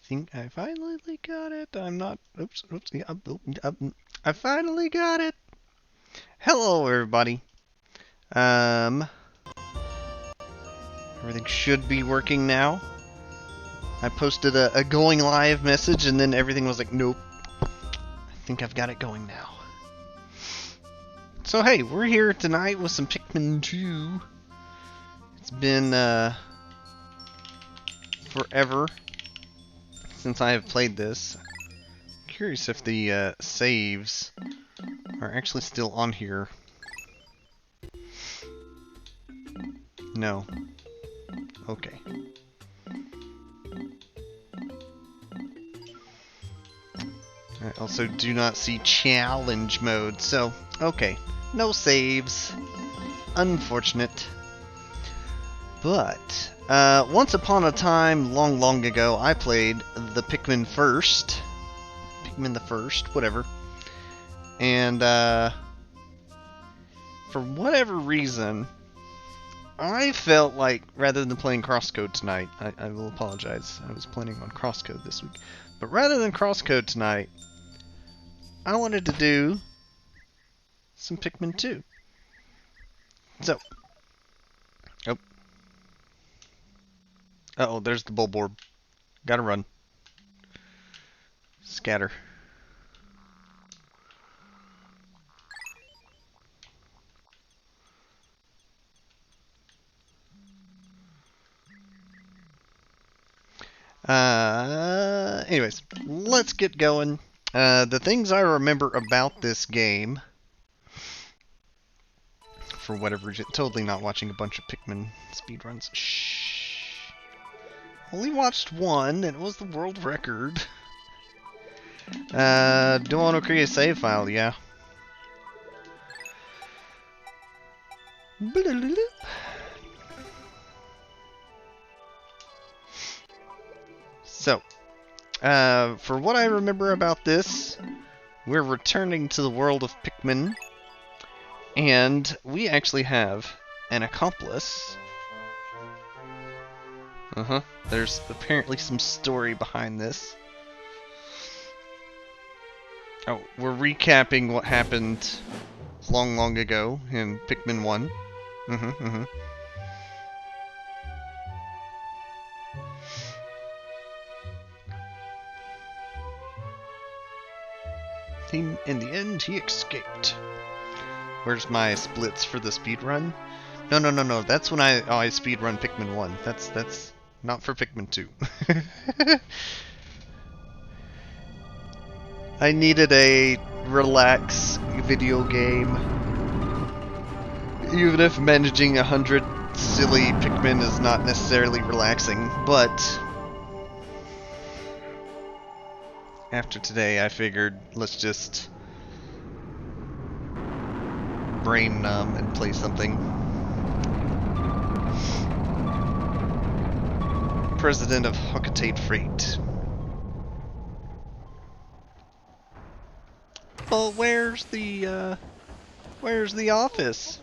think I finally got it. I'm not. Oops. Oops. Yeah, I finally got it. Hello, everybody. Um, Everything should be working now. I posted a going live message, and then everything was like, nope. I think I've got it going now. So hey, we're here tonight with some Pikmin 2. It's been forever since I have played this. Curious if the saves are actually still on here. No. Okay. I also do not see challenge mode, so okay. No saves. Unfortunate. But once upon a time, long ago, I played the Pikmin first. Pikmin the First, whatever. And for whatever reason, I felt like, rather than playing Crosscode tonight, I will apologize, I was planning on Crosscode this week, but rather than Crosscode tonight, I wanted to do some Pikmin 2. So, oh. Uh-oh, there's the Bulborb. Gotta run. Scatter. Anyways, let's get going. The things I remember about this game, for whatever reason, totally not watching a bunch of Pikmin speedruns. Shh. Only watched one, and it was the world record. Do I want to create a save file? Yeah. So, for what I remember about this, we're returning to the world of Pikmin, and we actually have an accomplice. There's apparently some story behind this. Oh, we're recapping what happened long ago in Pikmin 1. In the end, he escaped. Where's my splits for the speedrun? No. That's when I speedrun Pikmin 1. That's not for Pikmin 2. I needed a relax video game. Even if managing 100 silly Pikmin is not necessarily relaxing, but after today I figured let's just brain numb and play something. President of Hockatate Freight. Well, where's the office?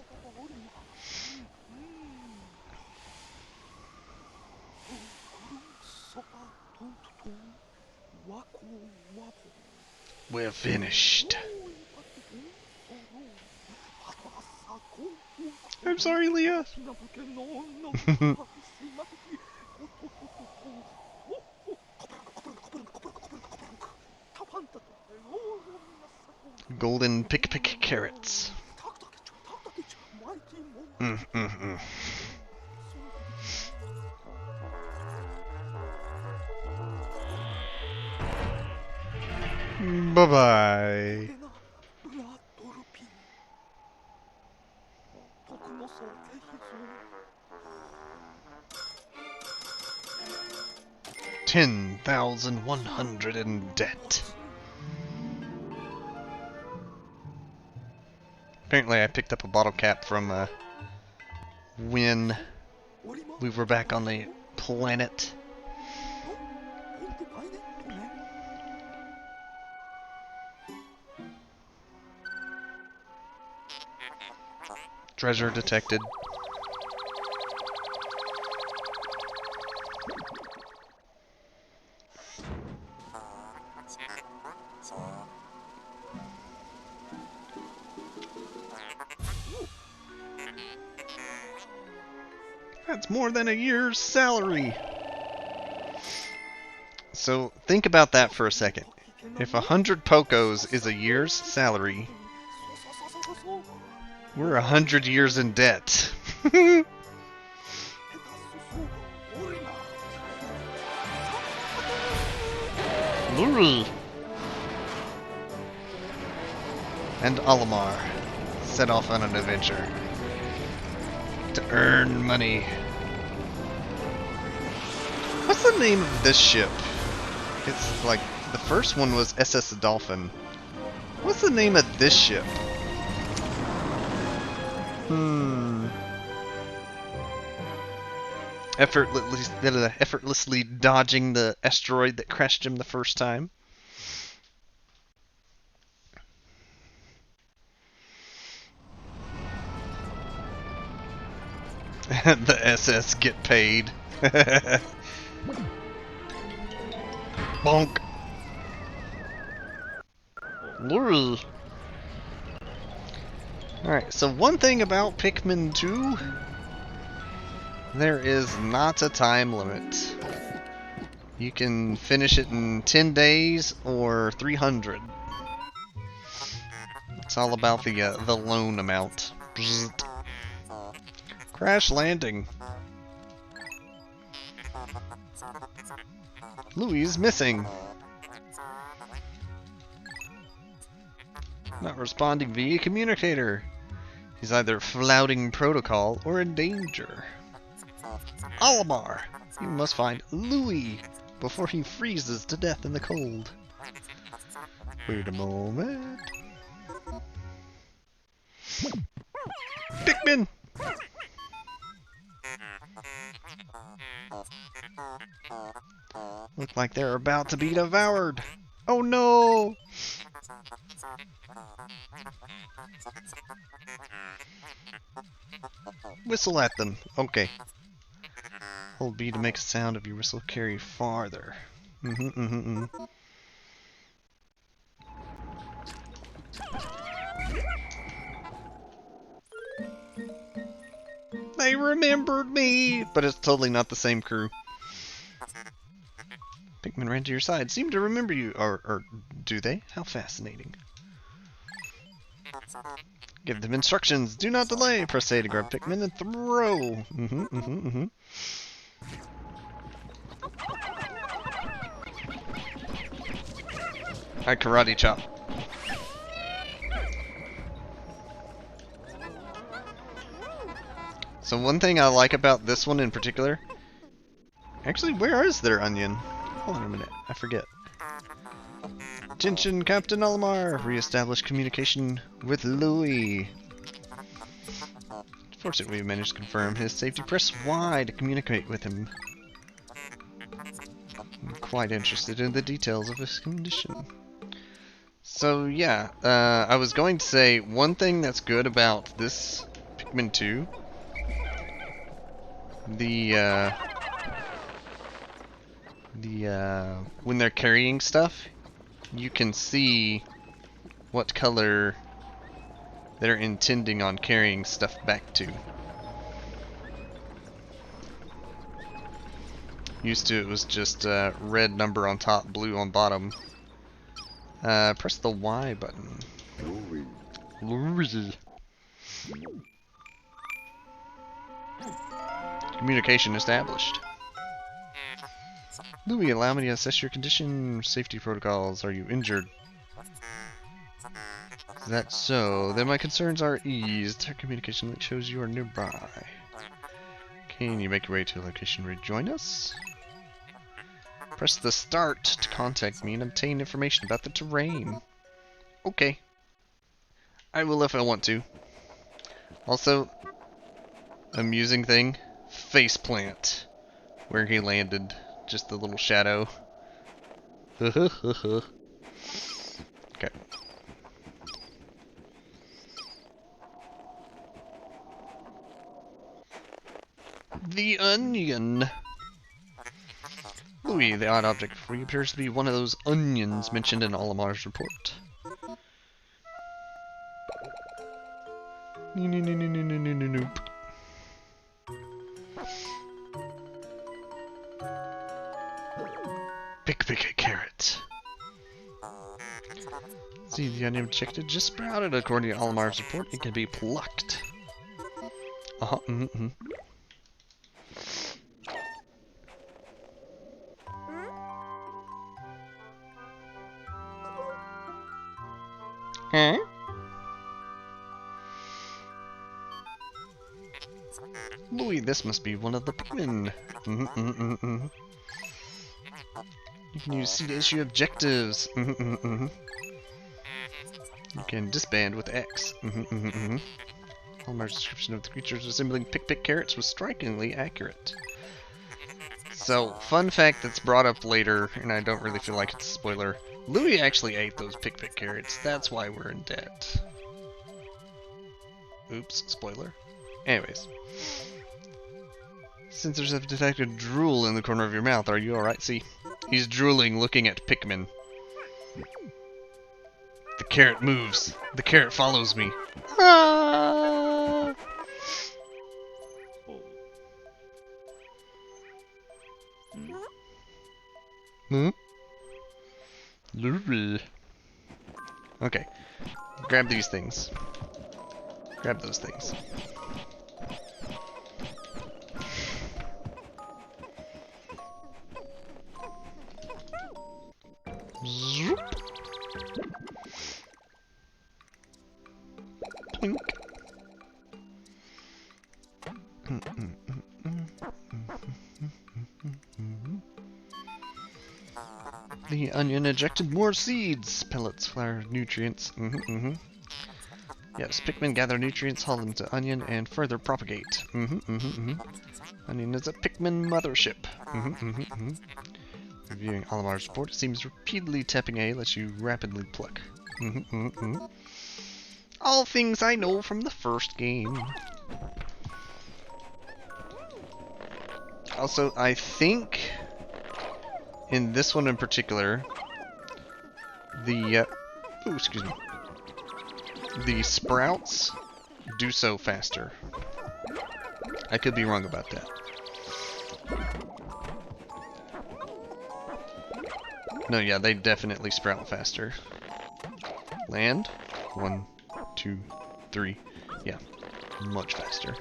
We're finished. I'm sorry, Leah. Golden pick carrots. Bye-bye. $10,100 in debt. Apparently I picked up a bottle cap from when we were back on the planet. Treasure detected. That's more than a year's salary. So think about that for a second. If 100 Pokos is a year's salary, we're 100 years in debt. And Olimar set off on an adventure to earn money. What's the name of this ship? It's like, the first one was SS Dolphin. What's the name of this ship? Effortlessly dodging the asteroid that crashed him the first time. The SS get paid. Bonk. Lury. Alright, so one thing about Pikmin 2, there is not a time limit. You can finish it in 10 days or 300. It's all about the loan amount. Bzzzt. Crash landing. Louis is missing. Not responding via communicator. He's either flouting protocol or in danger. Olimar! You must find Louis before he freezes to death in the cold. Wait a moment. Pikmin! Look like they're about to be devoured. Oh no! Whistle at them. Okay. Hold B to make a sound of your whistle carry farther. They remembered me! But it's totally not the same crew. Pikmin ran to your side. Seem to remember you. Or do they? How fascinating. Give them instructions. Do not delay. Press A to grab Pikmin and throw. I karate chop. So one thing I like about this one in particular... Actually, where is their onion? Hold on a minute. I forget. Attention, Captain Olimar! Re-establish communication with Louis. Fortunately, we managed to confirm his safety. Press Y to communicate with him. I'm quite interested in the details of his condition. So yeah, I was going to say, one thing that's good about this Pikmin 2, when they're carrying stuff, you can see what color they're intending on carrying stuff back to. Used to, it was just red number on top, blue on bottom. Press the Y button. Communication established. Louis, allow me to assess your condition. Safety protocols. Are you injured? Is that so? Then my concerns are eased. Our communication link shows you are nearby. Can you make your way to a location? Rejoin us? Press the start to contact me and obtain information about the terrain. Okay. I will if I want to. Also, amusing thing, faceplant. Where he landed. Just the little shadow. Okay. The onion. Louis, the odd object for you appears to be one of those onions mentioned in Olimar's report. Nope. Pick a carrot. See, the onion objective just sprouted. According to Olimar's report, it can be plucked. Uh-huh, mm-hmm. Huh? Louis, this must be one of the Pikmin. You can use C to issue objectives. You can disband with X. Olimar's description of the creatures resembling pick carrots was strikingly accurate. So, fun fact that's brought up later, and I don't really feel like it's a spoiler. Louis actually ate those pick carrots. That's why we're in debt. Oops, spoiler. Anyways. Sensors have detected drool in the corner of your mouth. Are you alright? See, he's drooling looking at Pikmin. The carrot moves. The carrot follows me. Ah! Hmm? Okay. Grab these things. Grab those things. Zoop. Plink. The onion ejected more seeds. Pellets, flour, nutrients. Yes, Pikmin gather nutrients, haul them to onion, and further propagate. Onion is a Pikmin mothership. Reviewing Olimar's report, it seems repeatedly tapping A lets you rapidly pluck. All things I know from the first game. Also, I think in this one in particular, the excuse me, the sprouts do so faster. I could be wrong about that. No, yeah, they definitely sprout faster. Land. 1, 2, 3. Yeah, much faster.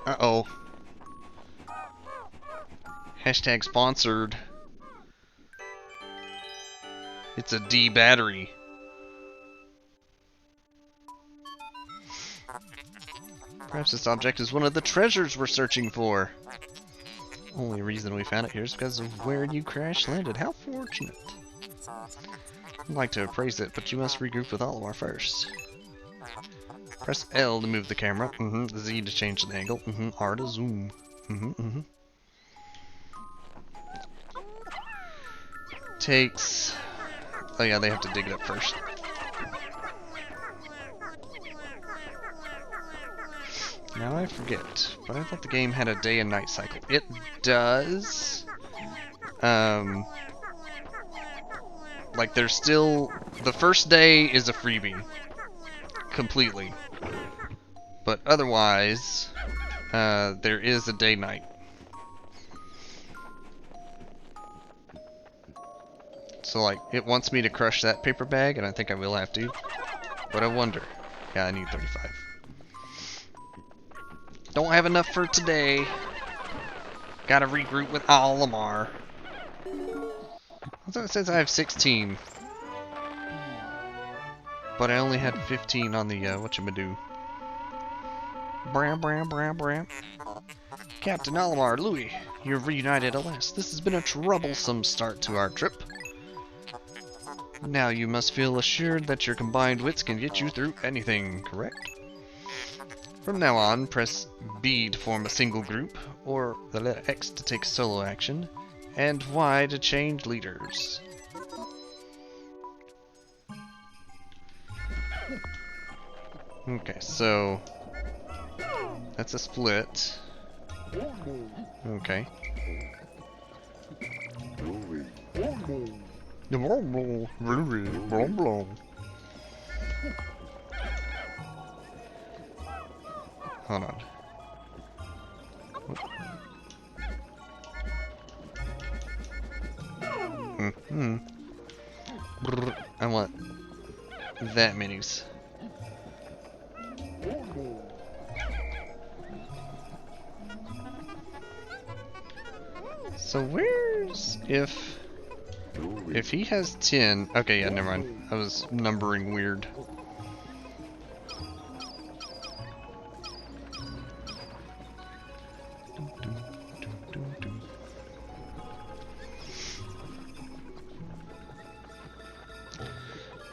Uh-oh. Hashtag sponsored. It's a D battery. Perhaps this object is one of the treasures we're searching for. Only reason we found it here is because of where you crash landed. How fortunate. I'd like to appraise it, but you must regroup with Olimar first. Press L to move the camera. Z to change the angle. R to zoom. Takes... Oh yeah, they have to dig it up first. Now I forget, but I thought the game had a day and night cycle. It does. Like there's still... The first day is a freebie. Completely. But otherwise, there is a day-night. So like, it wants me to crush that paper bag, and I think I will have to. But I wonder. Yeah, I need 35. Don't have enough for today. Gotta regroup with Olimar. I thought it says I have 16. But I only had 15 on the, whatchamadoo. Bram. Captain Olimar, Louis, you're reunited at last. This has been a troublesome start to our trip. Now you must feel assured that your combined wits can get you through anything, correct? From now on, press B to form a single group, or the letter X to take solo action, and Y to change leaders. Okay, so That's a split. Okay. Hold on. Mm-hmm. I want that minis. So where's if he has 10? Okay, yeah, never mind. I was numbering weird.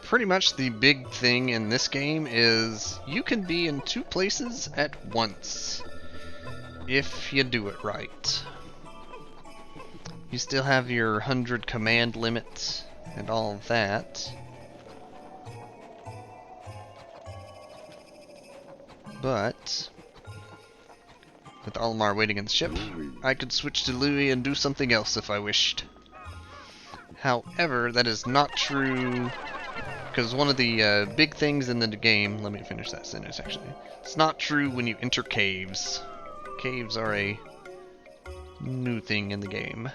Pretty much the big thing in this game is you can be in 2 places at once if you do it right. You still have your 100 command limit and all of that. But with Olimar waiting in the ship, I could switch to Louis and do something else if I wished. However, that is not true, because one of the big things in the game, let me finish that sentence actually, it's not true when you enter caves. Caves are a new thing in the game.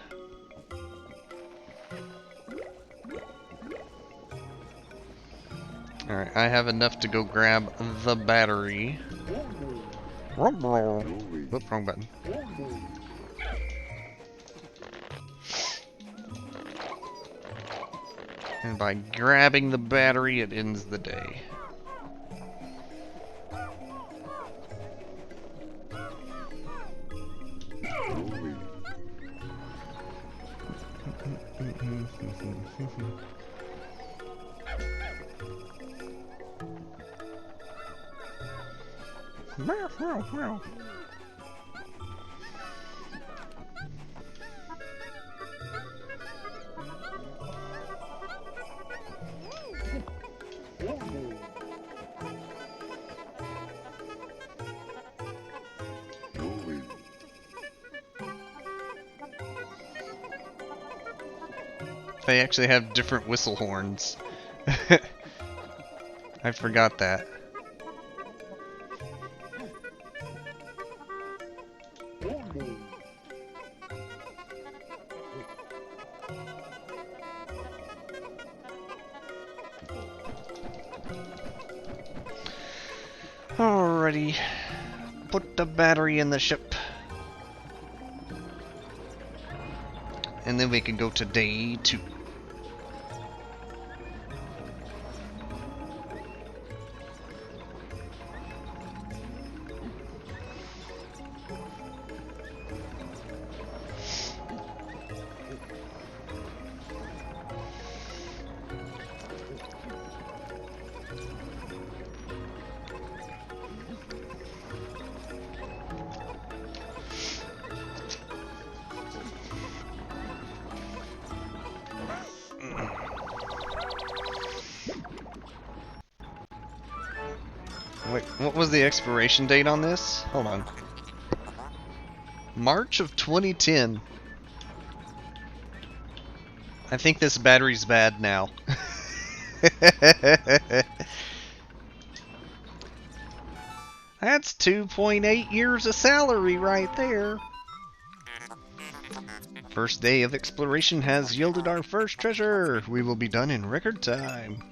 Alright, I have enough to go grab the battery. Whoops, wrong button. And by grabbing the battery, it ends the day. They actually have different whistle horns. I forgot that. Alrighty. Put the battery in the ship. And then we can go to day 2. Wait, what was the expiration date on this? Hold on. March of 2010. I think this battery's bad now. That's 2.8 years of salary right there. First day of exploration has yielded our first treasure. We will be done in record time.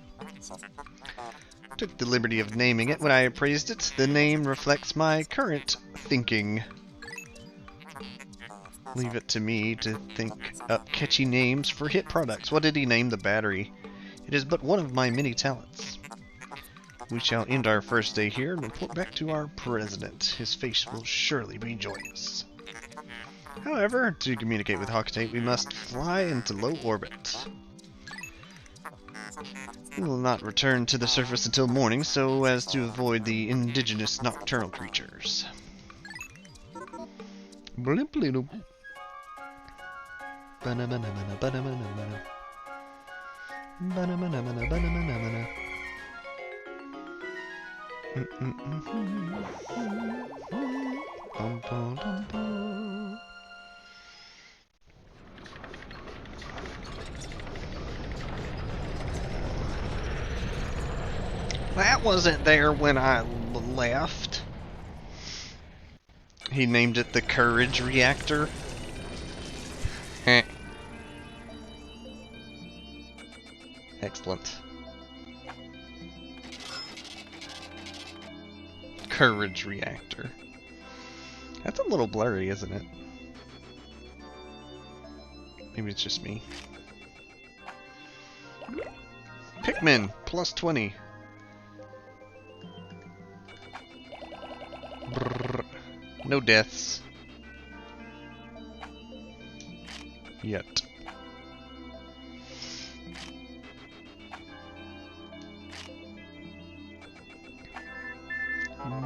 Took the liberty of naming it when I appraised it. The name reflects my current thinking. Leave it to me to think up catchy names for hit products. What did he name the battery? It is but one of my many talents. We shall end our first day here and report back to our president. His face will surely be joyous. However, to communicate with Hawktate, we must fly into low orbit. We will not return to the surface until morning, so as to avoid the indigenous nocturnal creatures. Blimp little. Banana, banana. That wasn't there when I left. He named it the Courage Reactor. Heh. Excellent. Courage Reactor. That's a little blurry, isn't it? Maybe it's just me. Pikmin, plus 20. Brrr. No deaths. Yet.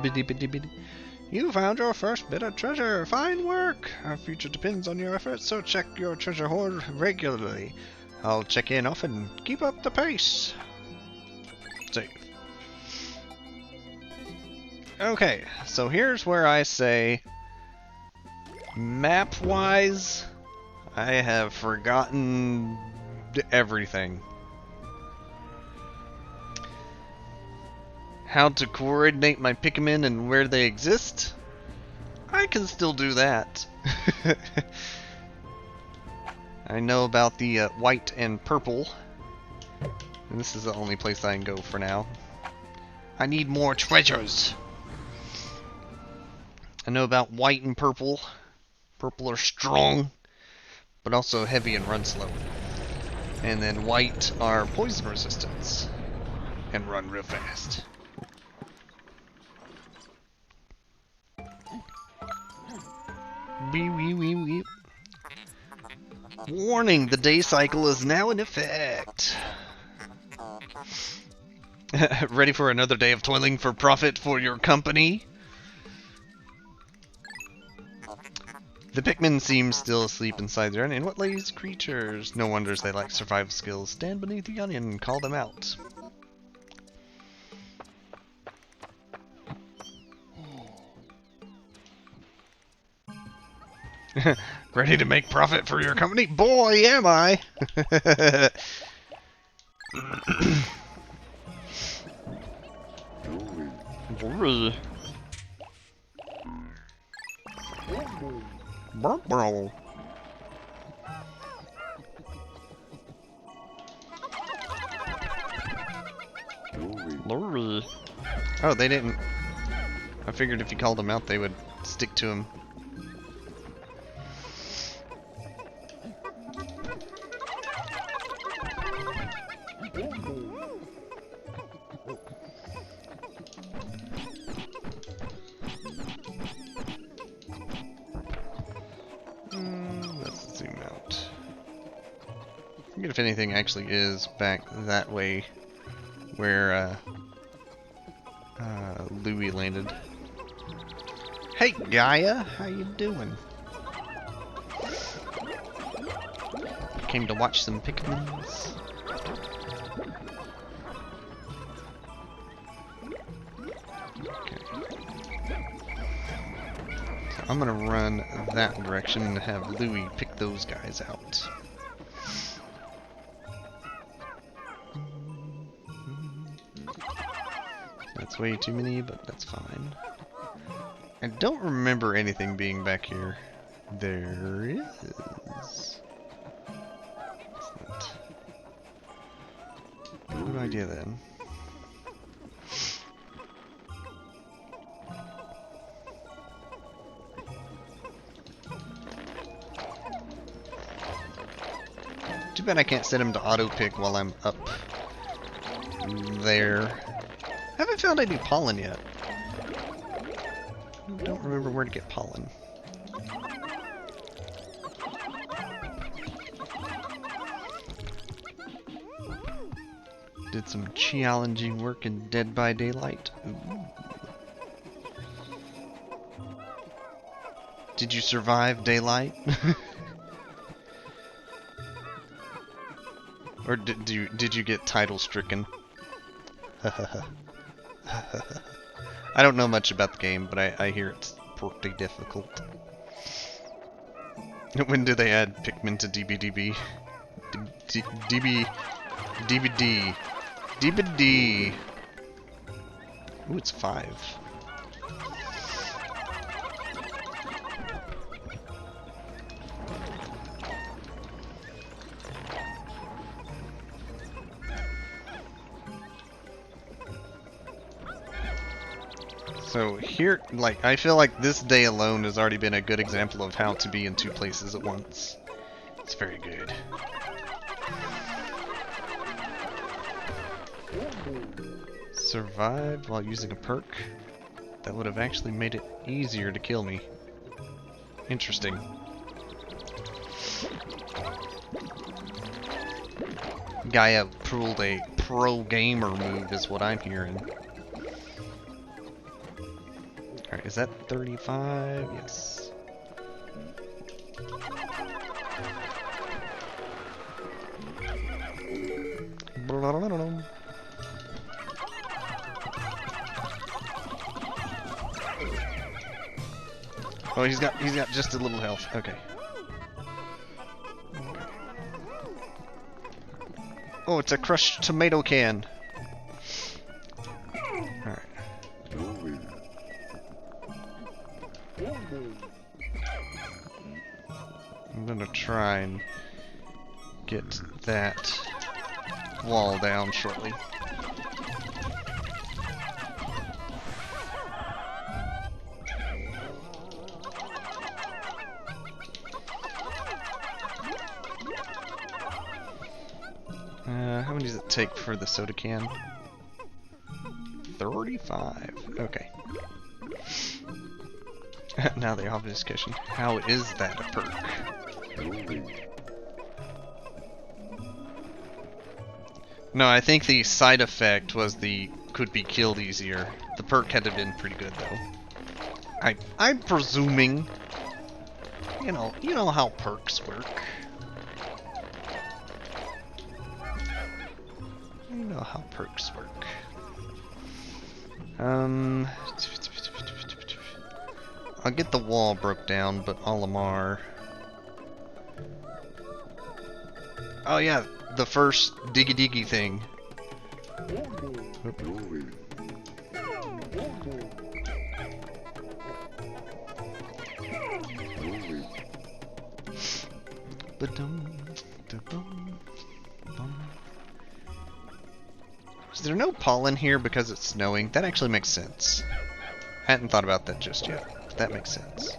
Biddy biddy biddy. You found your first bit of treasure. Fine work. Our future depends on your efforts, so check your treasure hoard regularly. I'll check in often. Keep up the pace. Save. Okay, so here's where I say, map-wise, I have forgotten everything. How to coordinate my Pikmin and where they exist? I can still do that. I know about the white and purple. And this is the only place I can go for now. I need more treasures. I know about white and purple. Purple are strong, but also heavy and run slow. And then white are poison resistance and run real fast. Wee wee wee wee. Warning, the day cycle is now in effect. Ready for another day of toiling for profit for your company? The Pikmin seem still asleep inside their onion. What lazy creatures? No wonders they lack survival skills. Stand beneath the onion and call them out. Ready to make profit for your company? Boy, am I! Oh, they didn't. I figured if you called them out, they would stick to him. Let's zoom out. I forget if anything actually is back that way where Louie landed. Hey Gaia, how you doing? Came to watch some Pikmins. Okay. So I'm gonna run that direction and have Louie pick those guys out. That's way too many, but that's fine. I don't remember anything being back here. There is. Excellent. Good idea then. Too bad I can't set him to auto pick while I'm up there. Haven't found any pollen yet. Don't remember where to get pollen. Did some challenging work in Dead by Daylight. Ooh. Did you survive daylight? Or did you get title stricken? I don't know much about the game, but I hear it's pretty difficult. When do they add Pikmin to DBDB? DB... DVD. DVD. Ooh, it's 5. So here, like, I feel like this day alone has already been a good example of how to be in 2 places at once. It's very good. Survived while using a perk? That would have actually made it easier to kill me. Interesting. Gaia pulled a pro gamer move is what I'm hearing. Alright, is that 35? Yes. Oh, he's got just a little health. Okay. Oh, it's a crushed tomato can. Alright. I'm gonna try and get that wall down shortly. How many does it take for the soda can? 35. Okay. Now the obvious question: how is that a perk? No, I think the side effect was the could be killed easier. The perk had to have been pretty good though. I'm presuming. You know how perks work. You know how perks work. I'll get the wall broke down, but Olimar. Oh yeah, the first diggy diggy thing. Is there no pollen here because it's snowing? That actually makes sense. I hadn't thought about that just yet, but that makes sense.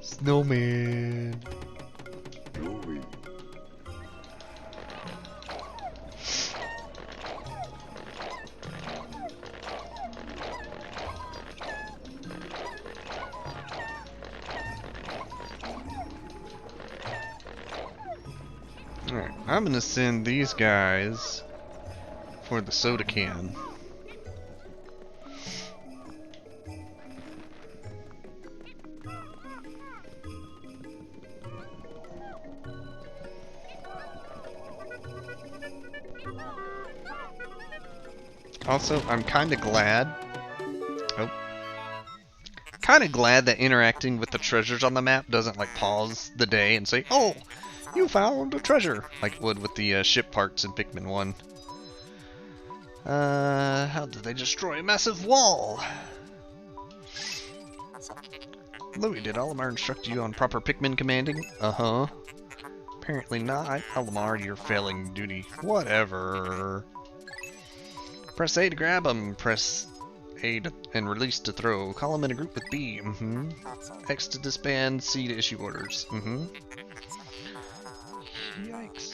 Snowman. Alright, I'm gonna send these guys for the soda can. Also, I'm kind of glad. Kind of glad that interacting with the treasures on the map doesn't like pause the day and say, "Oh, you found a treasure," like it would with the ship parts in Pikmin 1. How did they destroy a massive wall? Louis, did Olimar instruct you on proper Pikmin commanding? Uh-huh. Apparently not. Olimar, you're failing duty. Whatever. Press A to grab him. Press A to, and release to throw. Call him in a group with B. X to disband. C to issue orders. Yikes.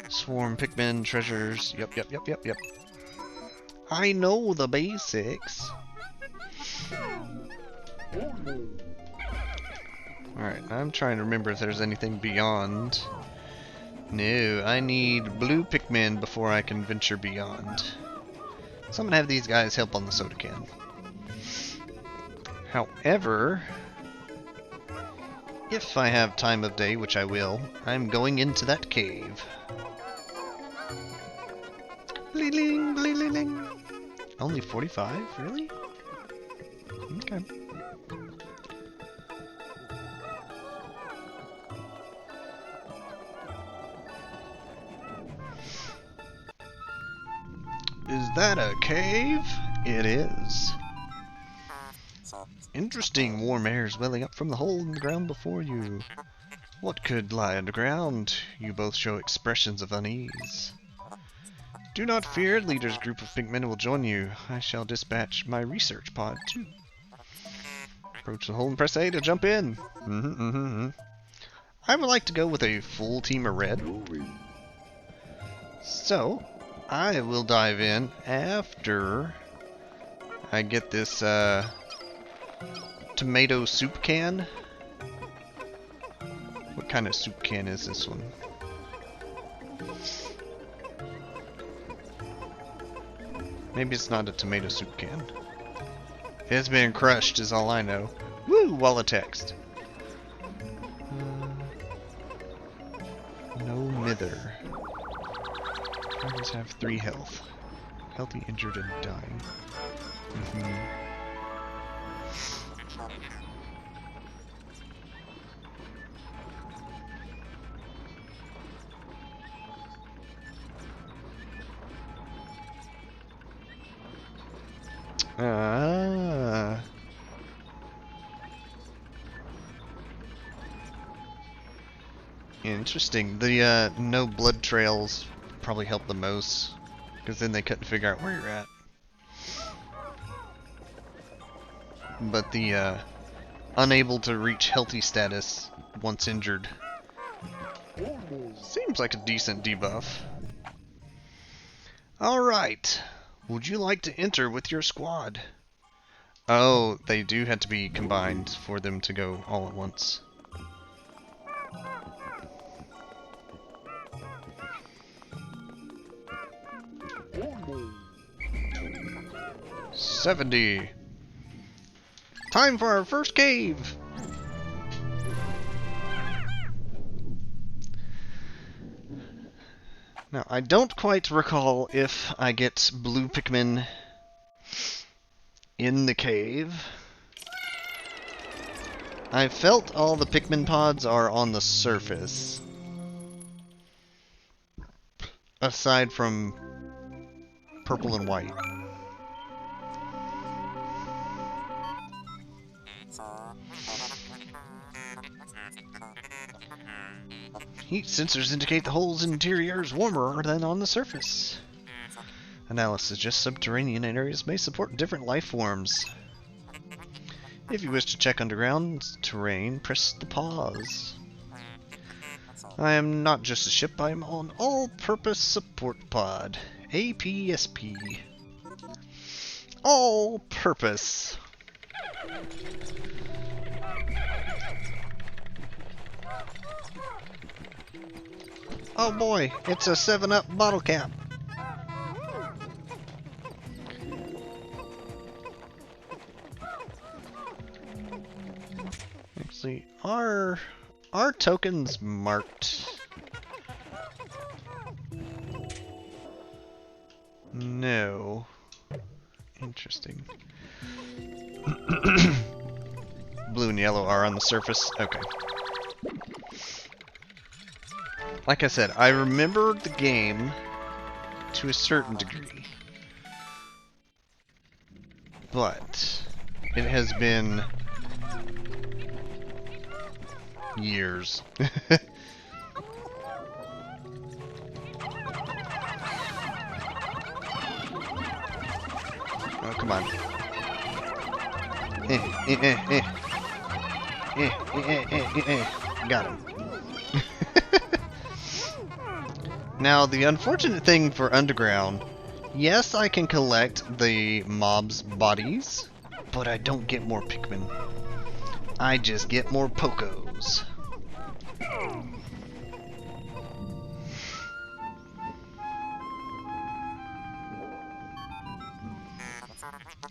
Swarm Pikmin, treasures. Yep. I know the basics. Alright, I'm trying to remember if there's anything beyond. No, I need blue Pikmin before I can venture beyond. So I'm gonna have these guys help on the soda can. However, if I have time of day, which I will, I'm going into that cave. Bleeding, bleeding. Only 45? Really? Okay. Is that a cave? It is. Interesting warm airs welling up from the hole in the ground before you. What could lie underground? You both show expressions of unease. Do not fear, leader's group of pink men will join you. I shall dispatch my research pod too. Approach the hole and press A to jump in. I would like to go with a full team of red. So, I will dive in after I get this tomato soup can. What kind of soup can is this one? Maybe it's not a tomato soup can. It's been crushed is all I know. Woo! Wall of text. No mither. Targets have 3 health. Healthy, injured, and dying. Ah. Interesting. The no blood trails probably help the most, because then they couldn't figure out where you're at. But the unable to reach healthy status once injured seems like a decent debuff. Alright. Would you like to enter with your squad? Oh, they do have to be combined for them to go all at once. $70. Time for our first cave! Now, I don't quite recall if I get blue Pikmin in the cave. I felt all the Pikmin pods are on the surface. Aside from purple and white. Heat sensors indicate the hole's interior is warmer than on the surface. Analysis suggests subterranean areas may support different life forms. If you wish to check underground terrain, press the pause. I am not just a ship, I am an all-purpose support pod. APSP. All-purpose. Oh boy, it's a 7-Up bottle cap. Actually, are tokens marked? No. Interesting. Blue and yellow are on the surface. Okay. Like I said, I remember the game to a certain degree, but it has been years. Oh, come on. Got him. Now, the unfortunate thing for Underground, yes, I can collect the mobs' bodies, but I don't get more Pikmin. I just get more Pokos.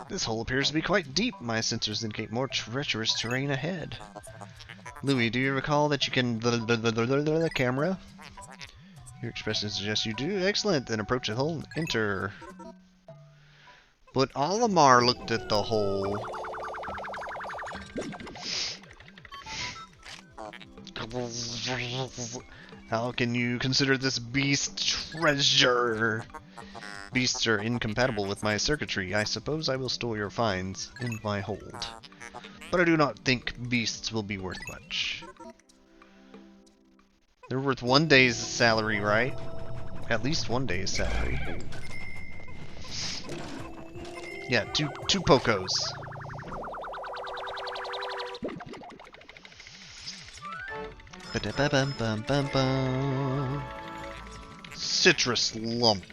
This hole appears to be quite deep. My sensors indicate more treacherous terrain ahead. Louis, do you recall that you can the camera? Your expression suggests you do. Excellent. Then approach the hole and enter. But Olimar looked at the hole. How can you consider this beast treasure? Beasts are incompatible with my circuitry. I suppose I will store your finds in my hold. But I do not think beasts will be worth much. They're worth 1 day's salary, right? At least 1 day's salary. Yeah, two Pocos. Citrus lump.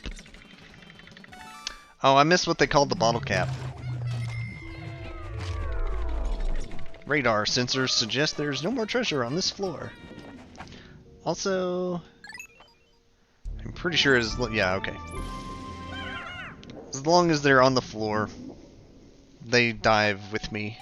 Oh, I missed what they called the bottle cap. Radar sensors suggest there's no more treasure on this floor. Also, I'm pretty sure it's... yeah, okay. As long as they're on the floor, they dive with me.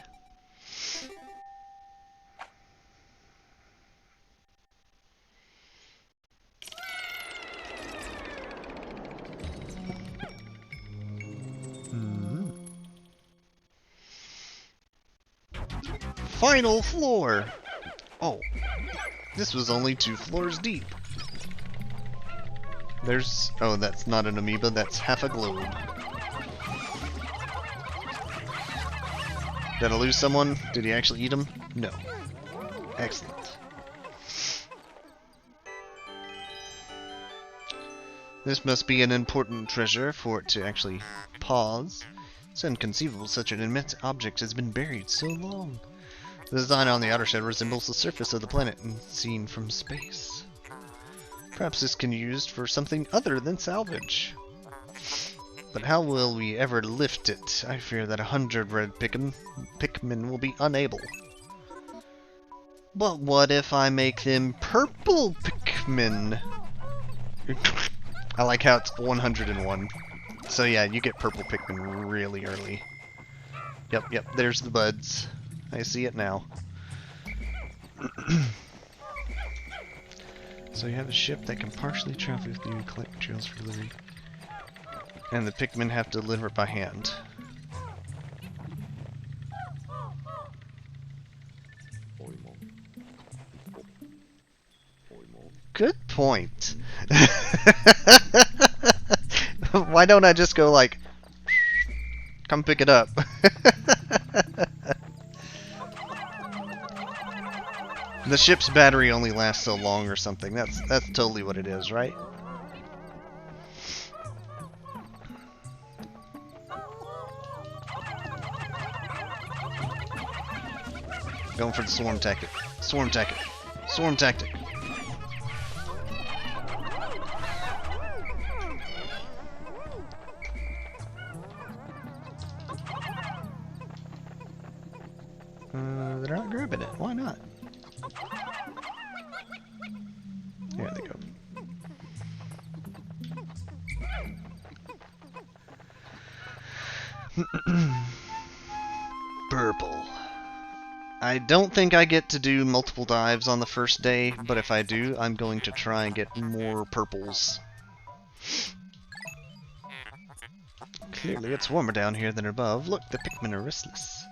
Final floor! Oh, this was only 2 floors deep. There's... oh, that's not an amoeba, that's half a globe. Did I lose someone? Did he actually eat him? No. Excellent. This must be an important treasure for it to actually pause. It's inconceivable such an immense object has been buried so long. The design on the outer shell resembles the surface of the planet seen from space. Perhaps this can be used for something other than salvage. But how will we ever lift it? I fear that 100 red Pikmin will be unable. But what if I make them purple Pikmin? I like how it's 101. So yeah, you get purple Pikmin really early. Yep, there's the buds. I see it now. So you have a ship that can partially travel with you and collect materials for delivery. And the Pikmin have to deliver it by hand. Good point. Why don't I just go like, come pick it up? The ship's battery only lasts so long or something. That's totally what it is, right? Going for the swarm tactic. Swarm tactic. Swarm tactic. They're not grabbing it. Why not? There they go. Purple. I don't think I get to do multiple dives on the first day, but if I do, I'm going to try and get more purples. Clearly it's warmer down here than above. Look, the Pikmin are restless.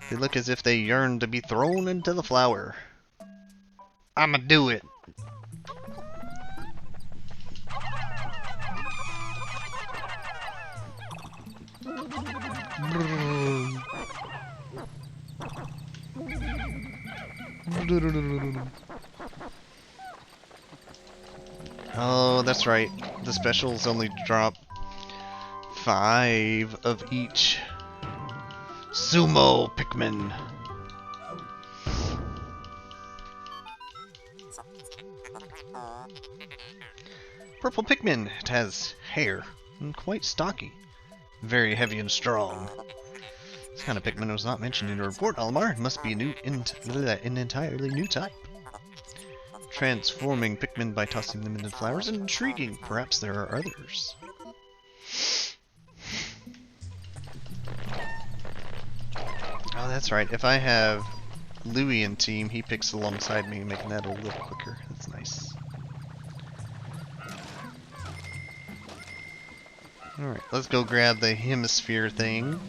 They look as if they yearn to be thrown into the flower. I'ma do it! Oh, that's right. The specials only drop 5 of each. Sumo Pikmin. Purple Pikmin. It has hair and quite stocky. Very heavy and strong. This kind of Pikmin was not mentioned in your report, Olimar. It must be an entirely new type. Transforming Pikmin by tossing them into flowers is intriguing. Perhaps there are others. Oh, that's right. If I have Louie in team, he picks alongside me, making that a little quicker. That's nice. Alright, let's go grab the hemisphere thing.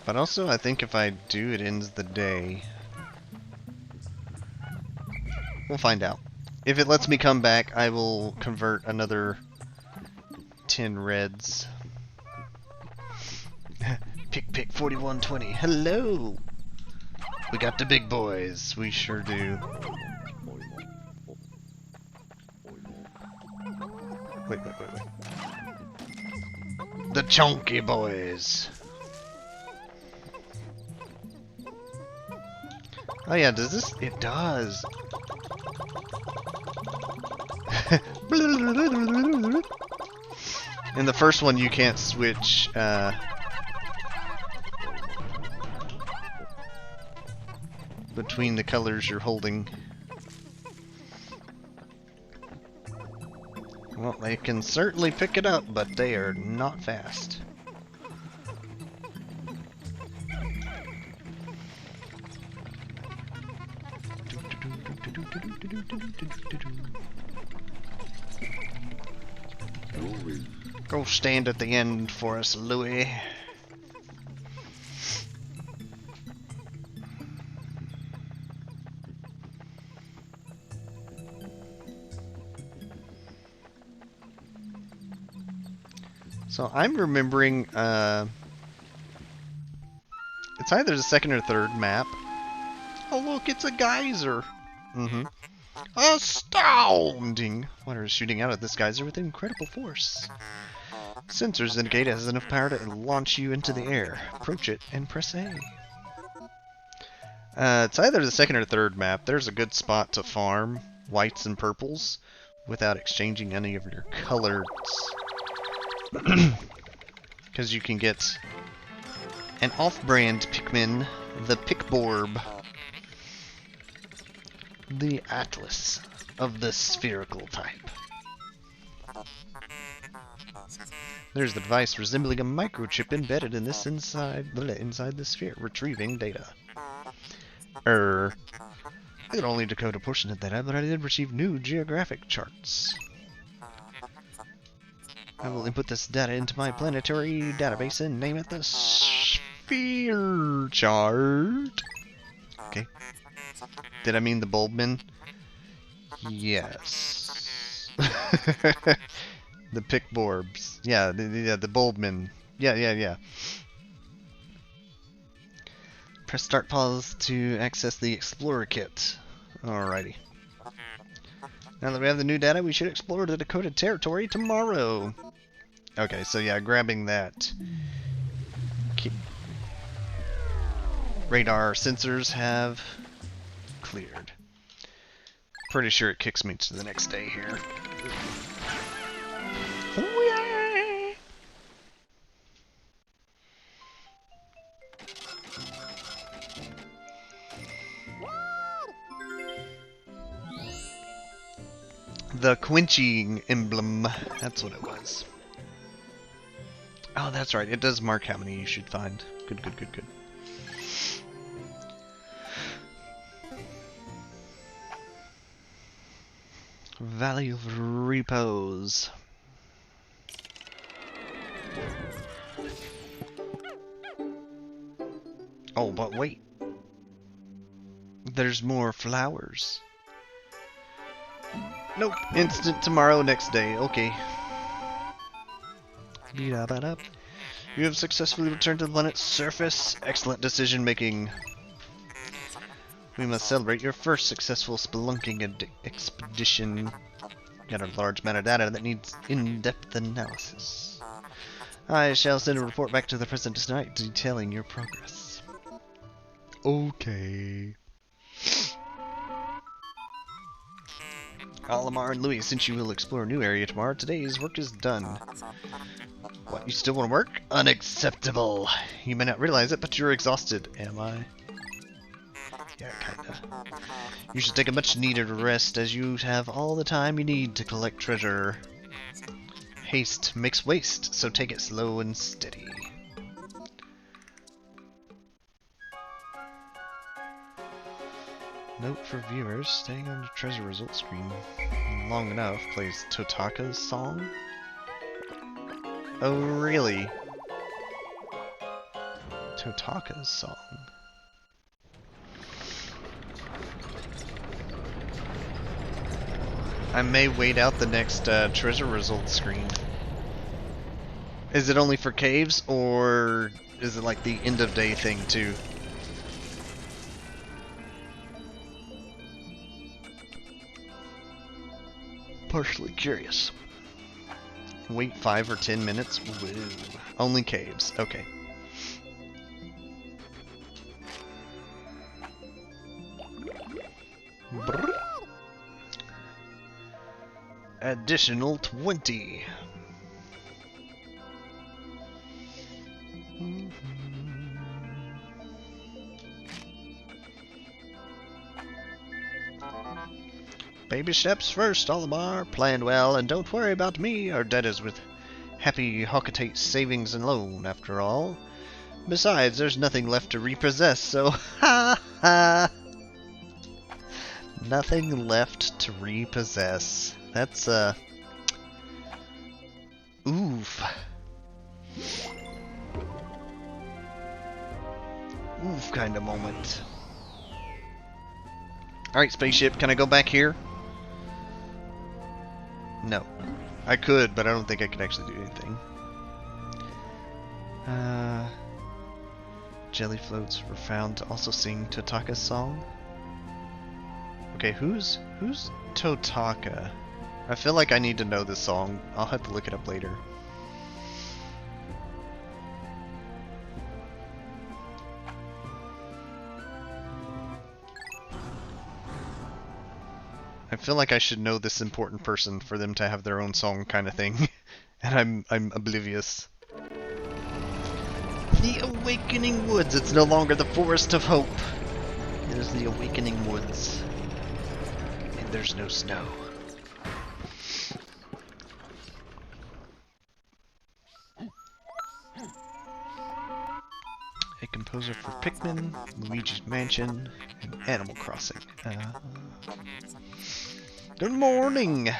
But also, I think if I do, it ends the day. We'll find out. If it lets me come back, I will convert another 10 reds. Pick 4120. Hello! We got the big boys. We sure do. Wait. The chunky boys. Oh yeah, does this? It does. In the first one, you can't switch between the colors you're holding. Well, they can certainly pick it up, but they are not fast. Go stand at the end for us, Louie. So I'm remembering, it's either the second or third map. Oh look, it's a geyser! Astounding! Water is shooting out of this geyser with incredible force. Sensors indicate it has enough power to launch you into the air. Approach it and press A. It's either the second or third map. There's a good spot to farm whites and purples without exchanging any of your colors. Because you can get an off-brand Pikmin, the Pikborb. The Atlas of the spherical type. There's the device resembling a microchip embedded in this inside the sphere, retrieving data. I could only decode a portion of data, but I did receive new geographic charts. I will input this data into my planetary database and name it the sphere chart. Okay. Did I mean the Bulbmin? Yes. The Pikborbs. Yeah, the Bulbmin. Yeah. Press start pause to access the Explorer kit. Alrighty. Now that we have the new data, we should explore the decoded territory tomorrow. Okay, so yeah, grabbing that. Radar sensors have cleared. Pretty sure it kicks me to the next day here. Oh, yeah. The quenching emblem. That's what it was. Oh, that's right. It does mark how many you should find. Good. Valley of Repose. Oh, but wait. There's more flowers. Nope. Instant tomorrow, next day. Okay. You have successfully returned to the planet's surface. Excellent decision making. We must celebrate your first successful spelunking expedition. Got a large amount of data that needs in-depth analysis. I shall send a report back to the President tonight detailing your progress. Okay. Olimar and Louis, since you will explore a new area tomorrow, today's work is done. What, you still want to work? Unacceptable. You may not realize it, but you're exhausted. Am I? Yeah, kinda. You should take a much needed rest, as you have all the time you need to collect treasure. Haste makes waste, so take it slow and steady. Note for viewers, staying on the treasure results screen long enough plays Totaka's song. Oh, really? Totaka's song. I may wait out the next treasure results screen. Is it only for caves, or is it like the end of day thing too? Partially curious. Wait 5 or 10 minutes? Woo. Only caves. Okay. Brrr. Additional 20. Baby steps first, Olimar. Plan well, and don't worry about me. Our debt is with Happy Hockatate Savings and Loan, after all. Besides, there's nothing left to repossess, so ha ha! Nothing left to repossess. That's, oof. Oof kind of moment. Alright, spaceship, can I go back here? No. I could, but I don't think I could actually do anything. Jelly floats were found to also sing Totaka's song. Okay, who's Totaka? I feel like I need to know this song. I'll have to look it up later. I feel like I should know this important person for them to have their own song kind of thing. And I'm oblivious. The Awakening Woods. It's no longer the Forest of Hope. It is the Awakening Woods. And there's no snow. A composer for Pikmin, Luigi's Mansion, and Animal Crossing. Good morning!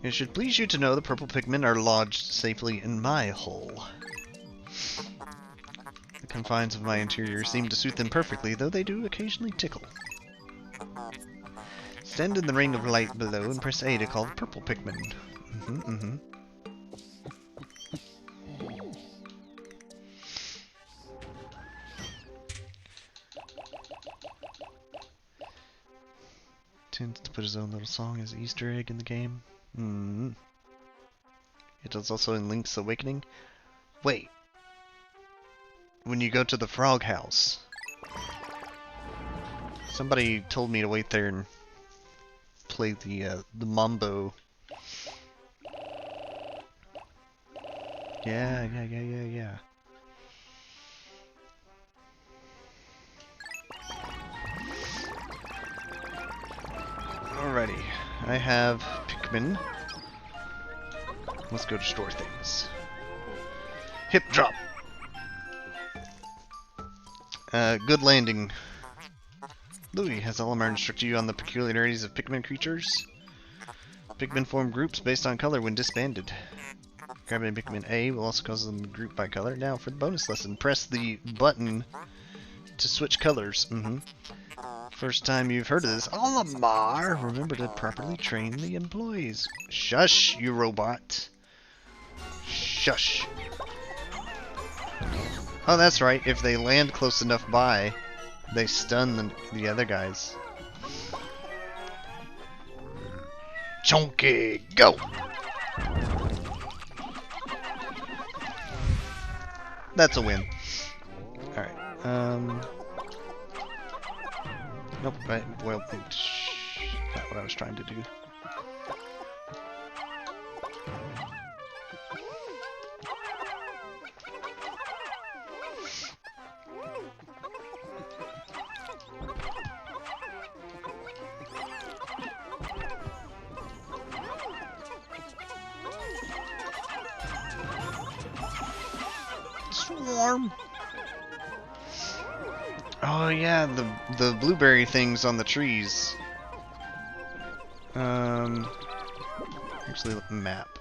It should please you to know the purple Pikmin are lodged safely in my hole. The confines of my interior seem to suit them perfectly, though they do occasionally tickle. Stand in the ring of light below and press A to call the purple Pikmin. Tends to put his own little song as an Easter egg in the game. It does also in Link's Awakening. Wait. When you go to the frog house. Somebody told me to wait there and play the mambo. Yeah. Alrighty, I have Pikmin. Let's go destroy things. Hip drop. Good landing. Louis, has Olimar instructed you on the peculiarities of Pikmin creatures? Pikmin form groups based on color when disbanded. Grabbing Pikmin A will also cause them to group by color. Now for the bonus lesson, press the button to switch colors. First time you've heard of this. Olimar! Remember to properly train the employees. Shush, you robot. Shush. Oh, that's right. If they land close enough by, they stun the other guys. Chunky, go! That's a win. Alright, nope, well, not what I was trying to do. Swarm! Oh yeah, the blueberry things on the trees. Actually, look, map.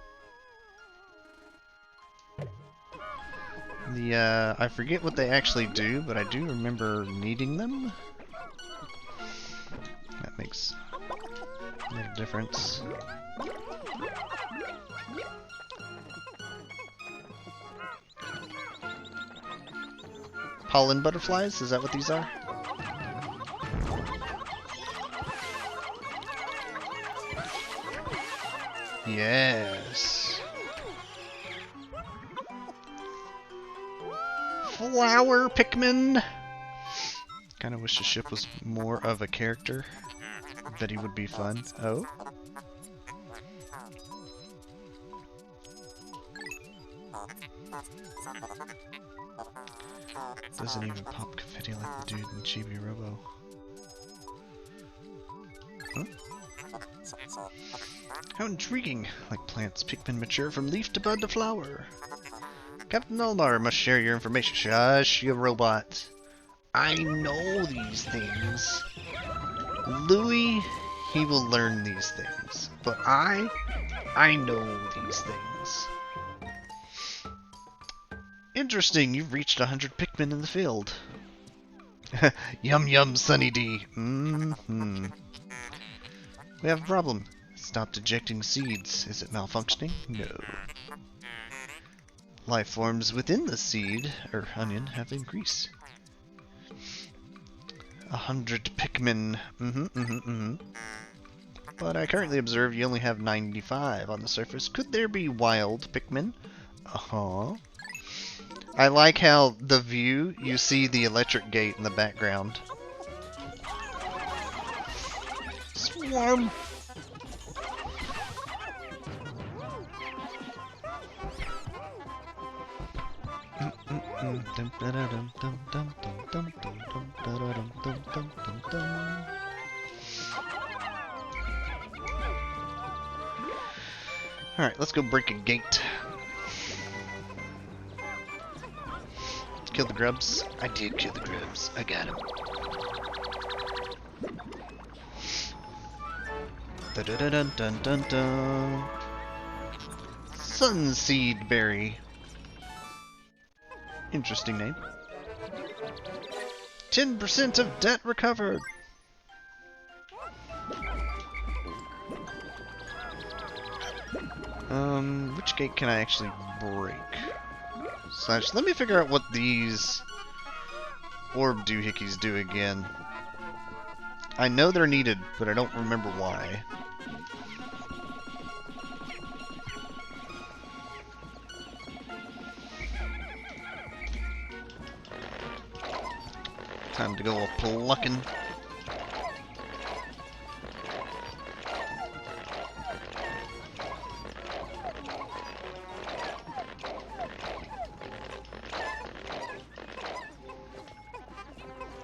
I forget what they actually do, but I do remember needing them. That makes a little difference. Pollen butterflies? Is that what these are? Yes. Flower Pikmin! Kinda wish the ship was more of a character. Bet he would be fun. Oh? Doesn't even pop confetti like the dude in Chibi Robo. Huh? How intriguing! Like plants, Pikmin mature from leaf to bud to flower. Captain Olimar must share your information. Shush, you robot. I know these things. Louis, he will learn these things. But I know these things. Interesting, you've reached 100 Pikmin in the field. Yum yum, Sunny D. Mm-hmm. We have a problem. Stopped ejecting seeds. Is it malfunctioning? No. Life forms within the seed, or onion, have increased. 100 Pikmin. But I currently observe you only have 95 on the surface. Could there be wild Pikmin? Uh-huh. I like how the view, you see the electric gate in the background. Swarm! Alright, let's go break a gate. Kill the grubs. I did kill the grubs. I got him. Dun-dun-dun-dun-dun-dun. Sunseed berry. Interesting name. 10% of debt recovered. Which gate can I actually break? Slash, let me figure out what these orb doohickeys do again. I know they're needed, but I don't remember why. Time to go a plucking.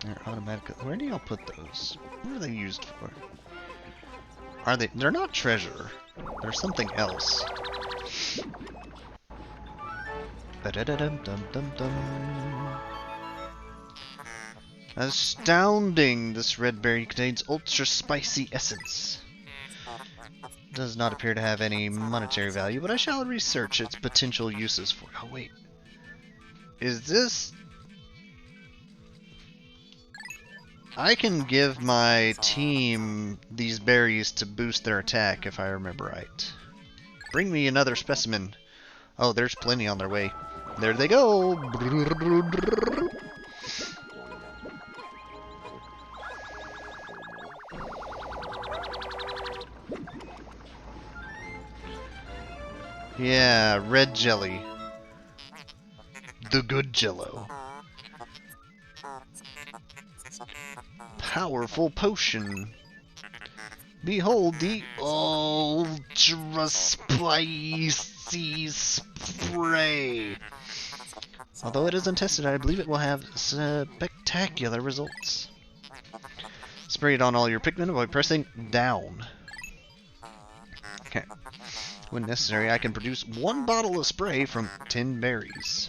They're automatically. Where do y'all put those? What are they used for? Are they? They're not treasure. They're something else. Ba-da-da-dum-dum-dum-dum. Astounding! This red berry contains ultra spicy essence. Does not appear to have any monetary value, but I shall research its potential uses for. Oh wait, is this? I can give my team these berries to boost their attack if I remember right. Bring me another specimen. Oh, there's plenty on their way. There they go. Yeah, red jelly. The good jello. Powerful potion. Behold the ultra spicy spray. Although it is untested, I believe it will have spectacular results. Spray it on all your Pikmin by pressing down. Okay. When necessary, I can produce 1 bottle of spray from 10 berries.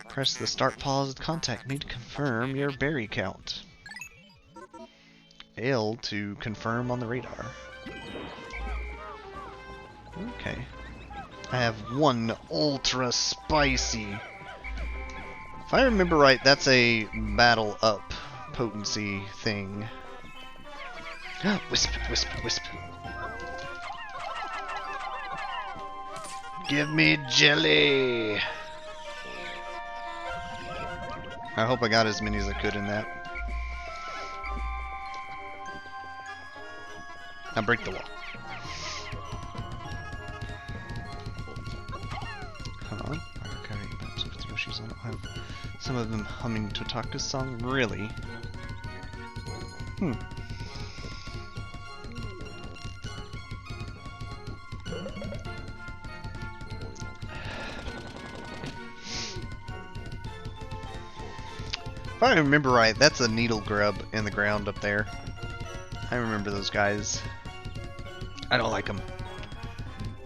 Press the start pause and contact me to confirm your berry count. L to confirm on the radar. Okay. I have one ultra spicy. If I remember right, that's a battle up potency thing. Wisp, wisp, wisp. Give me jelly! I hope I got as many as I could in that. Now break the wall. Huh? Okay, maps with Yoshi's on it. I have some of them humming Totaka's song. Really? Hmm. If I remember right, that's a needle grub in the ground up there. I remember those guys. I don't like them.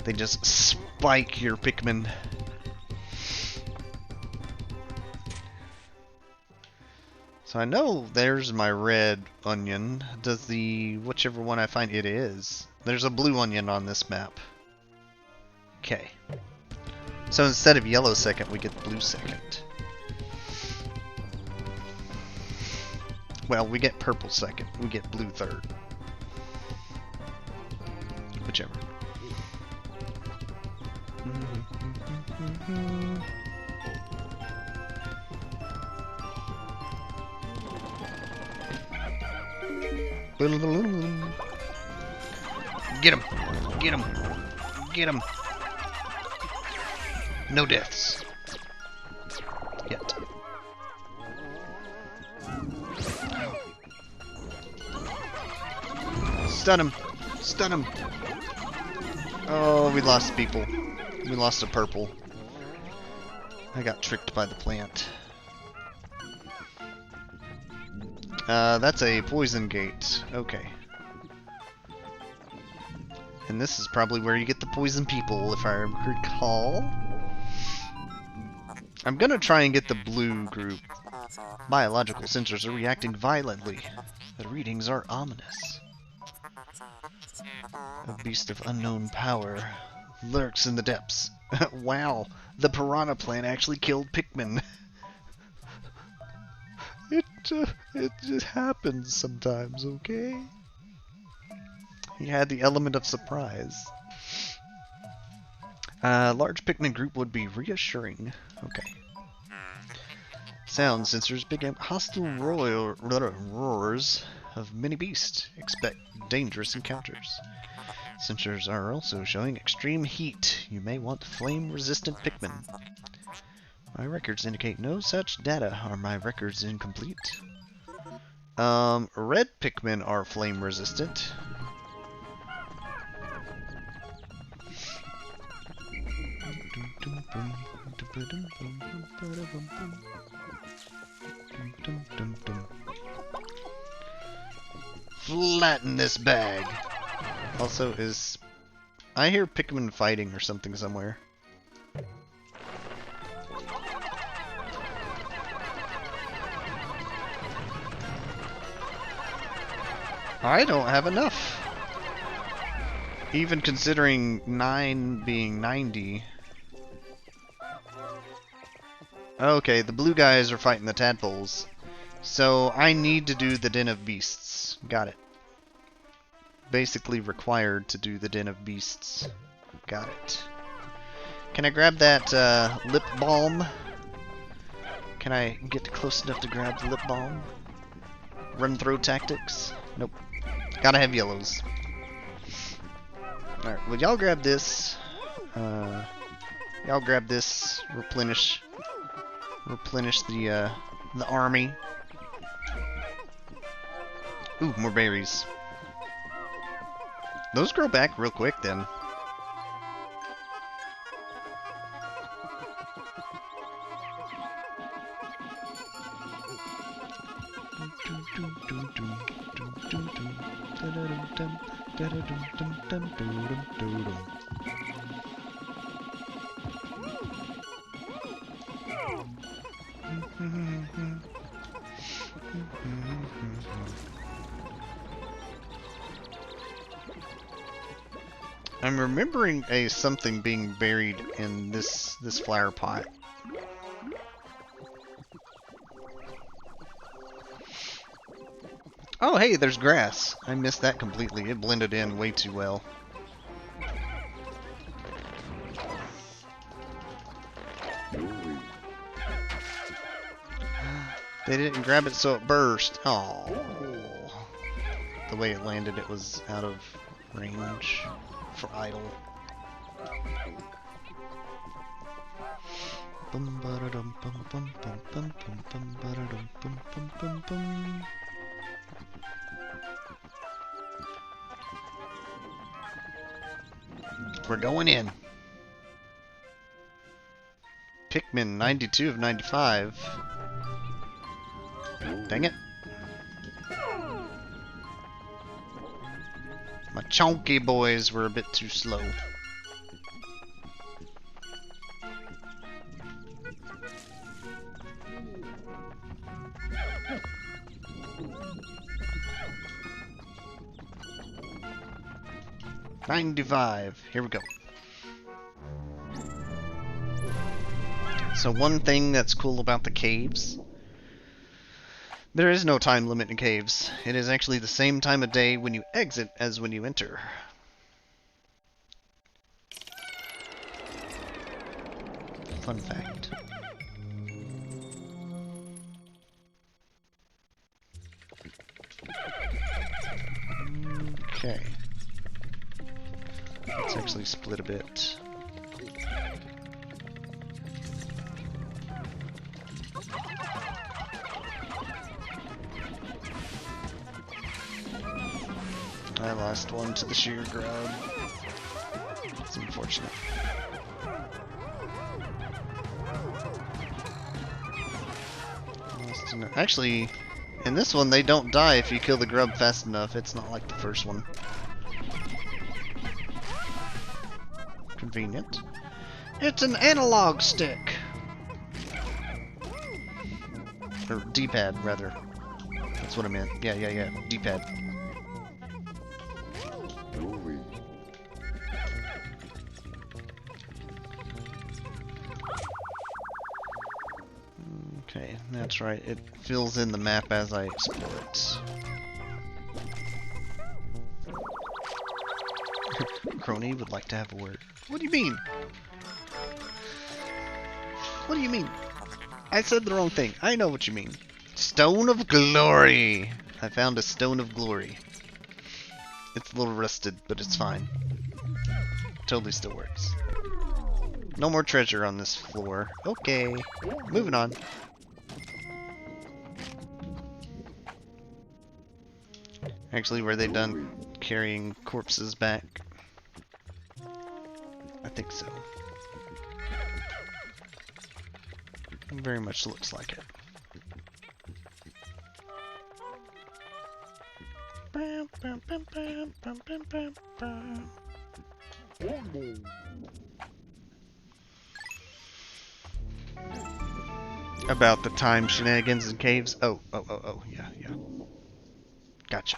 They just spike your Pikmin. So I know there's my red onion. Does the whichever one I find it is. There's a blue onion on this map. Okay. So instead of yellow second, we get blue second. Well, we get purple second. We get blue third. Whichever. Get him! Get him! Get him! No deaths. Yet. Stun him! Stun him! Oh, we lost people. We lost a purple. I got tricked by the plant. That's a poison gate. Okay. And this is probably where you get the poison people, if I recall. I'm gonna try and get the blue group. Biological sensors are reacting violently. The readings are ominous. A beast of unknown power lurks in the depths. Wow, the piranha plant actually killed Pikmin. It just happens sometimes, okay? He had the element of surprise. Large Pikmin group would be reassuring. Okay. Sound sensors pick up hostile roars of many beasts. Expect dangerous encounters. Sensors are also showing extreme heat. You may want flame-resistant Pikmin. My records indicate no such data. Are my records incomplete? Red Pikmin are flame-resistant. Flatten this bag. Also, I hear Pikmin fighting or something somewhere. I don't have enough. Even considering 9 being 90. Okay, the blue guys are fighting the tadpoles. So I need to do the Den of Beasts. Got it. Basically required to do the Den of Beasts. Got it. Can I grab that lip balm? Can I get close enough to grab the lip balm? Run throw tactics? Nope. Gotta have yellows. Alright, well y'all grab this. Y'all grab this. Replenish the army. Ooh, more berries. Those grow back real quick then. I'm remembering something being buried in this flower pot. Oh, hey, there's grass. I missed that completely. It blended in way too well. They didn't grab it so it burst. Oh, the way it landed, it was out of range for idle. We're going in. Pikmin 92 of 95. Dang it. My chonky boys were a bit too slow. $95. Here we go. So one thing that's cool about the caves, there is no time limit in caves. It is actually the same time of day when you exit as when you enter. Fun fact. Okay. Let's actually split a bit. I lost one to the sheer grub. It's unfortunate. Actually, in this one, they don't die if you kill the grub fast enough. It's not like the first one. Convenient. It's an analog stick! Or D-pad, rather. That's what I meant. Yeah. D-pad. Okay, that's right. It fills in the map as I explore it. Crony would like to have a word. What do you mean? What do you mean? I said the wrong thing. I know what you mean. Stone of Glory! I found a Stone of Glory. It's a little rusted, but it's fine. Totally still works. No more treasure on this floor. Okay, moving on. Actually, were they done carrying corpses back? I think so. Very much looks like it. About the time shenanigans in caves? Oh, yeah. Gotcha.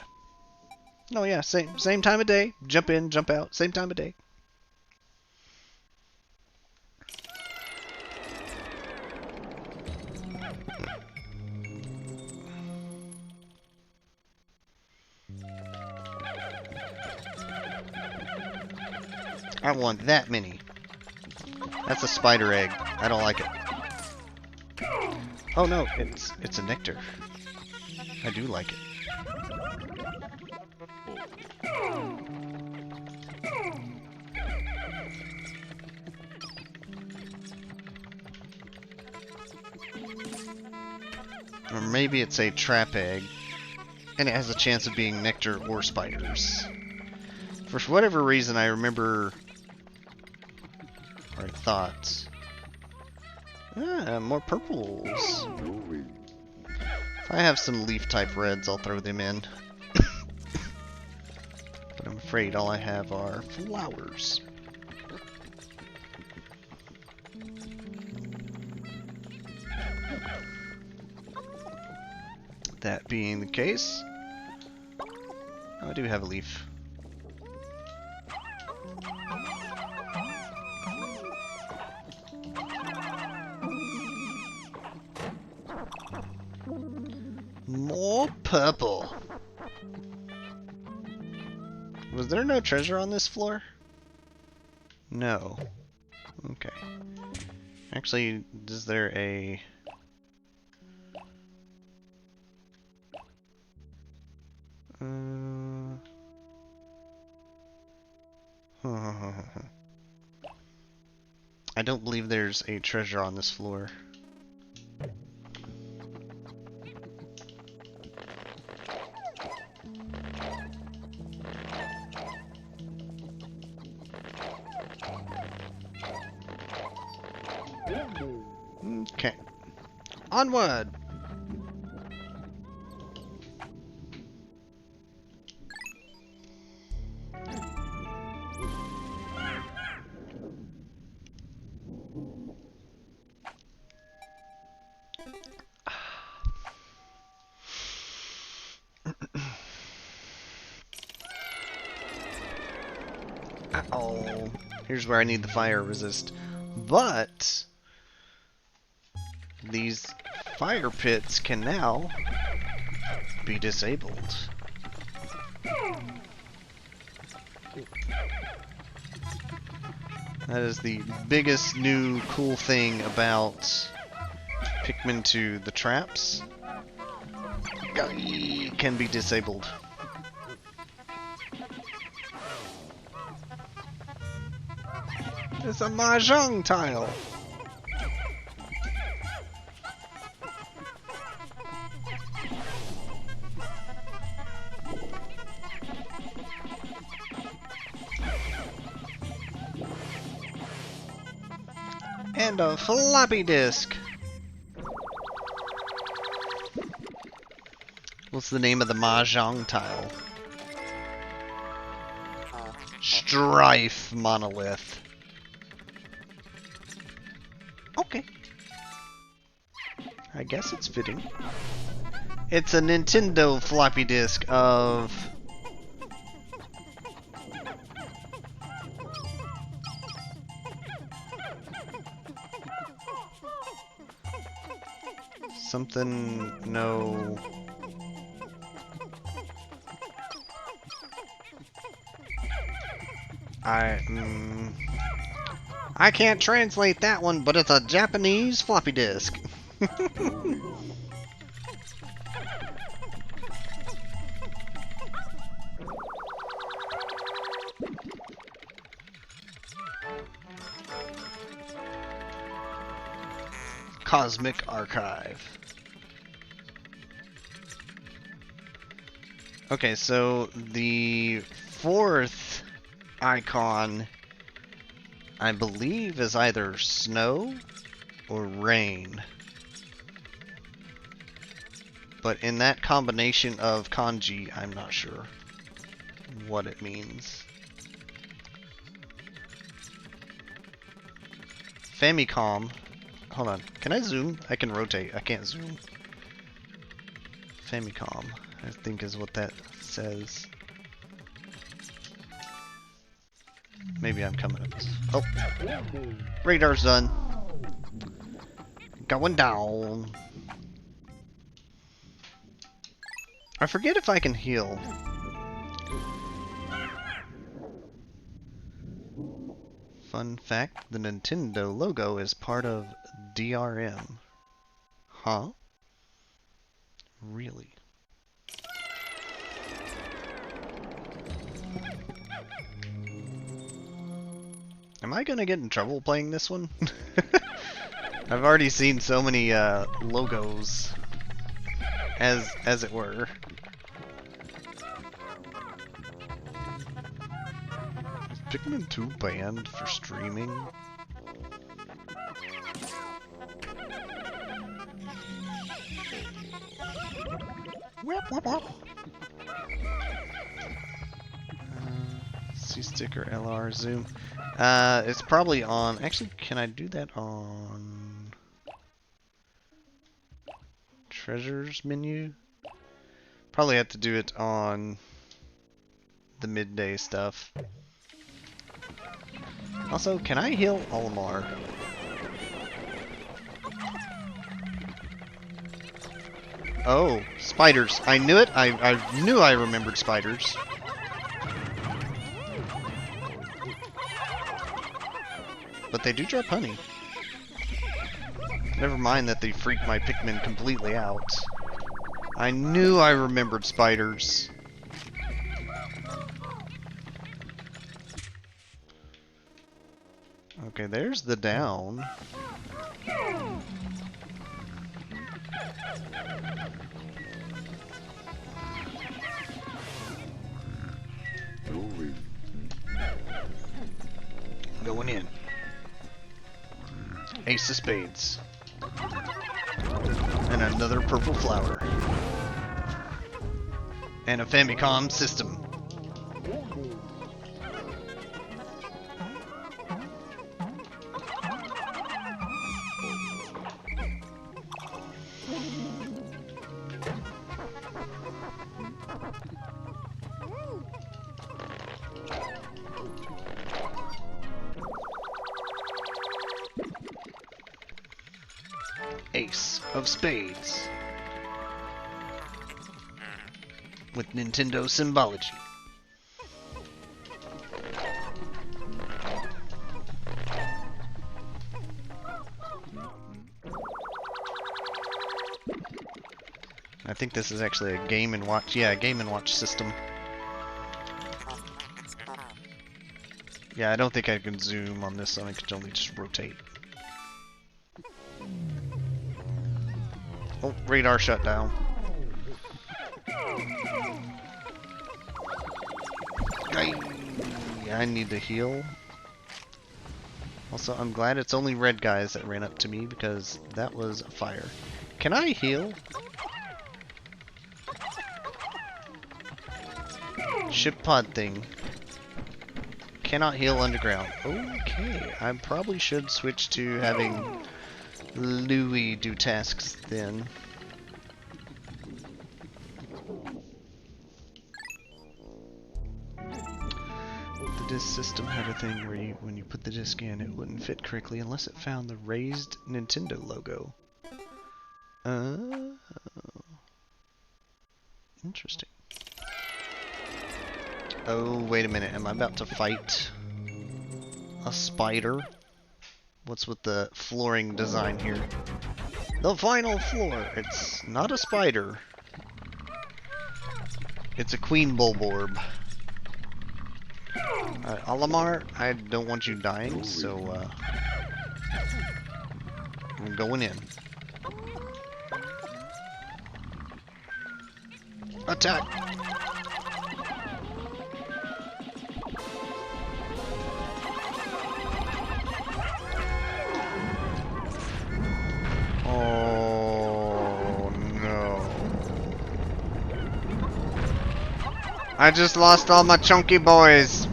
No, yeah, same time of day. Jump in, jump out, same time of day. I want that many. That's a spider egg. I don't like it. Oh no, it's a nectar. I do like it. Or maybe it's a trap egg, and it has a chance of being nectar or spiders. For whatever reason, I remember, or I thought, more purples. If I have some leaf-type reds, I'll throw them in. But I'm afraid all I have are flowers. That being the case, oh, I do have a leaf. purple. Was there no treasure on this floor? No. Okay. Actually, is there a... I don't believe there's a treasure on this floor. Okay. Onward! Uh-oh. Here's where I need the fire resist. But these fire pits can now be disabled. That is the biggest new cool thing about Pikmin 2. The traps can be disabled. It's a mahjong tile. And a floppy disk. What's the name of the mahjong tile? Strife monolith. Okay. I guess it's fitting. It's a Nintendo floppy disk of... something... no... I can't translate that one, but it's a Japanese floppy disk. Cosmic Archive. Okay, so the fourth icon, I believe, is either snow or rain. But in that combination of kanji, I'm not sure what it means. Famicom. Hold on. Can I zoom? I can rotate. I can't zoom. Famicom, I think, is what that says. Maybe I'm coming up. Oh, radar's done. Going down. I forget if I can heal. Fun fact, the Nintendo logo is part of DRM. Huh? Really? Am I gonna get in trouble playing this one? I've already seen so many logos, as it were. Is Pikmin 2 banned for streaming? C-stick or LR zoom. It's probably on. Actually, can I do that on treasures menu? Probably have to do it on the midday stuff. Also, can I heal Olimar? Oh, spiders. I knew it. I knew I remembered spiders. But they do drop honey. Never mind that they freak my Pikmin completely out. I knew I remembered spiders. Okay, there's the down. Going in. Ace of spades. And another purple flower. And a Famicom system. Ace of spades. With Nintendo symbology. I think this is actually a Game & Watch. Yeah, a Game & Watch system. Yeah, I don't think I can zoom on this, so I can only just rotate. Oh, radar shut down. I need to heal. Also, I'm glad it's only red guys that ran up to me because that was a fire. Can I heal? Ship pod thing. Cannot heal underground. Okay, I probably should switch to having Louie do tasks then. The disc system had a thing where when you put the disc in, it wouldn't fit correctly unless it found the raised Nintendo logo. Interesting. Oh, wait a minute. Am I about to fight a spider? What's with the flooring design here? The final floor. It's not a spider. It's a queen bulborb. Olimar, I don't want you dying, so I'm going in. Attack! Oh no. I just lost all my chunky boys.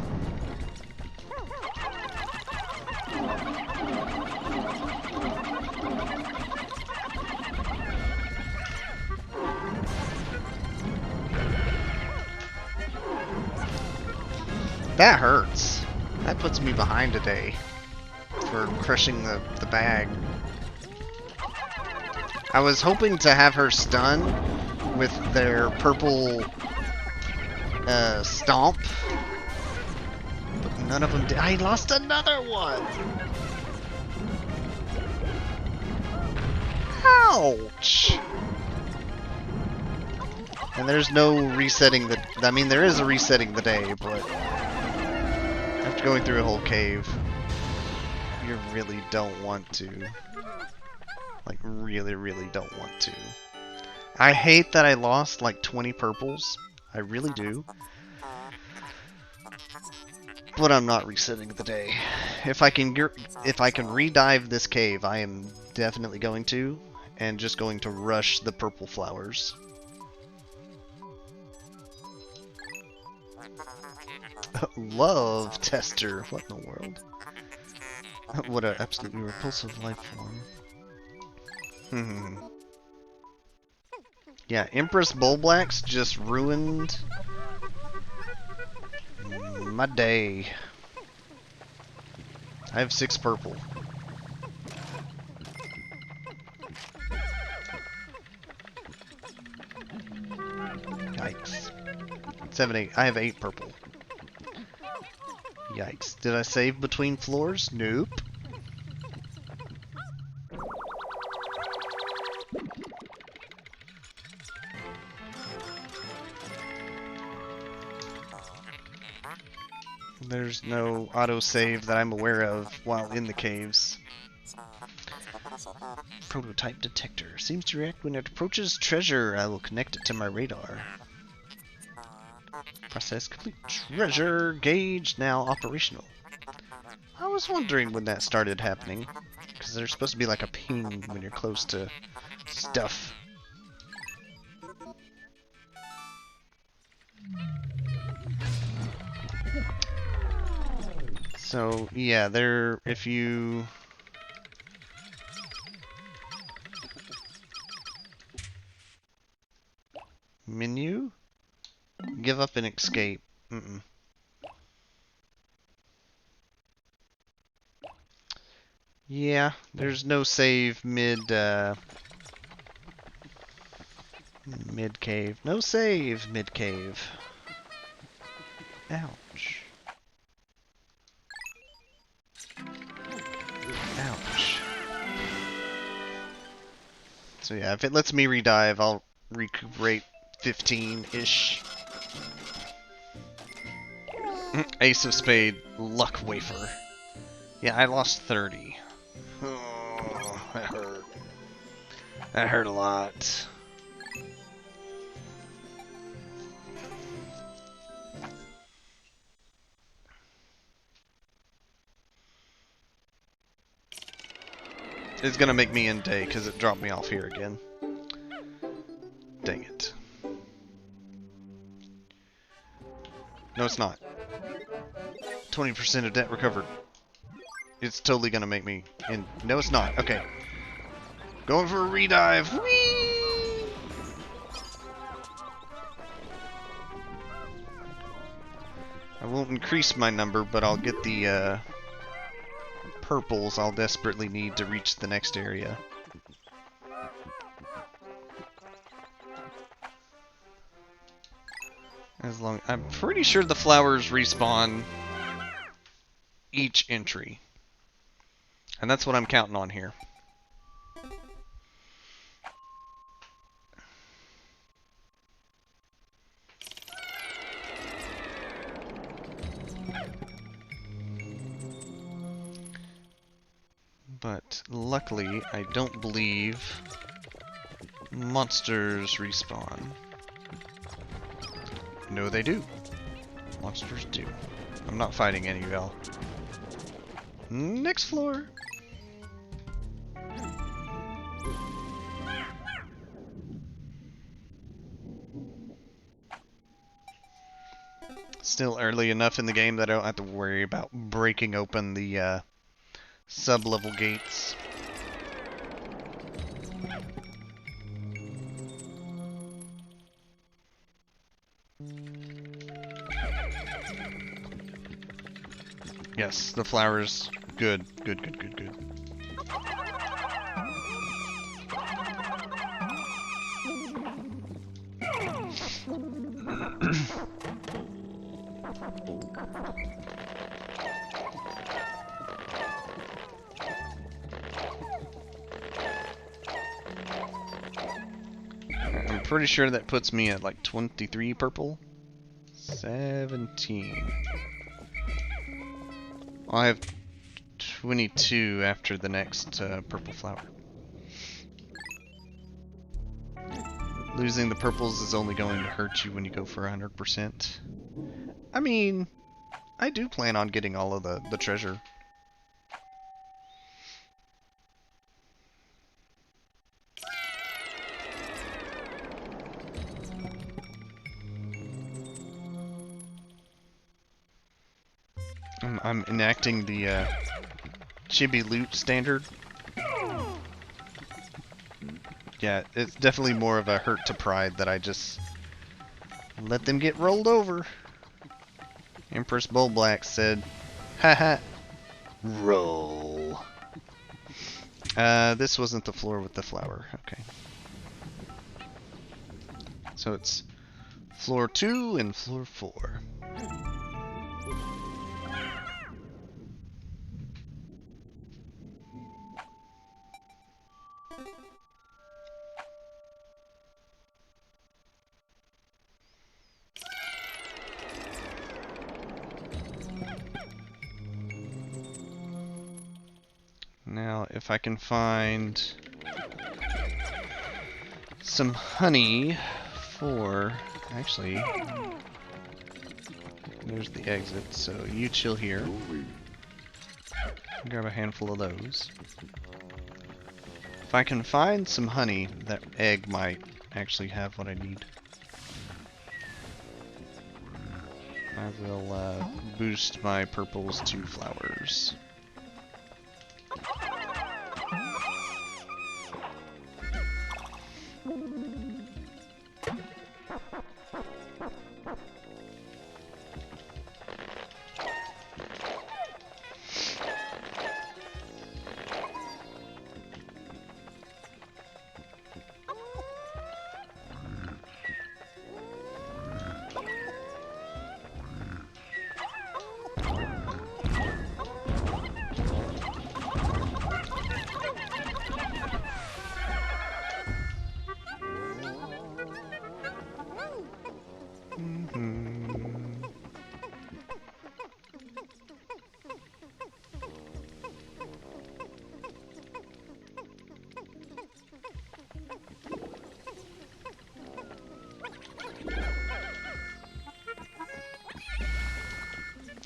That hurts. That puts me behind a day for crushing the bag. I was hoping to have her stun with their purple stomp, but none of them did. I lost another one! Ouch! And there's no resetting the... I mean, there is a resetting the day, but after going through a whole cave, you really don't want to. Like, really don't want to. I hate that I lost like 20 purples. I really do. But I'm not resetting the day. If I can re-dive this cave, I am definitely going to, and just going to rush the purple flowers. Love tester. What in the world? What an absolutely repulsive life form. Yeah, Empress Bullblacks just ruined my day. I have 6 purple. 7, 8. I have 8 purple. Yikes. Did I save between floors? Nope. There's no autosave that I'm aware of while in the caves. Prototype detector. Seems to react when it approaches treasure. I will connect it to my radar. Process complete. Treasure gauge now operational. I was wondering when that started happening. Because there's supposed to be like a ping when you're close to stuff. So, yeah, if you... Menu? Give up and escape. Mm-mm. Yeah, there's no save mid-cave. No save mid-cave. Ouch. Ouch. So yeah, if it lets me redive, I'll recuperate 15-ish. Ace of Spade, Luck Wafer. Yeah, I lost 30. Oh, that hurt. That hurt a lot. It's gonna make me end day because it dropped me off here again. Dang it. No, it's not. 20% of debt recovered. It's totally gonna make me end. No, it's not. Okay. Going for a redive. Whee! I won't increase my number, but I'll get the purples I'll desperately need to reach the next area. I'm pretty sure the flowers respawn each entry. And that's what I'm counting on here. But luckily, I don't believe monsters respawn. No, they do. Monsters do. I'm not fighting any of y'all. Next floor. Still early enough in the game that I don't have to worry about breaking open the sub-level gates. Yes, the flowers. Good, good, good, good, good. I'm pretty sure that puts me at like 23 purple. 17. I have 22 after the next purple flower. Losing the purples is only going to hurt you when you go for 100%. I mean, I do plan on getting all of the treasure. I'm enacting the chibi loot standard. Yeah, it's definitely more of a hurt to pride that I just let them get rolled over. Empress Bullblack said, haha, roll. This wasn't the floor with the flower. Okay. So it's floor 2 and floor 4. Now, if I can find some honey for... Actually, there's the exit, so you chill here. Grab a handful of those. If I can find some honey, that egg might actually have what I need. I will boost my purples to flowers.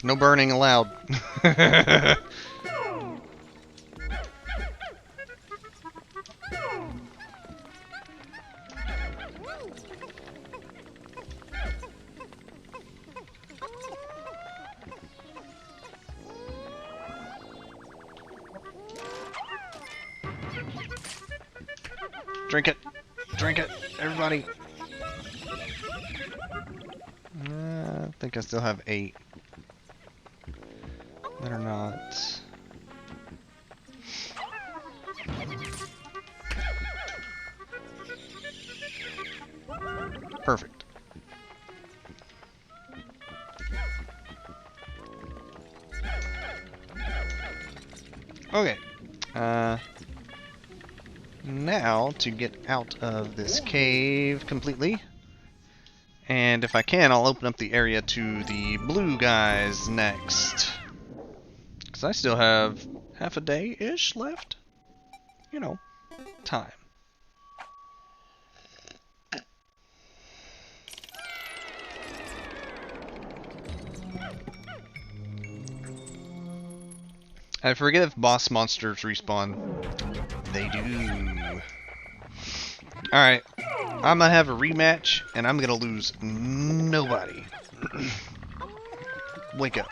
No burning allowed. Drink it. Drink it, everybody. I think I still have 8. Better not. Perfect. Okay. Now to get out of this cave completely. And if I can, I'll open up the area to the blue guys next. Because I still have half a day-ish left. You know, time. I forget if boss monsters respawn. They do. Alright, I'm gonna have a rematch, and I'm gonna lose nobody. Wake up.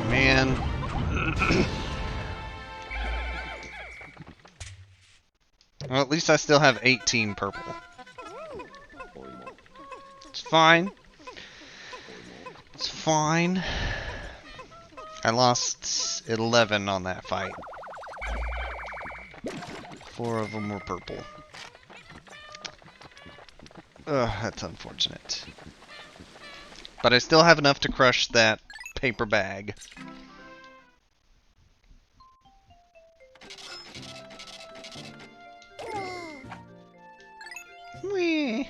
Man. Well, at least I still have 18 purple. It's fine. It's fine. I lost 11 on that fight. 4 of them were purple. Ugh, that's unfortunate. But I still have enough to crush that paper bag. Whee!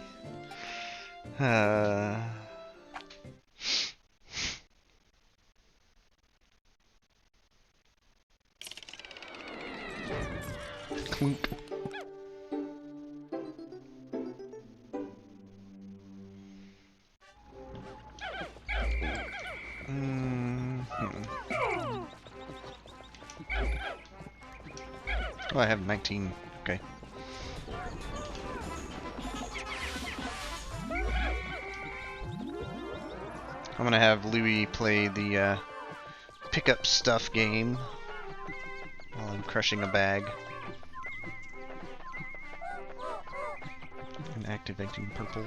Clunk. Oh, I have 19. Okay. I'm gonna have Louie play the pick up stuff game while I'm crushing a bag and activating purple.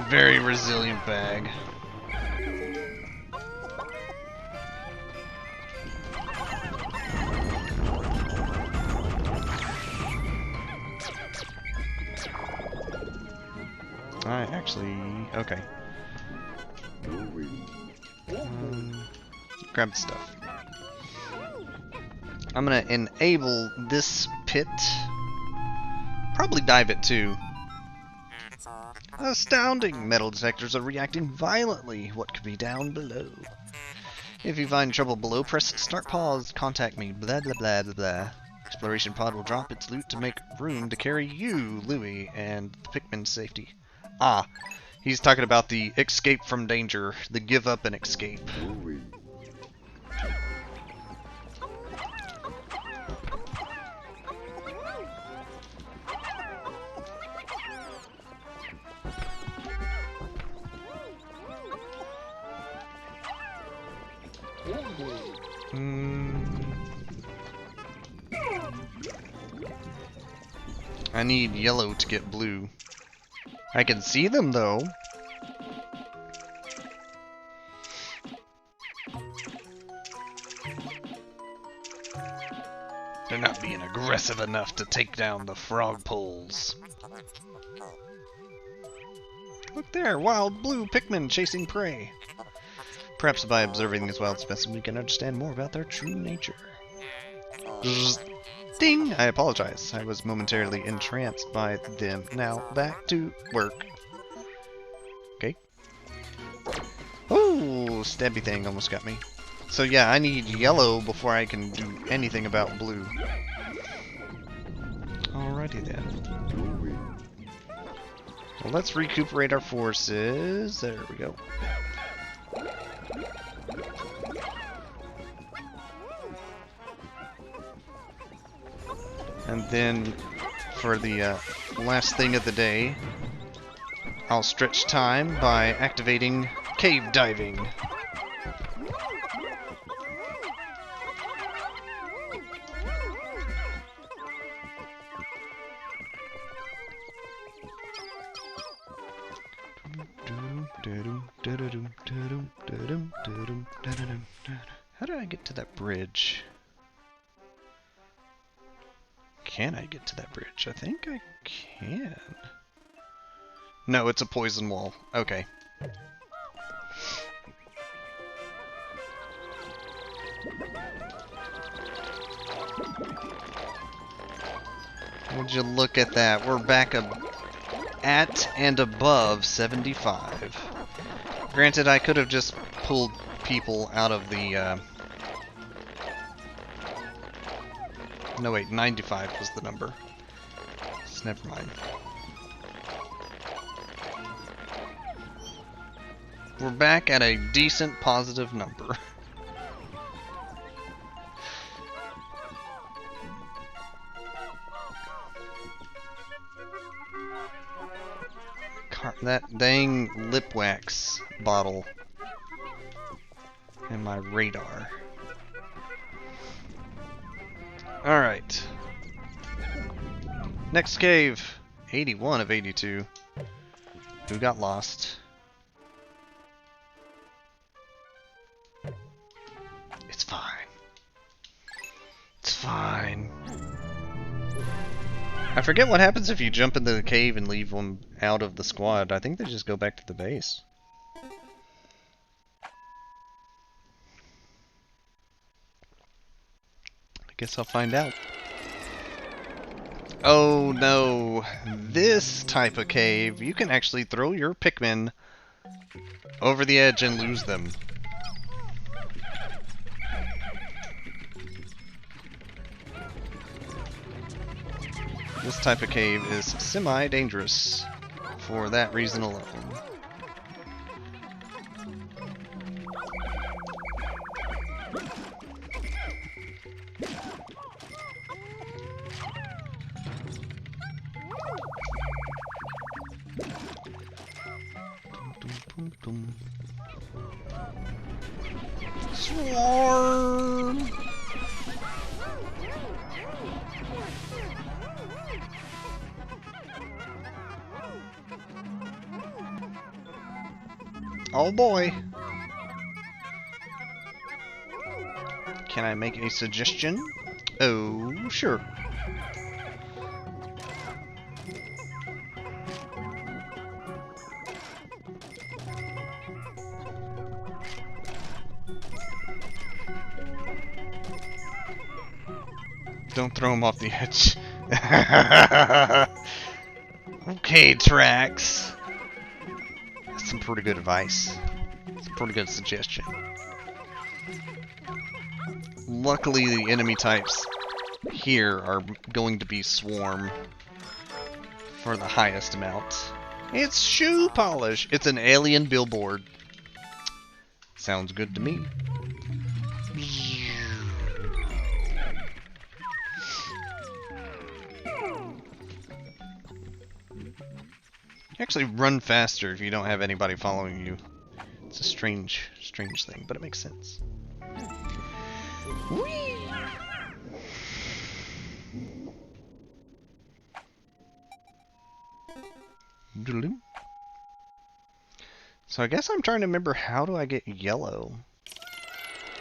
Very resilient bag. Okay. Grab the stuff. I'm gonna enable this pit. Probably dive it too. Astounding! Metal detectors are reacting violently. What could be down below? If you find trouble below, press start pause, contact me, blah blah blah blah blah. Exploration pod will drop its loot to make room to carry you, Louie, and the Pikmin safety. Ah, he's talking about the escape from danger, the give up and escape. I need yellow to get blue. I can see them though. They're not being aggressive enough to take down the frog poles. Look there, wild blue Pikmin chasing prey. Perhaps by observing these wild specimens we can understand more about their true nature. Ding! I apologize. I was momentarily entranced by them. Now, back to work. Okay. Oh, stabby thing almost got me. So yeah, I need yellow before I can do anything about blue. Alrighty then. Well, let's recuperate our forces. There we go. And then, for the last thing of the day, I'll stretch time by activating cave diving. How do I get to that bridge? Can I get to that bridge? I think I can. No, it's a poison wall. Okay. Would you look at that? We're back at and above 75. Granted, I could have just pulled people out of the... No, wait, 95 was the number. So never mind. We're back at a decent positive number. That dang lip wax bottle in my radar. Alright. Next cave. 81 of 82. Who got lost? It's fine. It's fine. I forget what happens if you jump into the cave and leave them out of the squad. I think they just go back to the base. guess I'll find out. Oh no, this type of cave, you can actually throw your Pikmin over the edge and lose them. This type of cave is semi-dangerous for that reason alone. Swarm! Oh boy! Can I make a suggestion? Oh, sure. Don't throw him off the edge. Okay, Trax. That's some pretty good advice. It's a pretty good suggestion. Luckily, the enemy types here are going to be Swarm for the highest amount. It's shoe polish. It's an alien billboard. Sounds good to me. You actually run faster if you don't have anybody following you. It's a strange thing, but it makes sense. Whee! So I guess I'm trying to remember, how do I get yellow?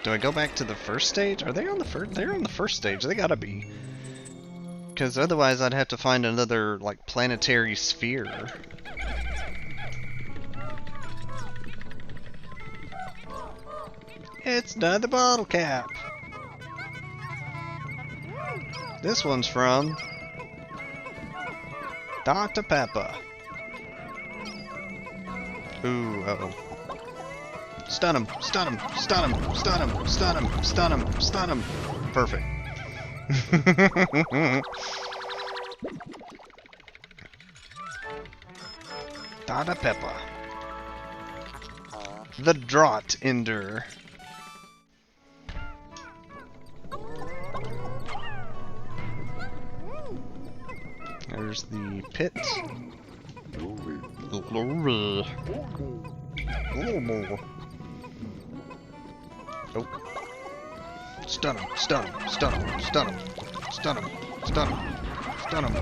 Do I go back to the first stage? Are they on the first? They're on the first stage. They gotta be. Because otherwise I'd have to find another, like, planetary sphere. It's not the bottle cap. This one's from Dr. Pepper. Ooh, uh-oh. Stun him, stun him, stun him, stun him, stun him, stun him, stun him. Perfect. Dr. Pepper. The Drought Ender. There's the pit. Oh. Stun him, stun him, stun him, stun him, stun him, stun him, stun him.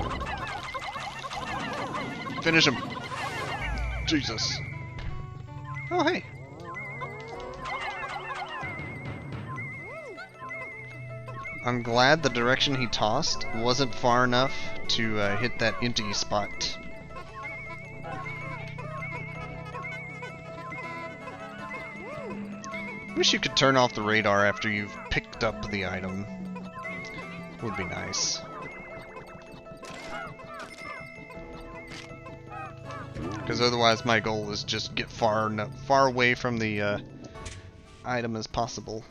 Finish him. Jesus. Oh, hey. I'm glad the direction he tossed wasn't far enough to hit that empty spot. Wish you could turn off the radar after you've picked up the item. Would be nice. Because otherwise my goal is just get far away from the item as possible.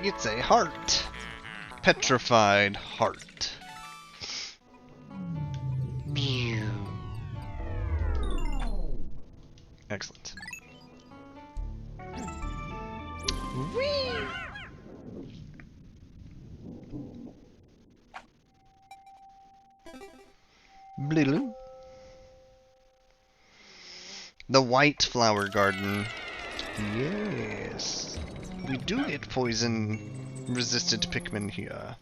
It's a heart. Petrified heart. Excellent. Whee! Blue. The White Flower Garden. Yes. We do get poison resistant Pikmin here.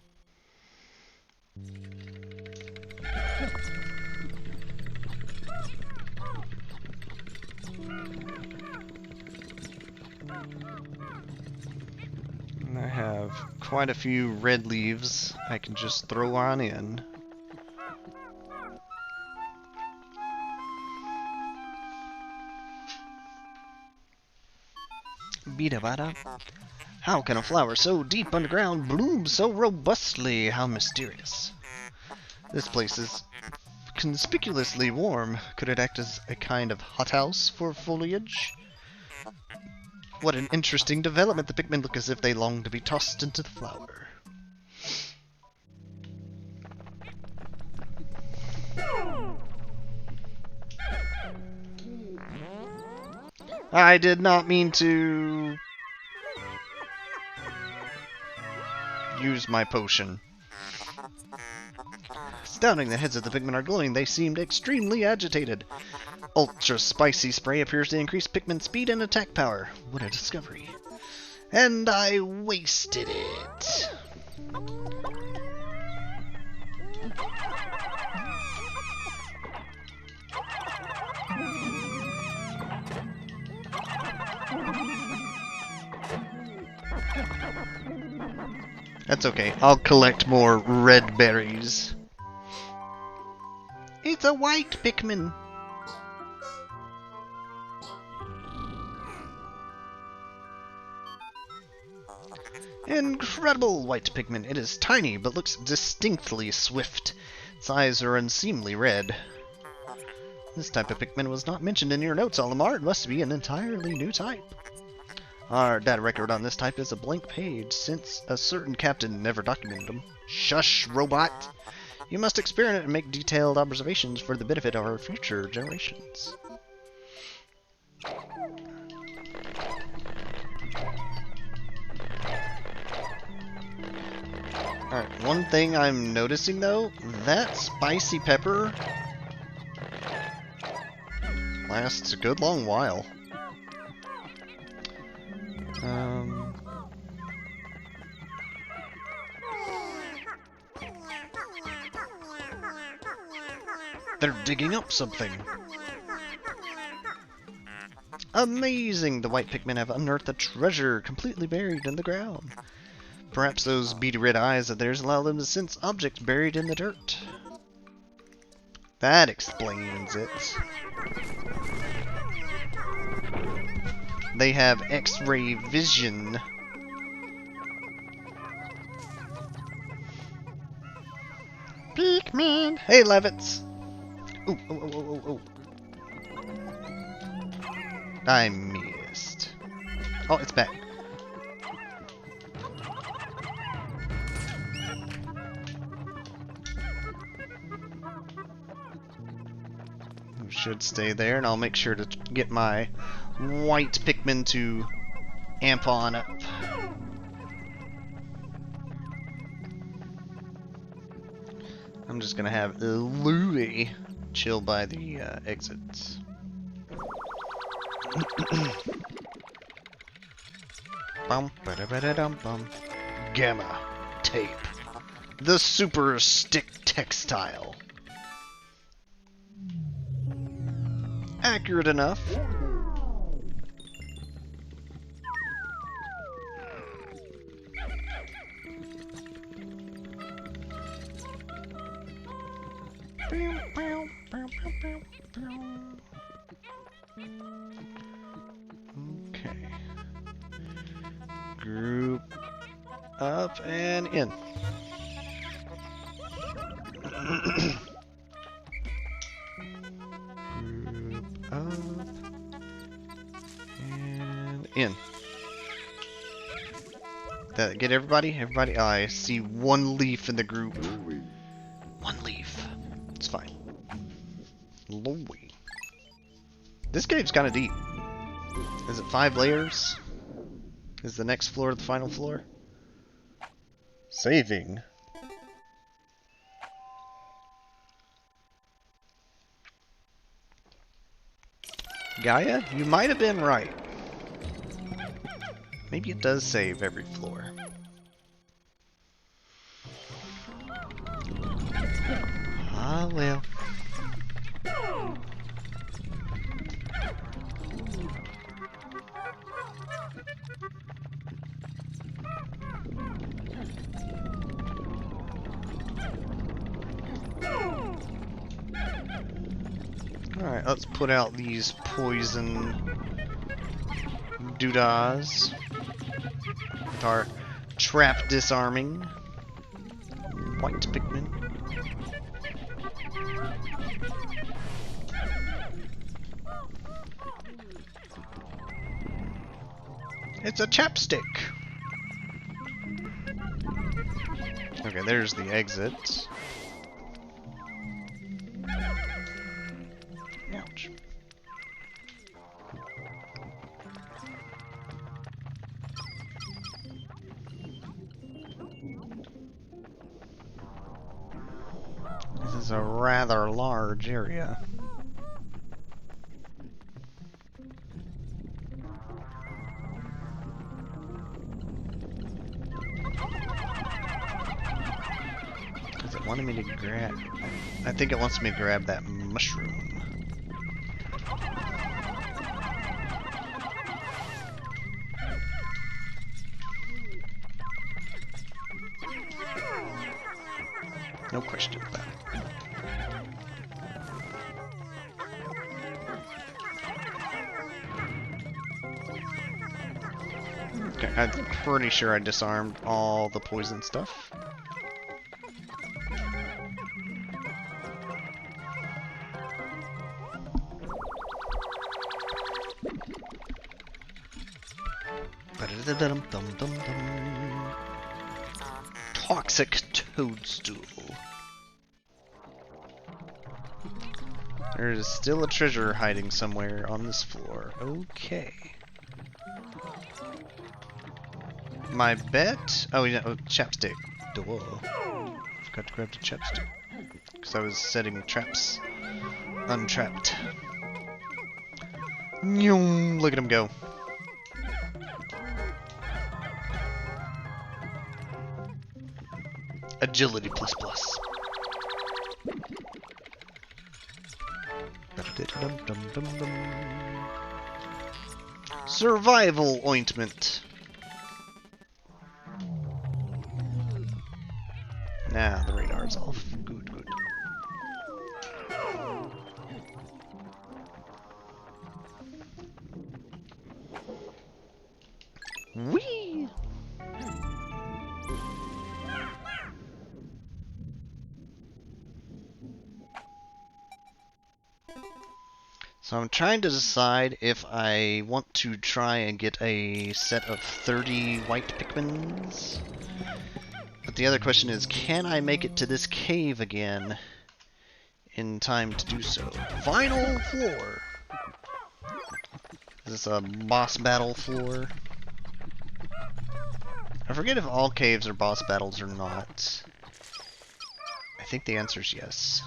And I have quite a few red leaves I can just throw on in. Bida-bada. How can a flower so deep underground bloom so robustly? How mysterious. This place is conspicuously warm. Could it act as a kind of hothouse for foliage? What an interesting development. The Pikmin look as if they long to be tossed into the flower. I did not mean to use my potion. Astounding, the heads of the Pikmin are glowing. They seemed extremely agitated. Ultra spicy spray appears to increase Pikmin speed and attack power. What a discovery. And I wasted it. That's okay. I'll collect more red berries. It's a white Pikmin. Incredible white Pikmin. It is tiny, but looks distinctly swift. Its eyes are unseemly red. This type of Pikmin was not mentioned in your notes, Olimar. It must be an entirely new type. Our data record on this type is a blank page, since a certain captain never documented them. Shush, robot! You must experiment and make detailed observations for the benefit of our future generations. Alright, one thing I'm noticing though, that spicy pepper lasts a good long while. They're digging up something. Amazing! The white Pikmin have unearthed a treasure completely buried in the ground. Perhaps those beady red eyes of theirs allow them to sense objects buried in the dirt. That explains it. They have X-ray vision. Pikmin! Hey, Levitts! Ooh, oh, oh, oh, oh, oh. I missed. Oh, it's back. Should stay there, and I'll make sure to get my white Pikmin to amp on up. I'm just gonna have Louie chill by the exits. Bum, ba-da-ba-da-dum, bum. Gamma tape, the super stick textile. Accurate enough. Okay. Group up and in. Up and in. That get everybody? Everybody? Oh, I see one leaf in the group. One leaf. It's fine. Louie. This cave's kind of deep. Is it 5 layers? Is the next floor the final floor? Saving. Gaia, you might have been right. Maybe it does save every floor. Ah, well. Alright, let's put out these poison doodahs with our trap disarming white Pikmin. It's a chapstick! Okay, there's the exit. Ouch. This is a rather large area. Does it want me to grab? I think it wants me to grab that mushroom. No question about it. Okay, I'm pretty sure I disarmed all the poison stuff. Toxic toadstool. There is still a treasure hiding somewhere on this floor. Okay. My bet? Oh, yeah, oh, chapstick. Duh. Forgot to grab the chapstick. Because I was setting traps. Untrapped. Look at him go. Agility plus plus. Survival ointment. Nah, the radar's off. Good, good. Whee! So I'm trying to decide if I want to try and get a set of 30 white Pikmins. But the other question is, can I make it to this cave again in time to do so? Final floor! Is this a boss battle floor? I forget if all caves are boss battles or not. I think the answer is yes.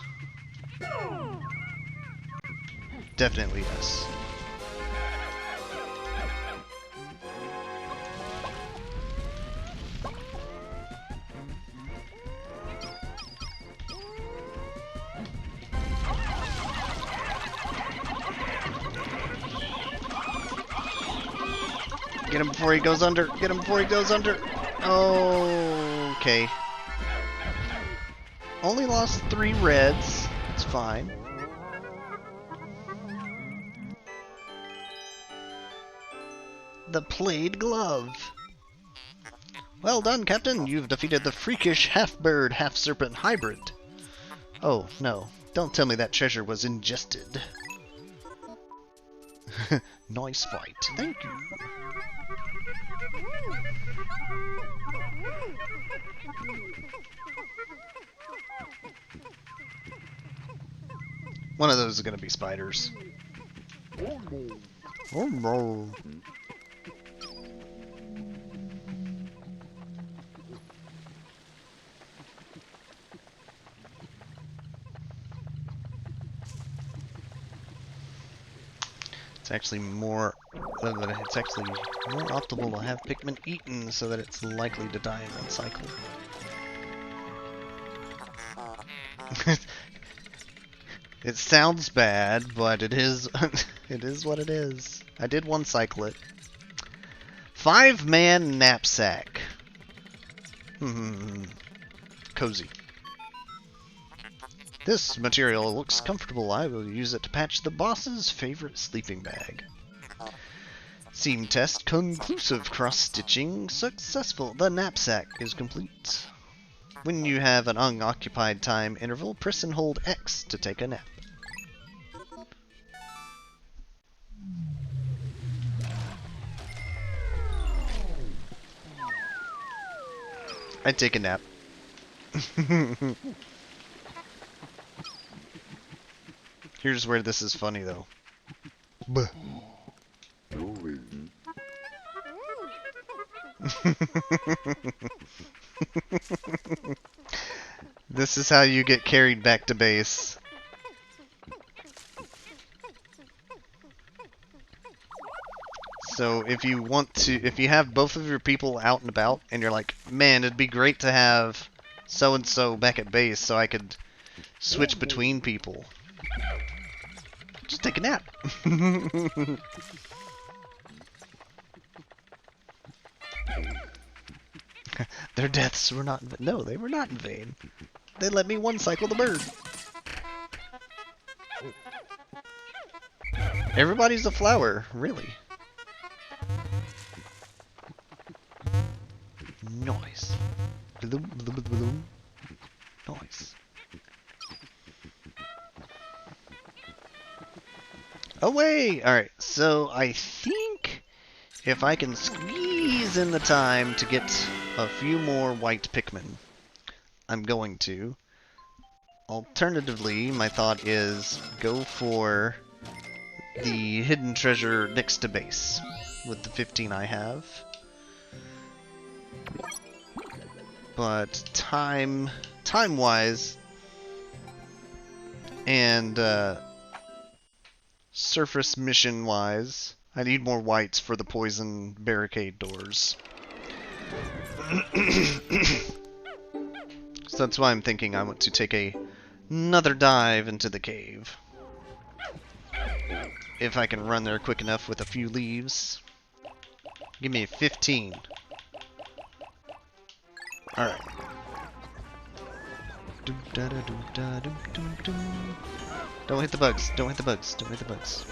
Definitely yes. Get him before he goes under. Get him before he goes under. Oh, okay. Only lost 3 reds. It's fine. The Played Glove. Well done, Captain. You've defeated the freakish half-bird, half-serpent hybrid. Oh, no. Don't tell me that treasure was ingested. Nice fight. Thank you. One of those is going to be spiders. Oh, no. It's actually more optimal to have Pikmin eaten so that it's likely to die in one cycle. It sounds bad, but it is it is what it is. I did one cycle it. 5-man knapsack. Cozy. This material looks comfortable. I will use it to patch the boss's favorite sleeping bag. Seam test conclusive. Cross-stitching successful. The knapsack is complete. When you have an unoccupied time interval, press and hold X to take a nap. I'd take a nap. Here's where this is funny, though. Buh. This is how you get carried back to base. So if you want to, if you have both of your people out and about, and you're like, man, it'd be great to have so-and-so back at base so I could switch between people. Just take a nap. Their deaths were not in vain. No, they were not in vain. They let me one-cycle the bird. Everybody's a flower, really. Nice. Bloom, bloom, bloom. Nice. Away! Alright, so I think if I can squeeze in the time to get a few more white Pikmin, I'm going to. Alternatively, my thought is go for the hidden treasure next to base with the 15 I have. But time-wise, and surface mission-wise, I need more whites for the poison barricade doors. So that's why I'm thinking I want to take another dive into the cave. If I can run there quick enough with a few leaves. Give me 15. Alright. Don't hit the bugs. Don't hit the bugs. Don't hit the bugs.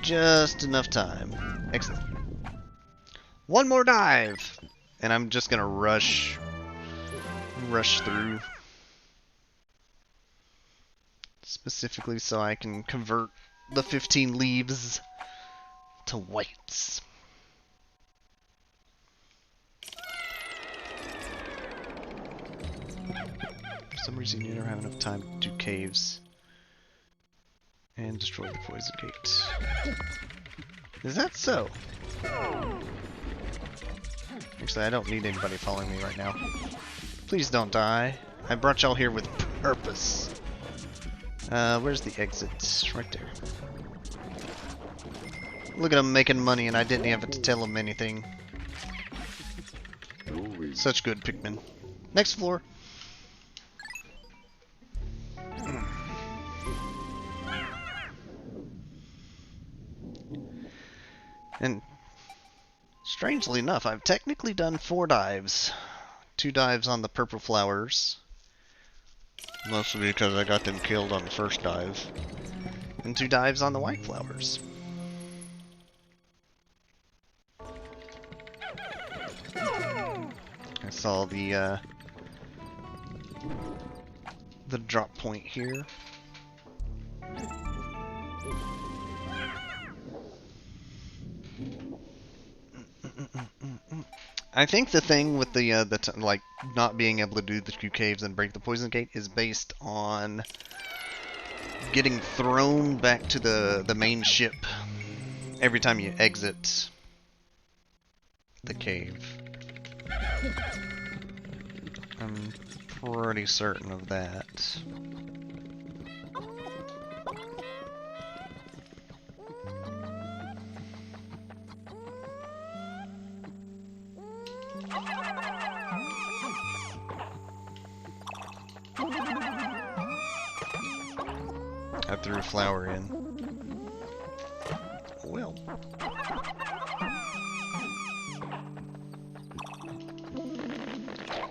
Just enough time. Excellent. One more dive! And I'm just gonna rush through. Specifically so I can convert the 15 leaves to whites. For some reason you never have enough time to do caves. And destroy the poison gate. Is that so? Actually, I don't need anybody following me right now. Please don't die. I brought y'all here with purpose. Where's the exit? Right there. Look at them making money and I didn't even have to tell them anything. Such good Pikmin. Next floor. And strangely enough, I've technically done 4 dives. 2 dives on the purple flowers. Mostly because I got them killed on the first dive. And 2 dives on the white flowers. I saw the drop point here. I think the thing with the like not being able to do the 2 caves and break the poison gate is based on getting thrown back to the main ship every time you exit the cave. I'm pretty certain of that. I threw a flower in. Well.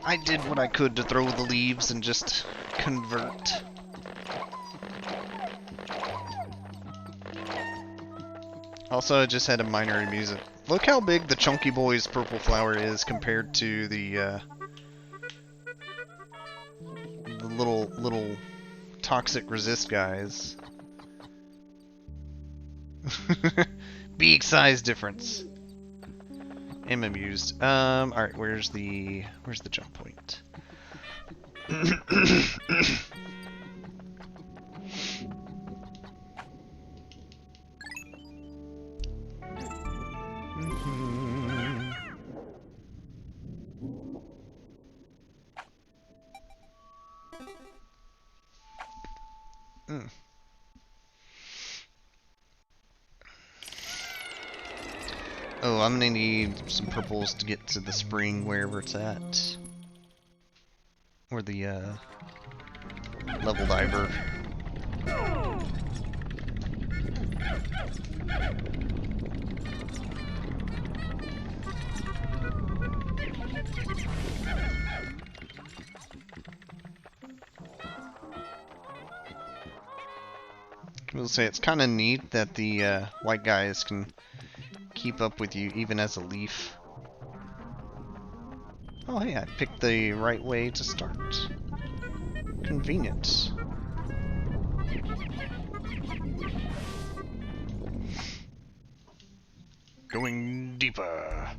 I did what I could to throw the leaves and just convert. Also, I just had a minor music. Look how big the Chunky Boy's purple flower is compared to the little toxic resist guys. Big size difference. I'm amused. Alright, where's the jump point? Oh, I'm gonna need some purples to get to the spring wherever it's at. Or the, level diver. I will say it's kind of neat that the white guys can keep up with you even as a leaf. Oh hey, I picked the right way to start. Convenient. Going deeper.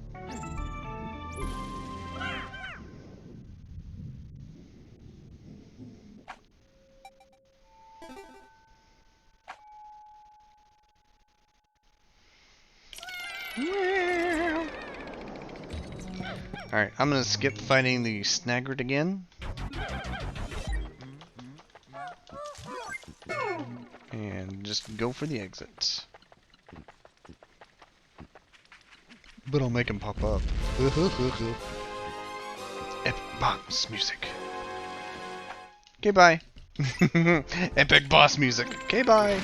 Alright, I'm gonna skip fighting the Snaggart again. And just go for the exit. But I'll make him pop up. Epic boss music. Okay, bye. Epic boss music. Okay, bye.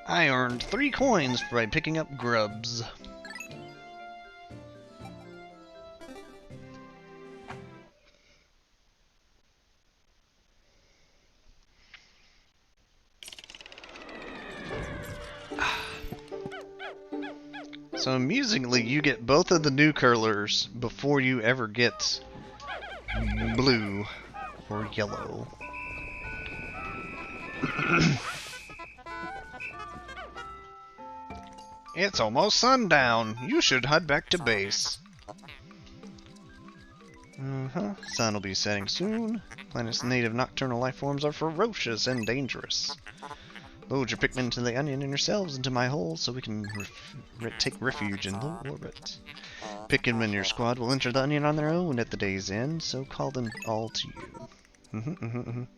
I earned 3 coins by picking up grubs. So amusingly, you get both of the new curlers before you ever get blue or yellow. It's almost sundown. You should head back to base. Sun will be setting soon. Planet's native nocturnal life forms are ferocious and dangerous. Load your Pikmin to the onion and yourselves into my hole so we can take refuge in low orbit. Pikmin in your squad will enter the onion on their own at the day's end, so call them all to you.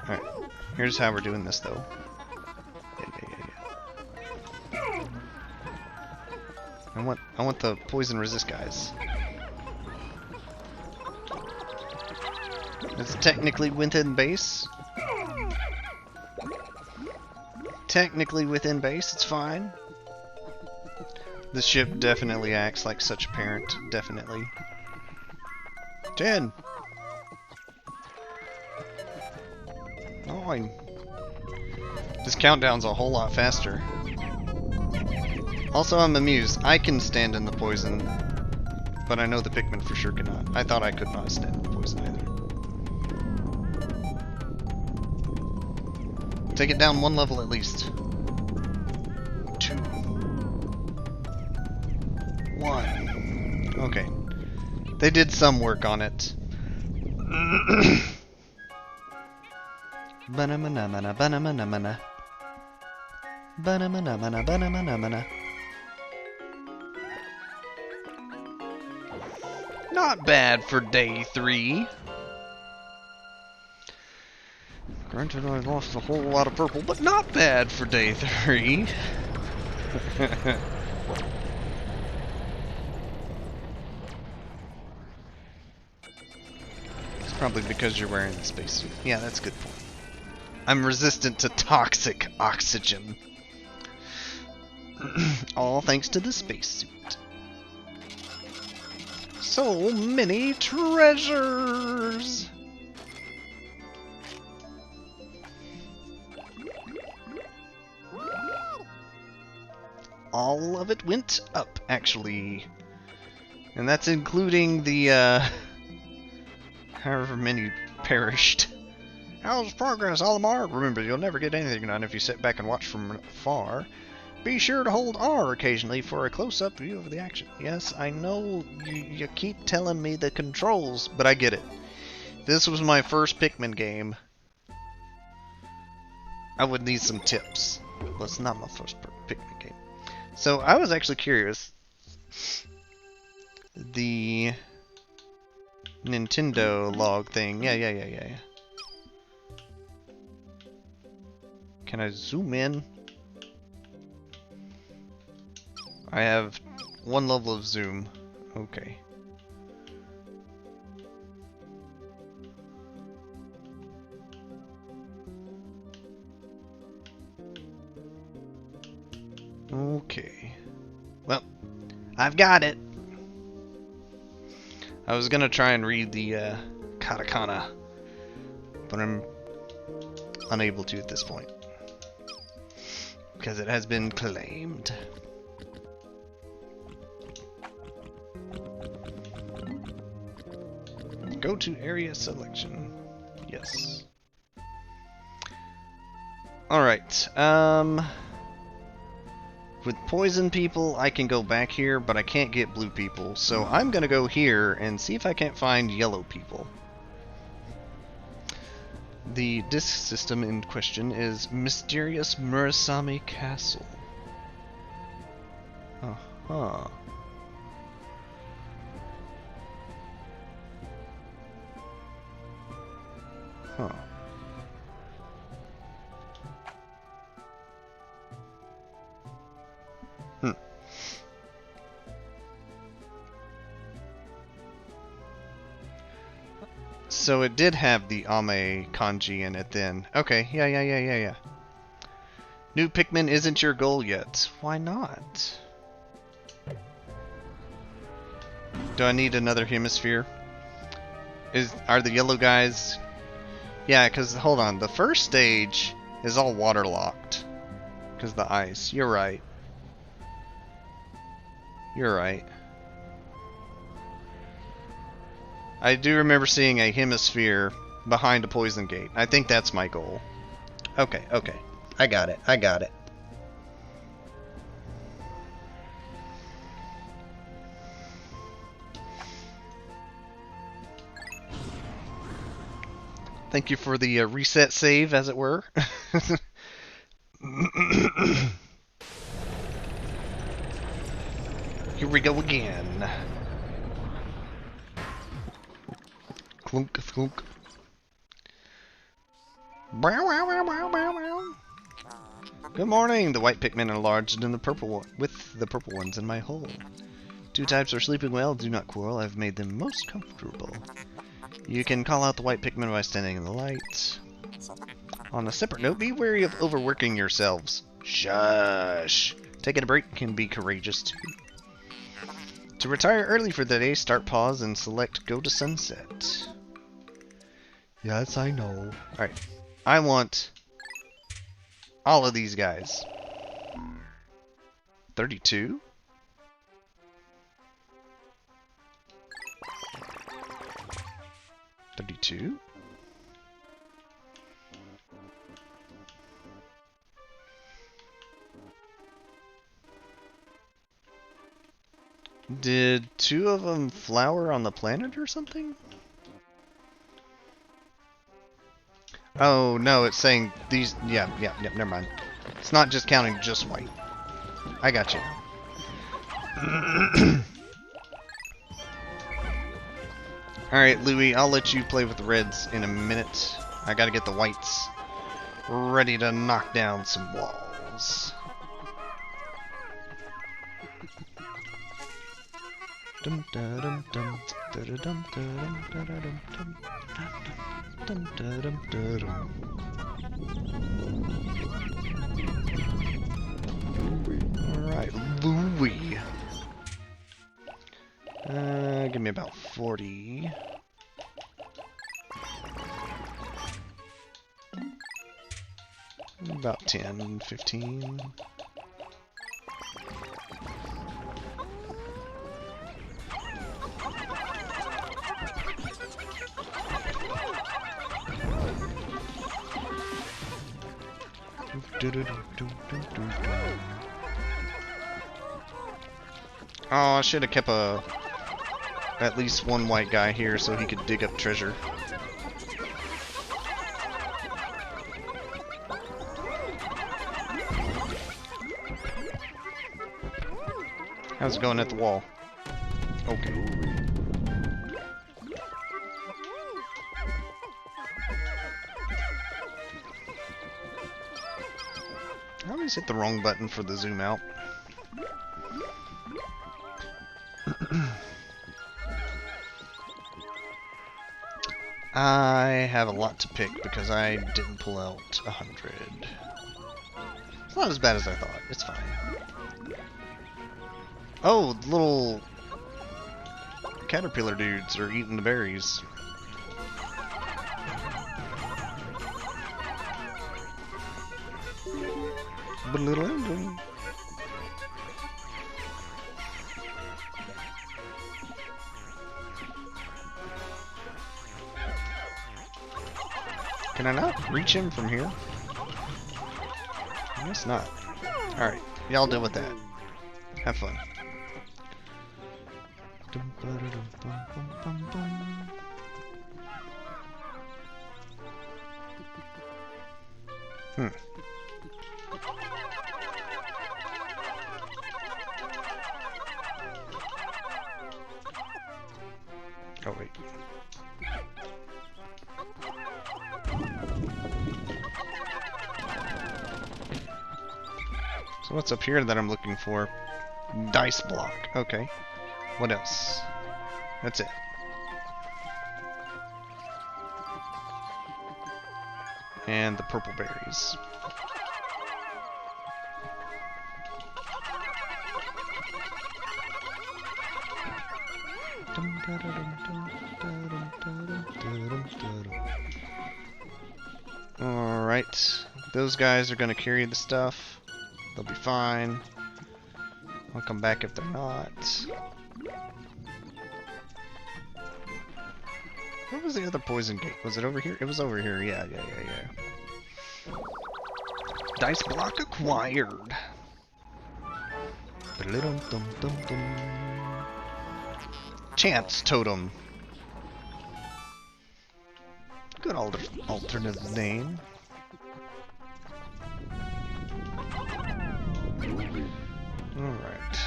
Alright, here's how we're doing this though. Yeah. I want the poison resist guys. It's technically within base. Technically within base, it's fine. The ship definitely acts like such a parent, definitely. 10! 9! This countdown's a whole lot faster. Also, I'm amused. I can stand in the poison, but I know the Pikmin for sure cannot. I thought I could not stand in the poison either. Take it down 1 level at least. 2. 1. Okay. They did some work on it. Banamana, banamana. Banamana, banamana. Not bad for day 3. Granted, I lost a whole lot of purple, but not bad for day 3. Probably because you're wearing the spacesuit. Yeah, that's a good point. I'm resistant to toxic oxygen. All thanks to the spacesuit. So many treasures! All of it went up, actually. And that's including the, however many perished. How's progress, Olimar? Remember, you'll never get anything done if you sit back and watch from afar. Be sure to hold R occasionally for a close-up view of the action. Yes, I know you keep telling me the controls, but I get it. This was my first Pikmin game. I would need some tips. Well, it's not my first Pikmin game. So I was actually curious. The Nintendo log thing. Yeah. Can I zoom in? I have one level of zoom. Okay. Okay. Well, I've got it. I was gonna try and read the katakana, but I'm unable to at this point because it has been claimed. Go to area selection. Yes. Alright, with poison people, I can go back here, but I can't get blue people, so I'm gonna go here and see if I can't find yellow people. The disc system in question is Mysterious Murasame Castle. Uh-huh. Huh. So it did have the Ame kanji in it then. Okay, yeah. New Pikmin isn't your goal yet. Why not? Do I need another hemisphere? Are the yellow guys... Yeah, because, hold on, the first stage is all waterlocked. Because the ice. You're right. You're right. I do remember seeing a hemisphere behind a poison gate. I think that's my goal. Okay. I got it. Thank you for the reset save, as it were. Here we go again. Clunk, clunk. Good morning. The white Pikmin enlarged in the purple with the purple ones in my hole. Two types are sleeping well. Do not quarrel. I've made them most comfortable. You can call out the white Pikmin by standing in the light. On a separate note, be wary of overworking yourselves. Shush. Taking a break can be courageous too. To retire early for the day, start pause and select Go to Sunset. Yes, I know. Alright. I want all of these guys. 32? Did two of them flower on the planet or something? Oh, no, it's saying these... Yeah, never mind. It's not just counting just white. I got you. Alright, Louie, I'll let you play with the reds in a minute. I gotta get the whites ready to knock down some walls. Dum da dum dum da dum da dum da dum dum. Dun, dun, dun, dun, dun. Alright, Louie. Give me about 40. About 10, 15. Oh, I should have kept at least one white guy here so he could dig up treasure. How's it going at the wall? Okay. I always hit the wrong button for the zoom out. I have a lot to pick because I didn't pull out 100. It's not as bad as I thought. It's fine. Oh, the little caterpillar dudes are eating the berries. Can I not reach him from here? I guess not. Alright, y'all deal with that. Have fun. Oh, wait. So what's up here that I'm looking for? Dice block. Okay. What else? That's it. And the purple berries. Alright. Those guys are gonna carry the stuff. They'll be fine. I'll come back if they're not. What was the other poison gate? Was it over here? It was over here. Yeah. Dice block acquired. Chance totem. Good alternative name. Alright.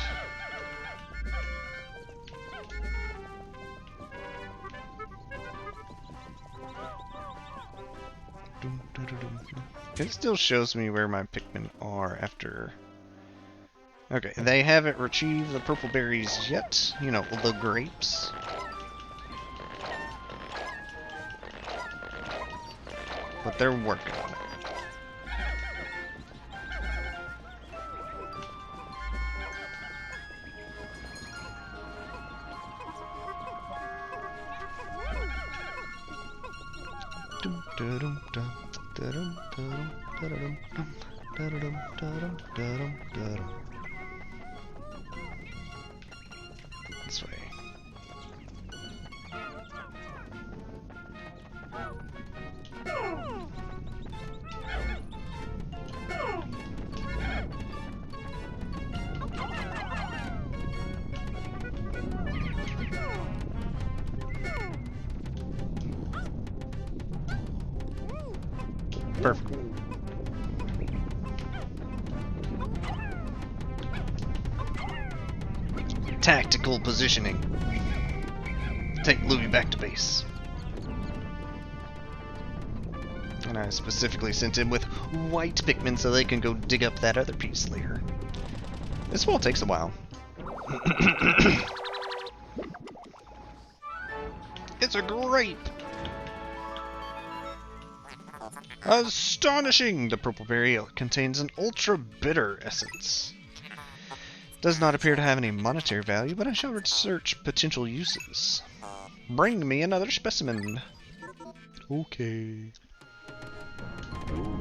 It still shows me where my Pikmin are after... Okay, they haven't retrieved the purple berries yet. You know, the grapes. But they're working on it. This way. Perfect. Tactical positioning. Take Louie back to base. And I specifically sent him with white Pikmin so they can go dig up that other piece later. This wall takes a while. It's a grape! Astonishing! The purple berry contains an ultra bitter essence. Does not appear to have any monetary value, but I shall research potential uses. Bring me another specimen. Okay. Oh.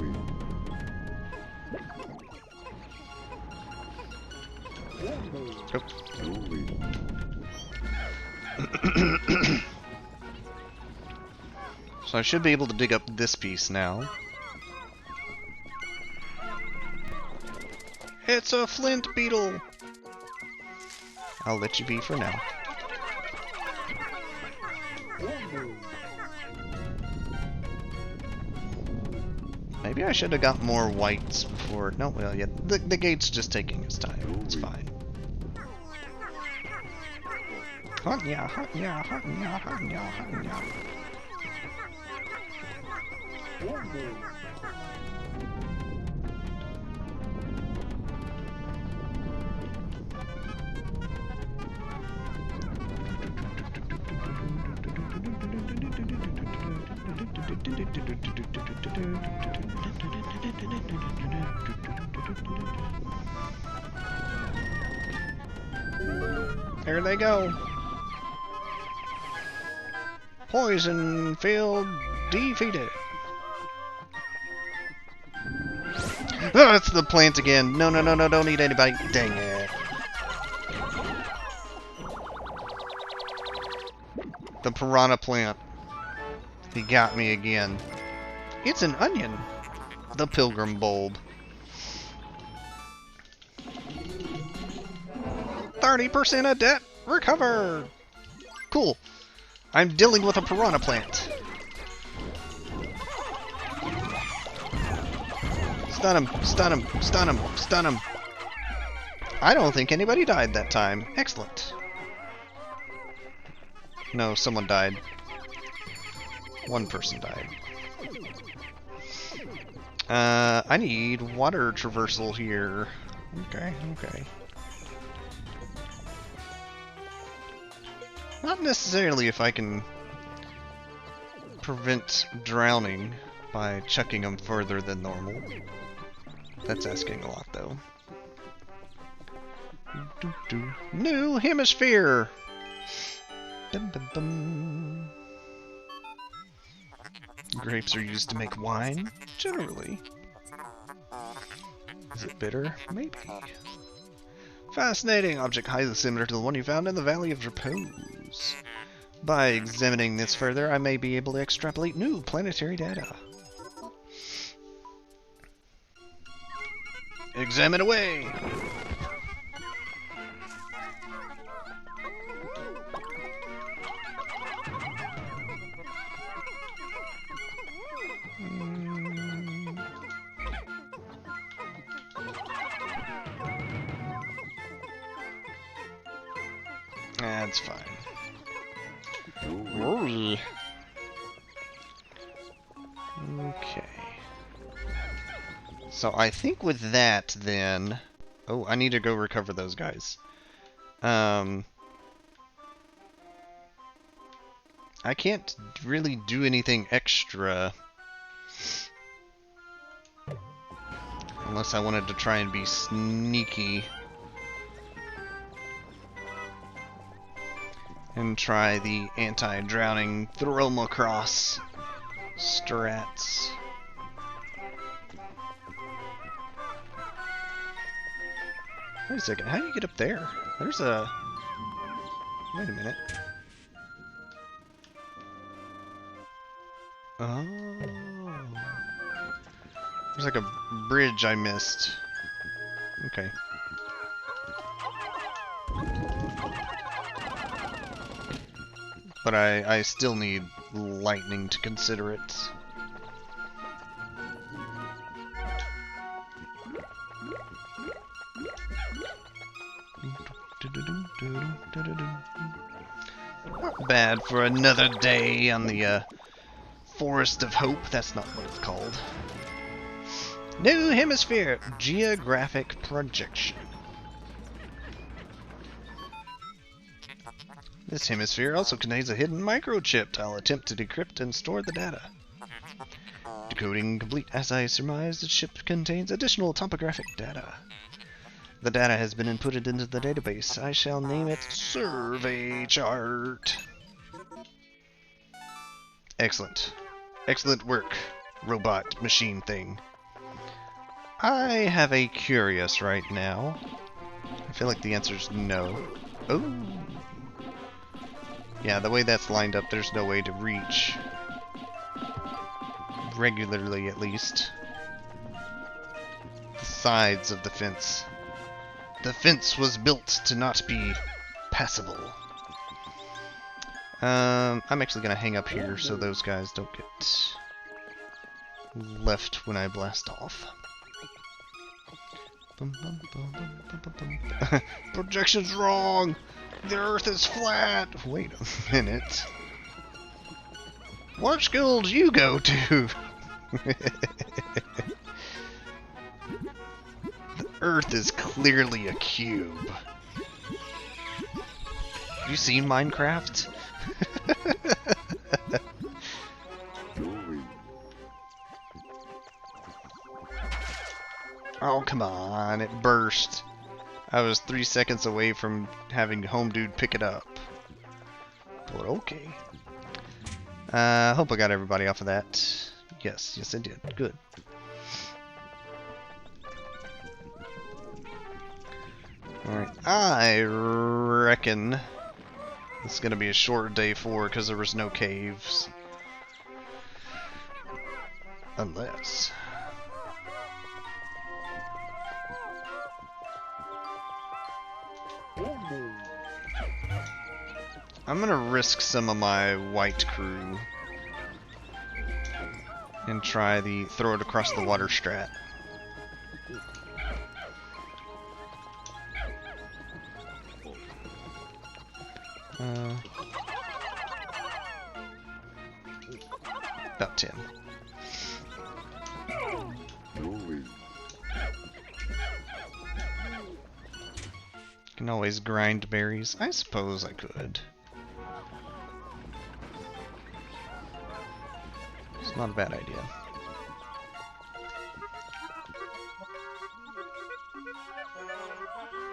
So I should be able to dig up this piece now. It's a flint beetle! I'll let you be for now. Maybe I should have got more whites before. No, well, yeah, the gate's just taking its time. It's fine. Hot yeah, hot yeah, hot yeah, hot yeah, hot yeah. There they go. Poison field defeated. Oh, it's the plant again. No, no, no, no, don't eat anybody. Dang it. The piranha plant. He got me again. It's an onion. The pilgrim bulb. 30% of debt recovered. Cool. I'm dealing with a piranha plant. Stun him, stun him, stun him, stun him. I don't think anybody died that time. Excellent. No, someone died. One person died. I need water traversal here. Okay, okay. Not necessarily if I can prevent drowning by chucking them further than normal. That's asking a lot, though. New hemisphere! Dum, dum, dum. Grapes are used to make wine, generally. Is it bitter? Maybe. Fascinating object highly similar to the one you found in the Valley of Repose. By examining this further, I may be able to extrapolate new planetary data. Examine away! That's fine. Rory. Okay. So I think with that, then... Oh, I need to go recover those guys. I can't really do anything extra. Unless I wanted to try and be sneaky. And try the anti-drowning throw-em-across strats. Wait a second, how do you get up there? There's a... Wait a minute. Oh. There's like a bridge I missed. Okay. But I still need lightning to consider it. Not bad for another day on the Forest of Hope. That's not what it's called. New hemisphere, geographic projection. This hemisphere also contains a hidden microchip. I'll attempt to decrypt and store the data. Coding complete. As I surmised, the ship contains additional topographic data. The data has been inputted into the database. I shall name it Survey Chart. Excellent. Excellent work, robot machine thing. I have a curious right now. I feel like the answer's no. Oh. Yeah, the way that's lined up, there's no way to reach. Regularly, at least. The sides of the fence. The fence was built to not be passable. I'm actually gonna hang up here so those guys don't get left when I blast off. Projection's wrong! The Earth is flat! Wait a minute. What school do you go to? The Earth is clearly a cube. Have you seen Minecraft? Oh, come on, it burst. I was 3 seconds away from having Home Dude pick it up. But okay. Hope I got everybody off of that. Yes, yes I did. Good. Alright, I reckon it's gonna be a short day 4 because there was no caves. Unless... I'm gonna risk some of my white crew and try the throw it across the water strat. About 10. Can always grind berries. I suppose I could. It's not a bad idea.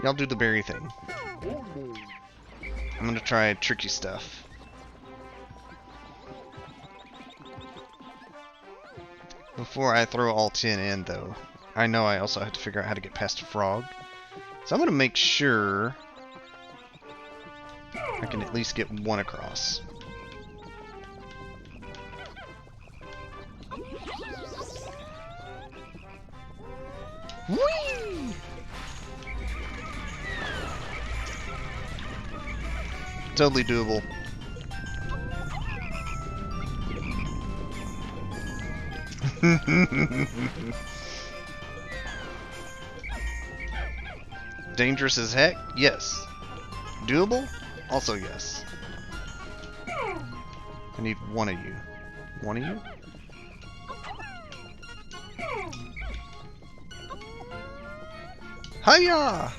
Y'all do the berry thing. I'm gonna try tricky stuff. Before I throw all 10 in, though, I know I also have to figure out how to get past a frog. So I'm gonna make sure I can at least get one across. Whee! Totally doable. Dangerous as heck? Yes. Doable? Also yes. I need one of you. One of you? Hiya!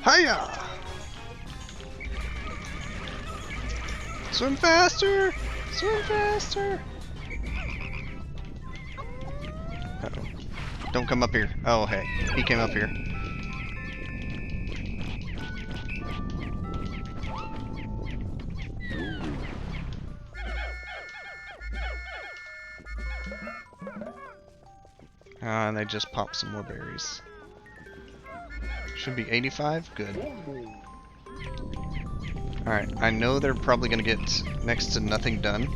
Hiya! Swim faster! Swim faster! Uh-oh. Don't come up here. Oh, hey. He came up here. And they just popped some more berries. Should be 85? Good. Alright, I know they're probably going to get next to nothing done,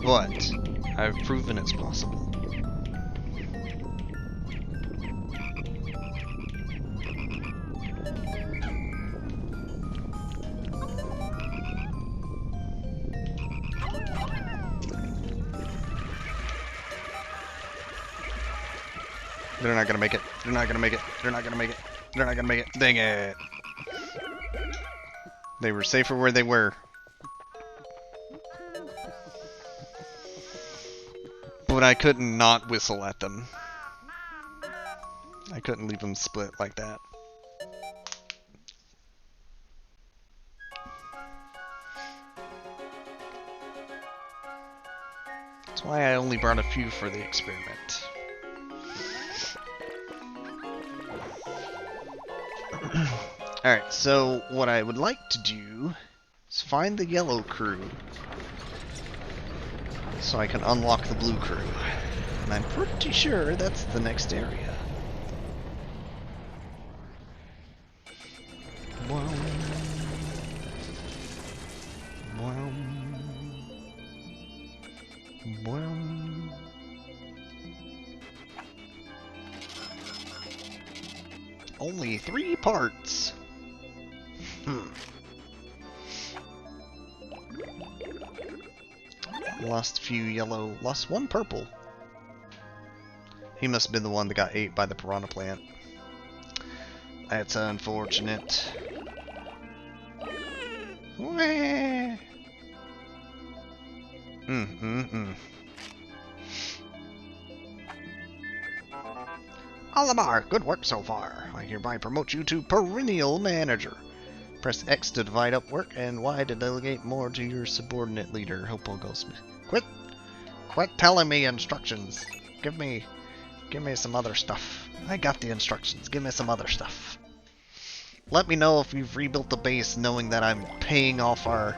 but I've proven it's possible. They're not gonna make it. They're not gonna make it. They're not gonna make it. They're not gonna make it. Dang it. They were safer where they were. but I couldn't not whistle at them. I couldn't leave them split like that. That's why I only brought a few for the experiment. Alright, so what I would like to do is find the yellow crew so I can unlock the blue crew. And I'm pretty sure that's the next area. Only 3 parts. Lost a few yellow, lost 1 purple. He must have been the one that got ate by the piranha plant. That's unfortunate. Wah. Olimar, good work so far. I hereby promote you to perennial manager. Press X to divide up work and Y to delegate more to your subordinate leader. Hope all goes smooth. Quit telling me instructions. Give me some other stuff. I got the instructions. Give me some other stuff. Let me know if you've rebuilt the base, knowing that I'm paying off our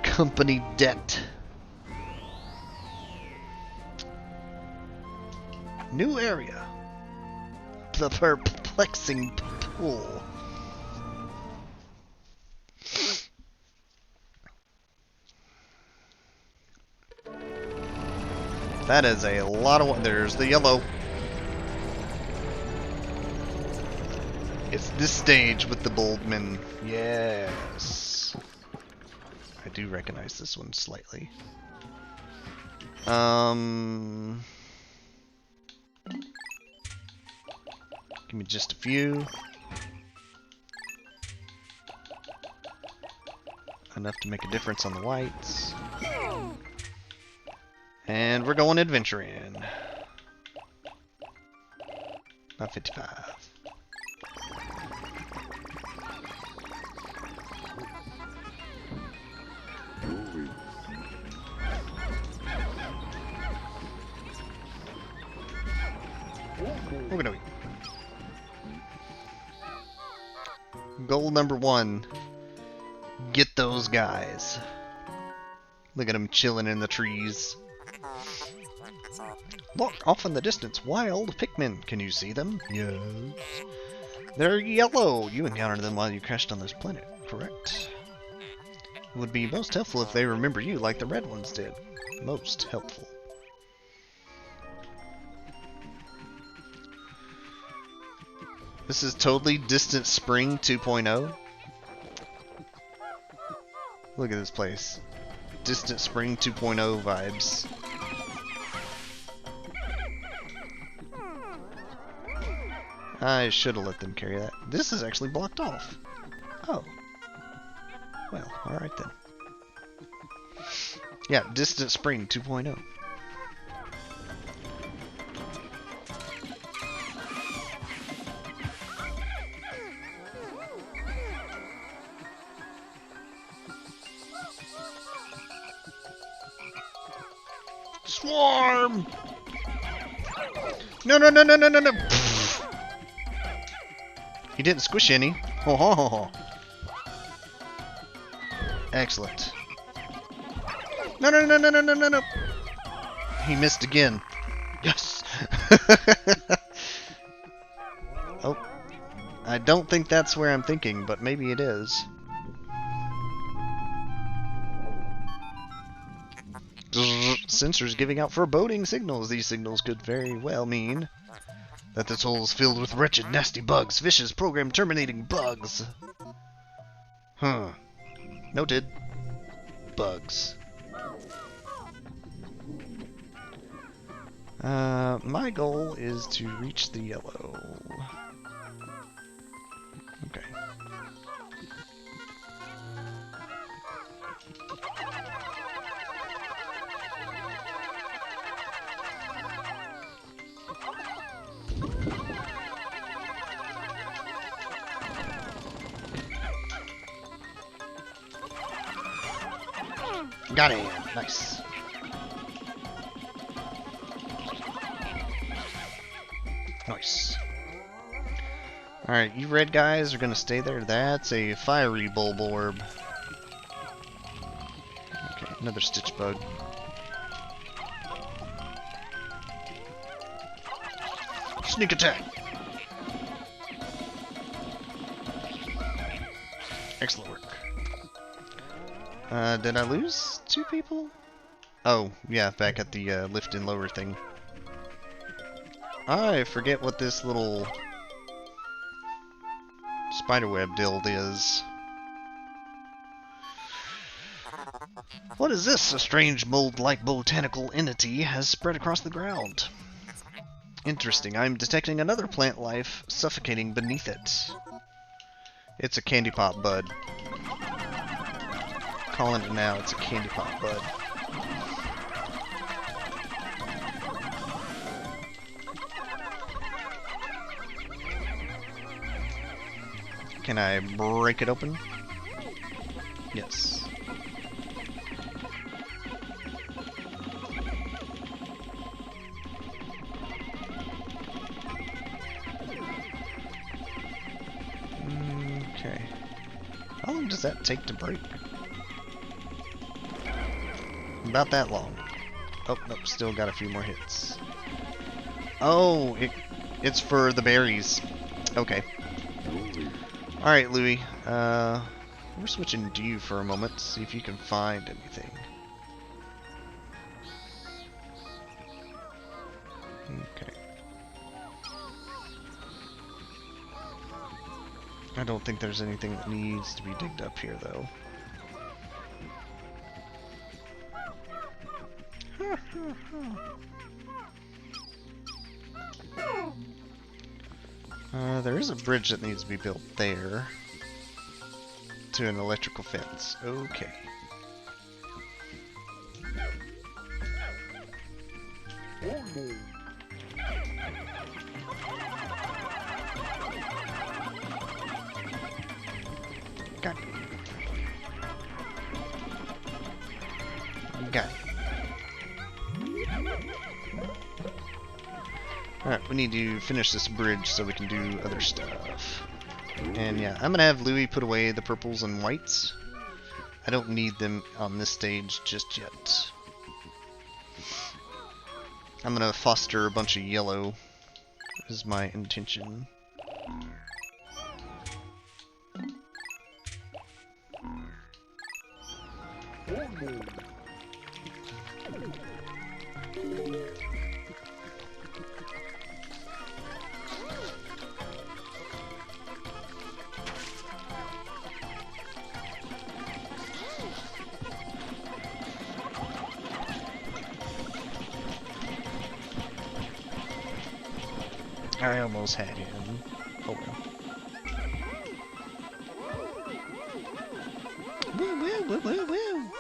company debt. New area. The perplexing pool. That is a lot of... There's the yellow. It's this stage with the Boldman. Yes. I do recognize this one slightly. Give me just a few. Enough to make a difference on the whites. And we're going adventuring. Not 55. We're gonna goal number 1. Get those guys. Look at them chilling in the trees. Look, off in the distance, wild Pikmin. Can you see them? Yes. They're yellow. You encountered them while you crashed on this planet, correct? It would be most helpful if they remember you like the red ones did. Most helpful. This is totally Distant Spring 2.0. Look at this place. Distant Spring 2.0 vibes. I should have let them carry that. This is actually blocked off. Oh. Well, alright then. Yeah, Distant Spring 2.0. Swarm! No, no, no, no, no, no, no! He didn't squish any. Ho ho ho ho. Excellent. No, no, no, no, no, no, no, no! He missed again. Yes! Oh. I don't think that's where I'm thinking, but maybe it is. Sensors giving out foreboding signals. These signals could very well mean that this hole is filled with wretched, nasty bugs. Vicious, program-terminating bugs. Huh. Noted. Bugs. My goal is to reach the yellow. Okay. Got him. Nice. Nice. Alright, you red guys are gonna stay there. That's a fiery bulb orb. Okay, another stitch bug. Sneak attack! Excellent work. Did I lose 2 people? Oh, yeah, back at the lift and lower thing. I forget what this little spiderweb dild is. What is this? A strange mold-like botanical entity has spread across the ground. Interesting. I'm detecting another plant life suffocating beneath it. It's a candy pop bud. Calling it now, it's a candy pop bud. Can I break it open? Yes. Okay. How long does that take to break? About that long. Oh, nope, still got a few more hits. Oh, it's for the berries. Okay. Alright, Louie. We're switching to you for a moment, see if you can find anything. Okay. I don't think there's anything that needs to be digged up here, though. There is a bridge that needs to be built there to an electrical fence. Okay. Got it. Got it. Alright, we need to finish this bridge so we can do other stuff. And yeah, I'm gonna have Louie put away the purples and whites. I don't need them on this stage just yet. I'm gonna foster a bunch of yellow, is my intention. I almost had him. Oh well. Woo woo woo woo woo!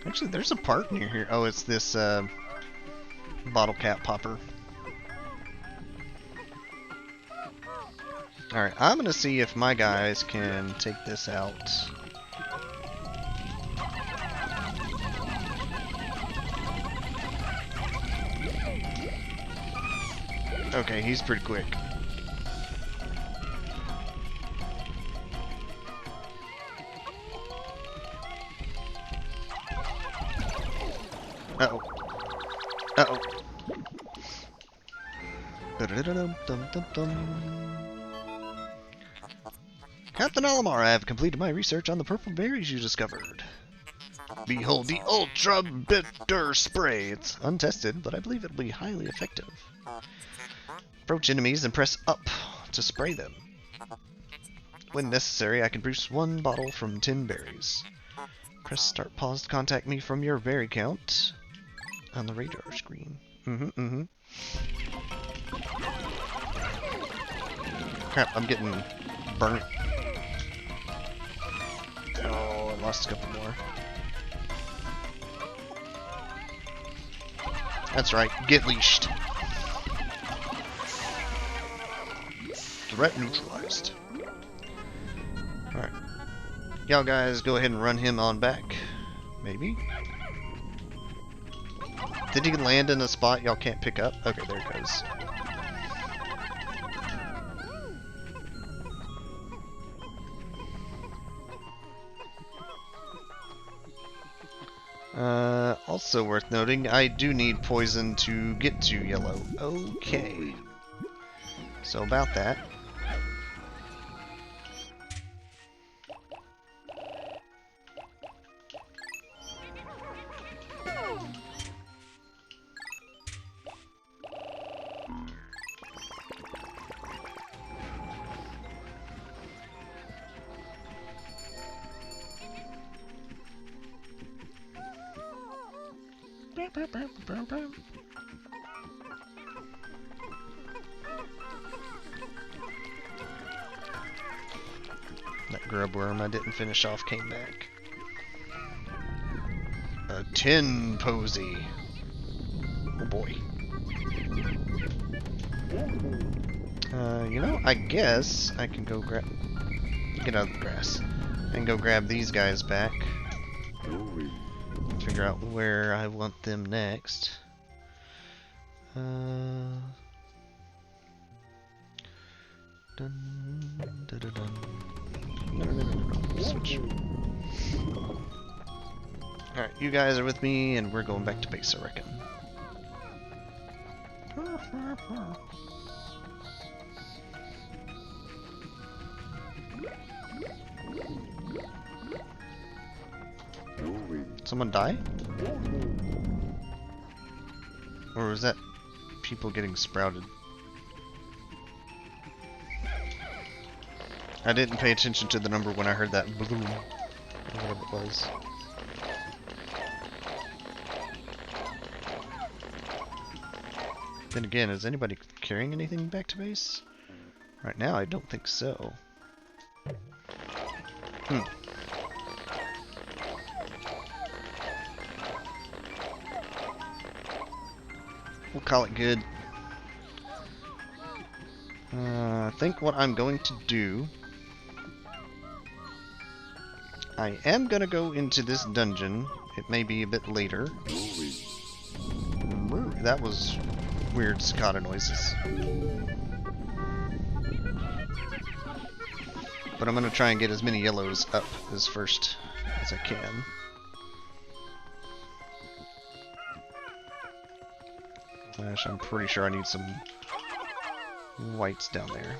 Actually, there's a part near here. Oh, it's this bottle cap popper. Alright, I'm gonna see if my guys can take this out. Okay, he's pretty quick. Uh-oh. Uh-oh. Captain Olimar, I have completed my research on the purple berries you discovered. Behold the ultra bitter spray. It's untested, but I believe it'll be highly effective. Approach enemies and press up to spray them. When necessary, I can produce 1 bottle from 10 berries. Press start pause to contact me from your berry count on the radar screen. Crap, I'm getting burnt. Oh, I lost a couple more. That's right, get leashed. Threat neutralized. Y'all guys go ahead and run him on back. Maybe? Did he land in a spot y'all can't pick up? Okay, there it goes. Also worth noting, I do need poison to get to yellow. Okay. So about that. That grub worm I didn't finish off came back. A tin posy. Oh boy. You know, I guess I can go grab... Get out of the grass. And go grab these guys back. Figure out where I want them next. Dun, dun, dun, dun, dun. No. Switch. Alright, you guys are with me, and we're going back to base, I reckon. Someone die? Or was that people getting sprouted? I didn't pay attention to the number when I heard that bloom. Or whatever it was. Then again, is anybody carrying anything back to base? Right now, I don't think so. We'll call it good. I think what I'm going to do... I am going to go into this dungeon. It may be a bit later. That was weird cicada noises. But I'm going to try and get as many yellows up as first as I can. Gosh, I'm pretty sure I need some whites down there.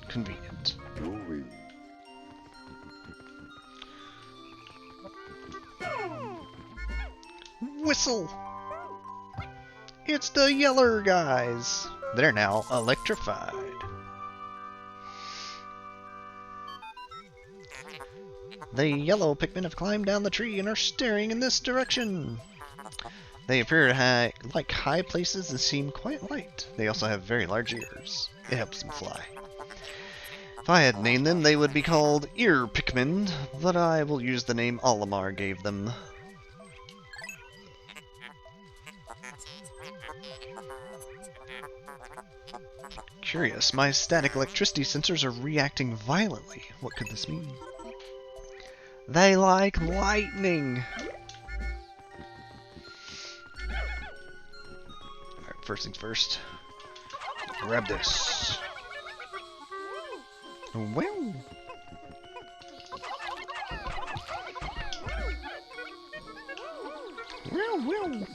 Convenient. Whistle! It's the yeller guys! They're now electrified. The yellow Pikmin have climbed down the tree and are staring in this direction. They appear like high places and seem quite light. They also have very large ears. It helps them fly. If I had named them, they would be called Ear Pikmin, but I will use the name Olimar gave them. Curious, my static electricity sensors are reacting violently. What could this mean? They like lightning! Alright, first things first. Grab this. Well. Well.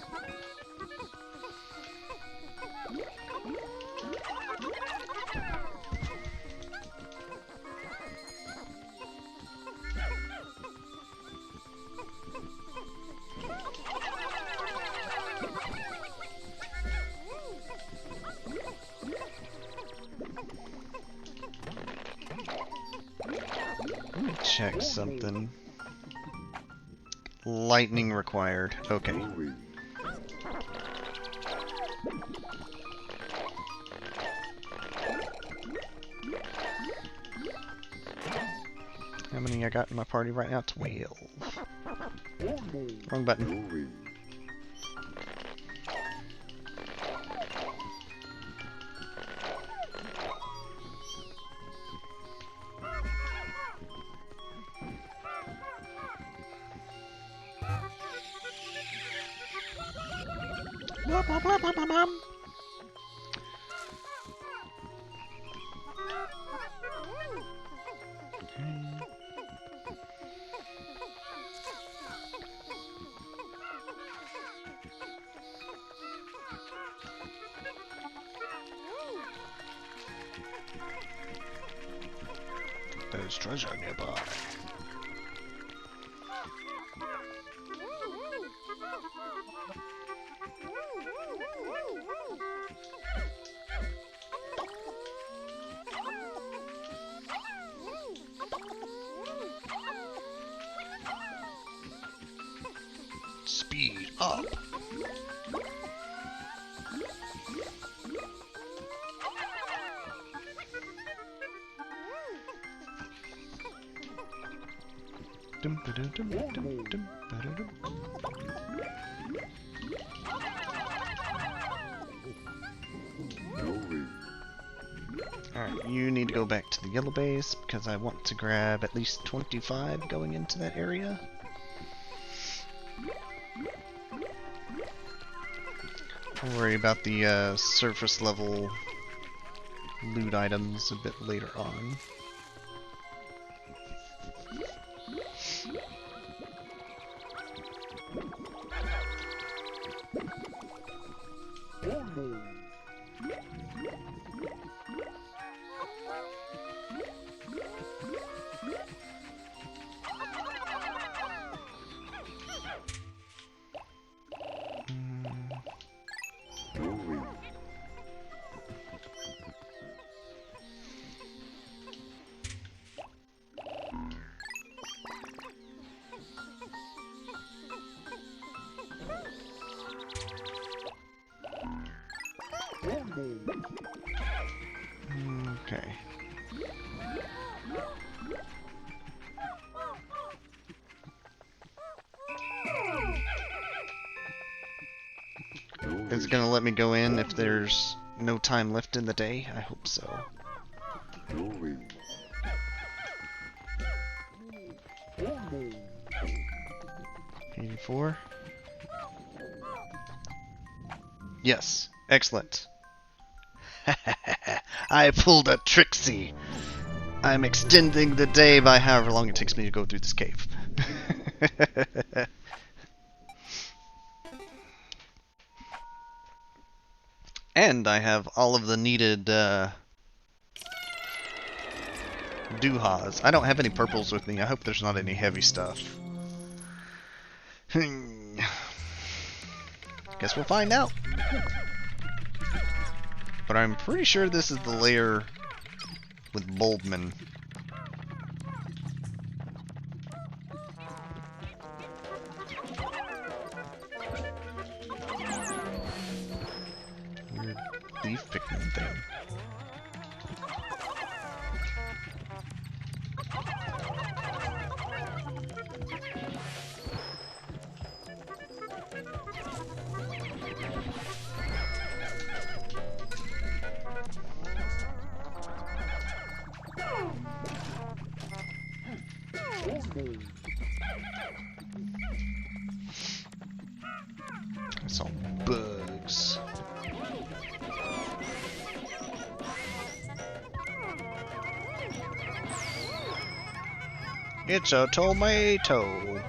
Check something. Lightning required. Okay. How many I got in my party right now? 12. Wrong button. Blah, blah, blah, blah, blah, blah. There's treasure nearby. Speed up. Alright, you need to go back to the yellow base because I want to grab at least 25 going into that area. I'll worry about the surface level loot items a bit later on. Okay. Is it gonna let me go in if there's no time left in the day? I hope so. 84. Yes, excellent. I pulled a Trixie. I'm extending the day by however long it takes me to go through this cave. And I have all of the needed doohas. I don't have any purples with me. I hope there's not any heavy stuff. Guess we'll find out. But I'm pretty sure this is the layer with Bulbman. Weird leaf picking thing. It's all bugs. It's a tomato.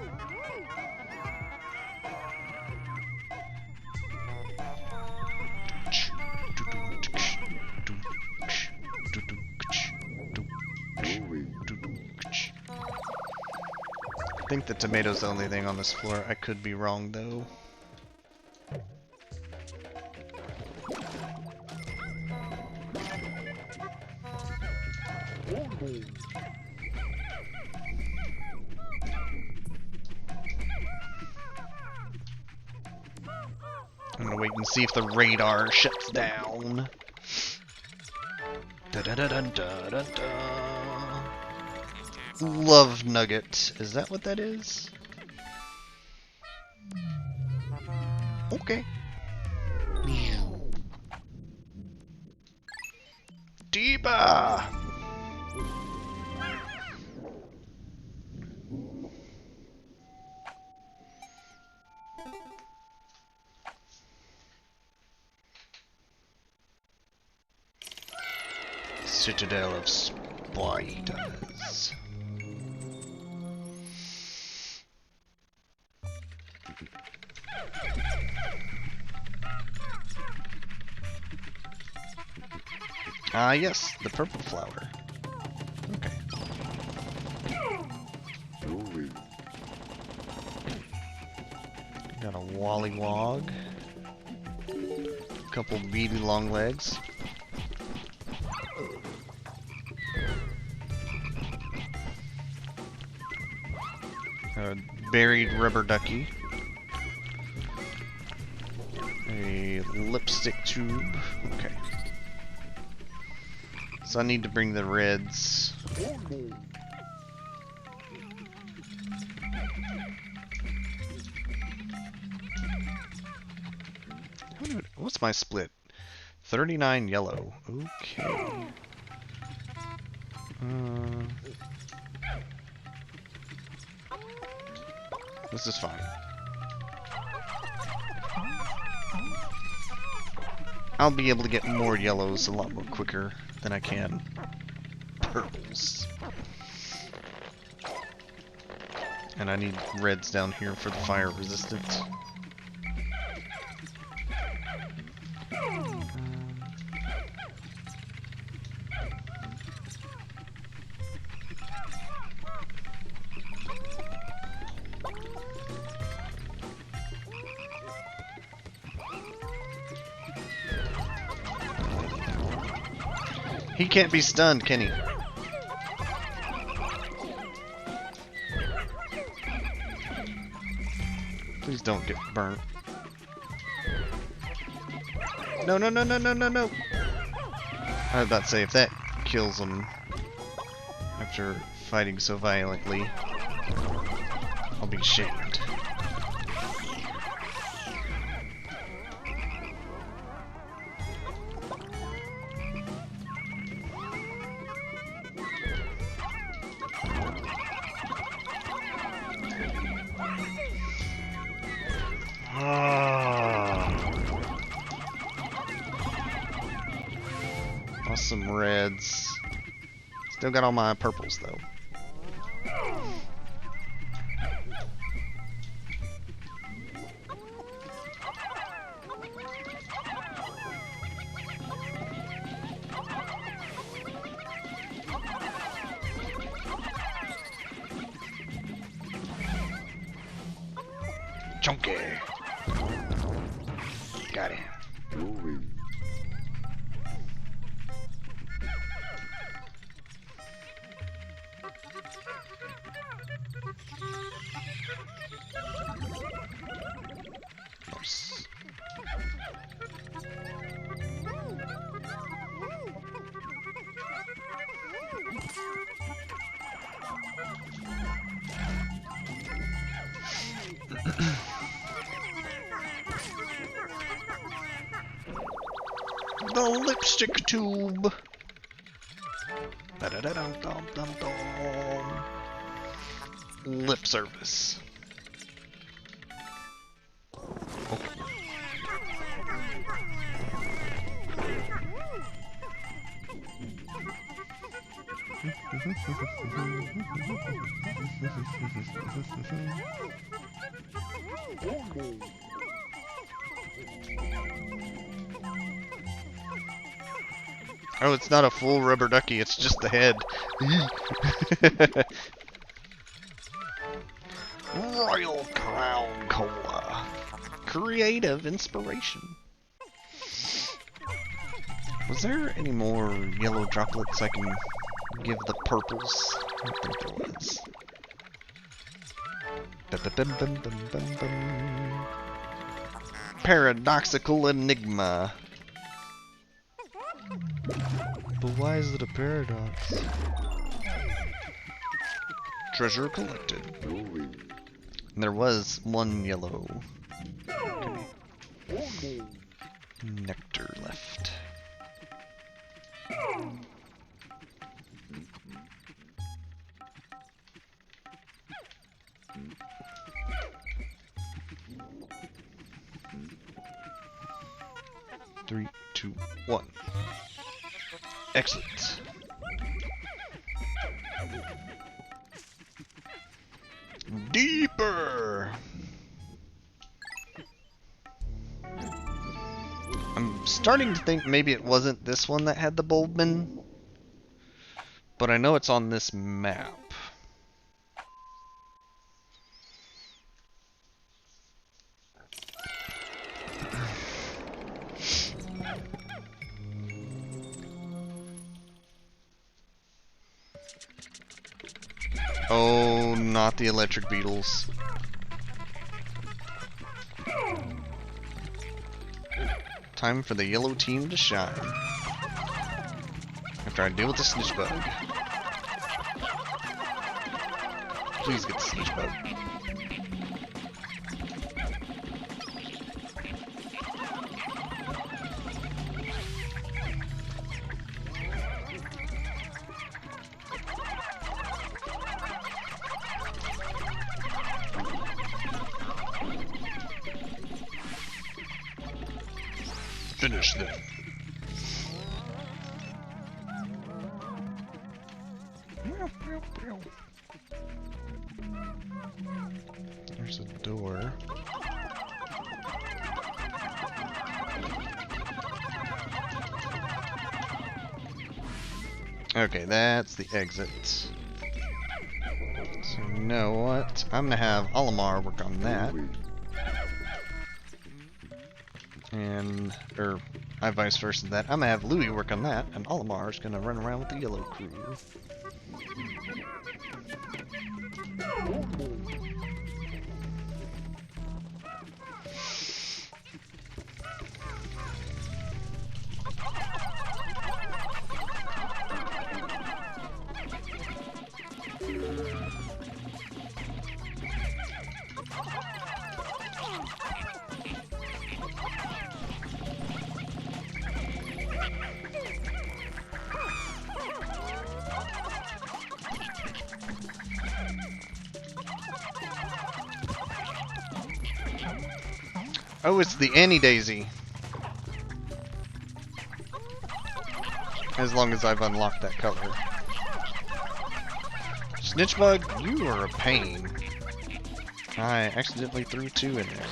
I think the tomato's the only thing on this floor. I could be wrong though. I'm gonna wait and see if the radar shuts down. Da da da da da da da. Love nugget. Is that what that is? Okay. Deeper. Citadel of spiders. Ah, yes, the purple flower. Okay. Got a wallywog. A couple really long legs. A buried rubber ducky. A lipstick tube. Okay. So I need to bring the reds. What's my split? 39 yellow. Okay. This is fine. I'll be able to get more yellows a lot more quicker than I can purples. And I need reds down here for the fire resistance. He can't be stunned, can he? Please don't get burnt. No, no, no, no, no, no, no! I was about to say, if that kills him after fighting so violently, I'll be ashamed. Some reds. Still got all my purples though. Chunky. Got him. The lipstick tube. Lip service. Okay. Oh, it's not a full rubber ducky, it's just the head. Royal Crown Cola. Creative inspiration. Was there any more yellow droplets I can give the purples? I don't think there was. Paradoxical enigma. But why is it a paradox? Treasure collected. And there was one yellow. Okay. Nectar left. Three, two, one. Excellent. starting to think maybe it wasn't this one that had the Bulbman, but I know it's on this map. Oh, not the electric beetles. Time for the yellow team to shine. After I deal with the snitch bug. Please get the snitch bug. Finish them. There's a door. Okay, that's the exit. So you know what? I'm gonna have Olimar work on that. And, I vice versa that. I'm gonna have Louie work on that, and Olimar's gonna run around with the yellow crew. Oh, it's the Annie Daisy. As long as I've unlocked that color. Snitchbug, you are a pain. I accidentally threw 2 in there.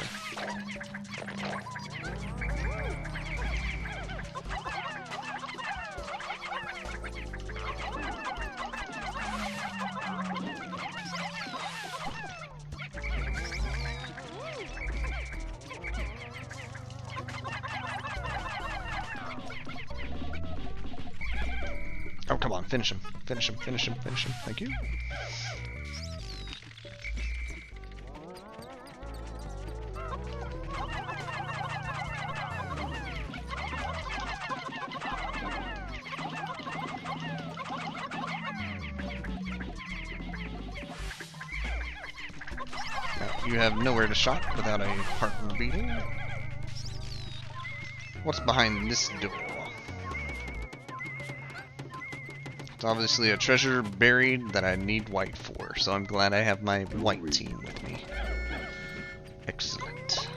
Oh, come on, finish him. Finish him, finish him, finish him. Thank you. Now, you have nowhere to shop without a partner beating. What's behind this door? It's obviously a treasure buried that I need white for, so I'm glad I have my white team with me. Excellent.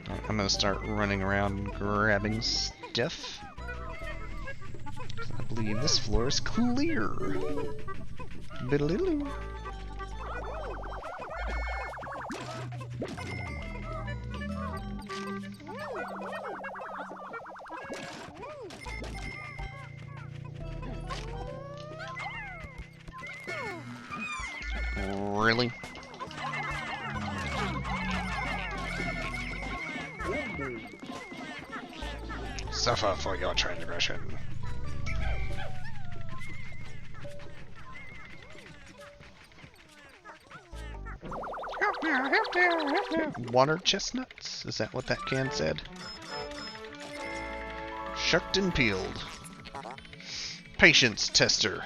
I'm gonna start running around grabbing stuff. I believe this floor is clear. Biddle-diddle. Really? Suffer for your transgression. Water chestnuts? Is that what that can said? Shucked and peeled. Patience tester.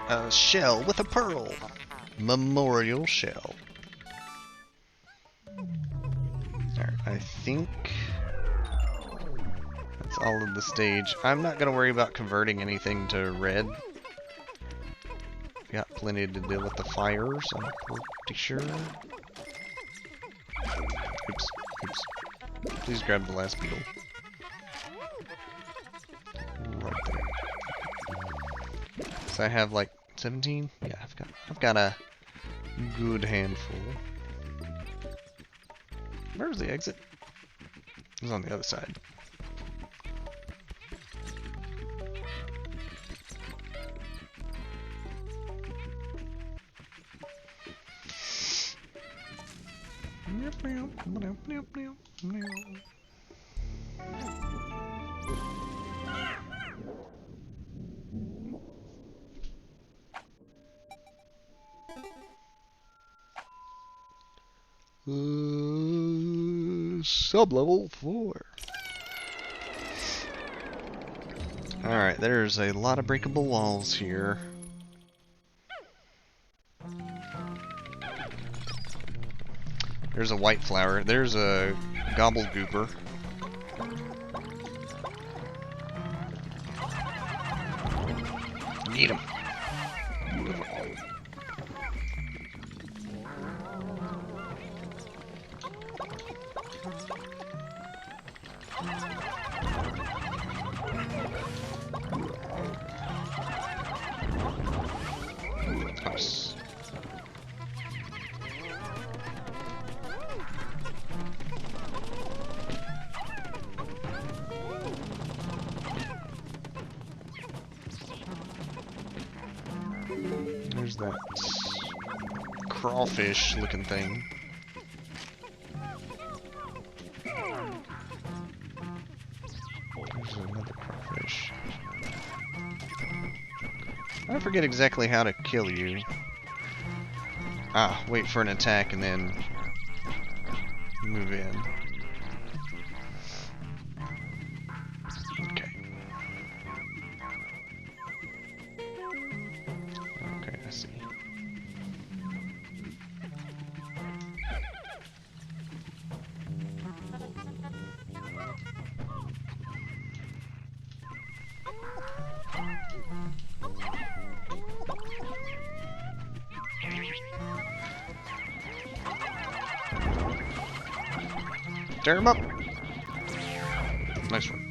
A shell with a pearl. Memorial shell. Alright, I think that's all of the stage. I'm not going to worry about converting anything to red. Got plenty to deal with the fires, I'm pretty sure. Oops, oops. Please grab the last beetle. Right there. So I have like 17? Yeah, I've got a good handful. Where's the exit? It's on the other side. Sub-level 4. Alright, there's a lot of breakable walls here. There's a white flower. There's a gobblegooper. Eat him. Nice. There's that crawfish looking thing. There's another crawfish. I forget exactly how to kill you. Ah, wait for an attack and then move in. Okay. Okay, I see. Tear him up. Nice one.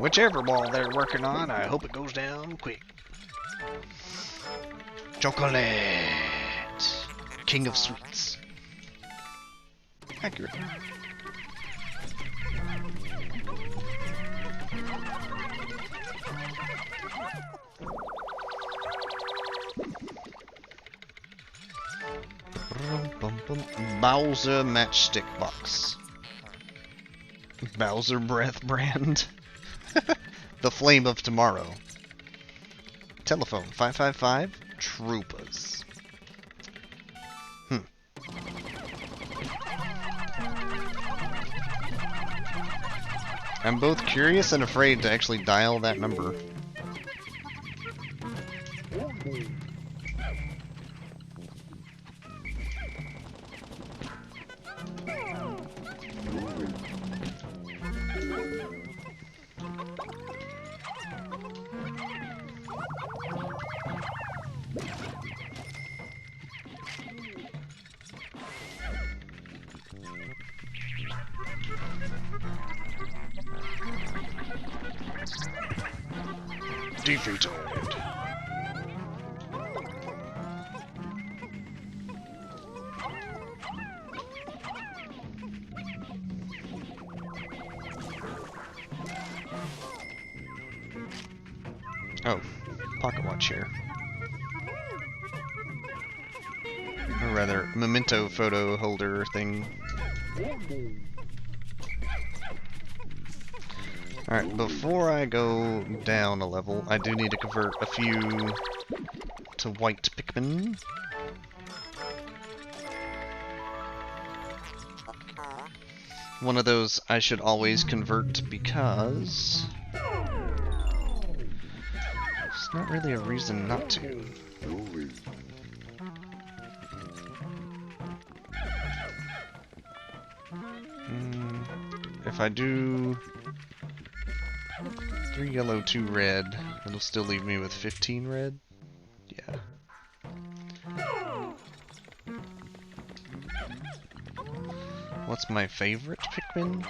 Whichever ball they're working on, I hope it goes down quick. Chocolate! King of sweets. Accurate. Bowser matchstick box. Bowser breath brand. The flame of tomorrow. Telephone 555 Troopers. I'm both curious and afraid to actually dial that number. Defeated. Oh, pocket watch here. Or rather, memento photo holder thing. Alright, before I go down a level, I do need to convert a few to white Pikmin. One of those I should always convert because it's not really a reason not to. If I do 3 yellow, 2 red, it'll still leave me with 15 red. Yeah. What's my favorite Pikmin?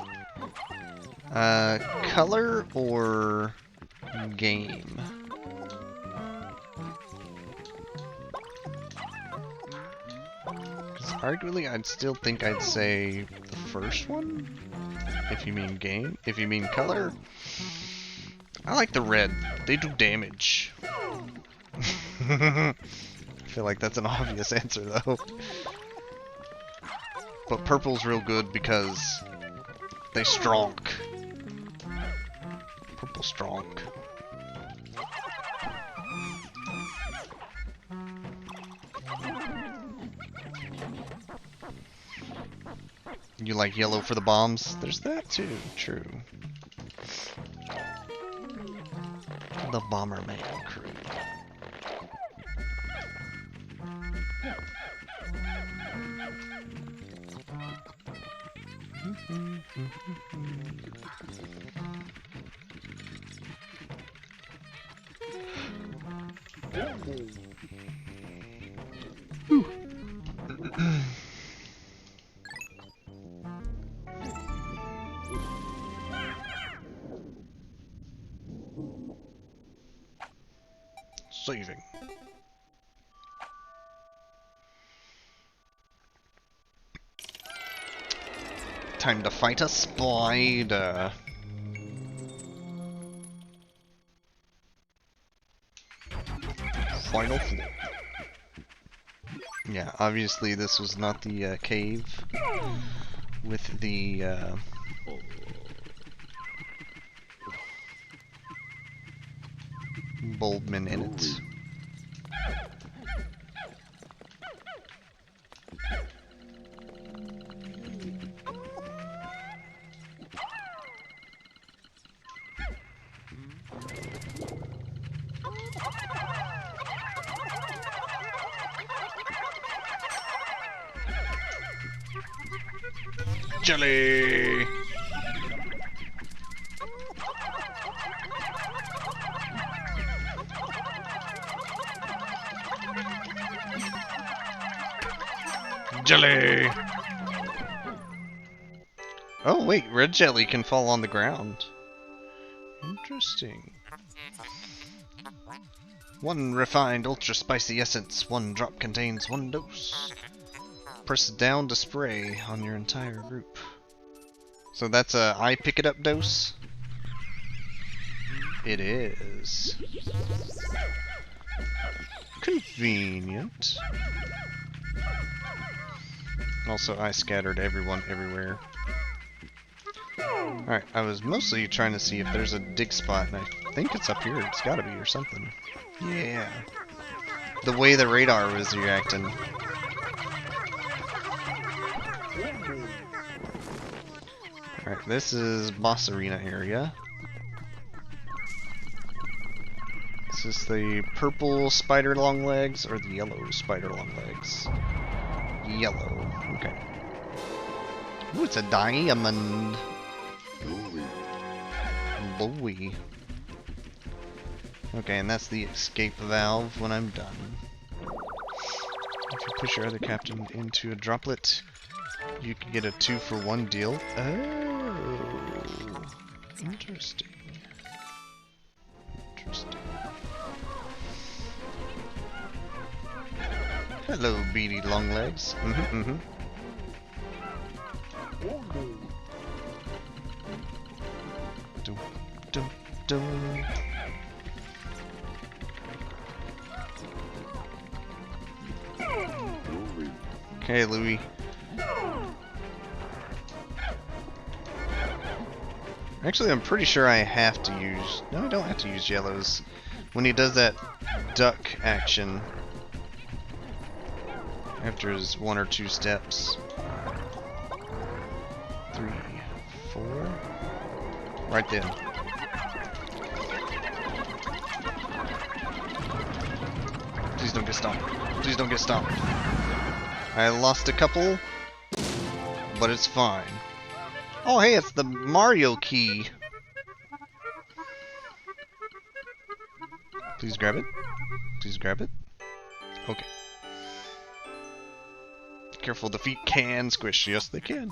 Color or game? Because arguably, I'd still think I'd say the first one. If you mean game. If you mean color, I like the red. They do damage. I feel like that's an obvious answer, though. But purple's real good because they strong. Purple strong. You like yellow for the bombs? There's that too, true. The Bomberman crew. Saving. Time to fight a spider. Final floor. Yeah, obviously this was not the cave with the Bulbman in it. Jelly! Jelly! Oh wait, red jelly can fall on the ground. Interesting. One refined ultra spicy essence. One drop contains 1 dose. Press down to spray on your entire group. So that's a I pick it up dose? It is. Convenient. Also, I scattered everyone everywhere. Alright, I was mostly trying to see if there's a dig spot, and I think it's up here. It's gotta be, or something. Yeah. The way the radar was reacting. Alright, this is boss arena area. Is this the purple spider long legs or the yellow spider long legs? Yellow. Okay. Ooh, it's a diamond. Louie. Okay, and that's the escape valve when I'm done. If you push your other captain into a droplet, you can get a 2-for-1 deal. Oh, interesting. Interesting. Hello, beady long legs. Dum, dum, dum. Hey, Louie. Actually, I'm pretty sure I have to use... No, I don't have to use yellows. When he does that duck action, after his 1 or 2 steps. 3, 4... Right then. Please don't get stomped. Please don't get stomped. I lost a couple, but it's fine. Oh, hey, it's the Mario key. Please grab it. Please grab it. Okay. Careful, the feet can squish. Yes, they can.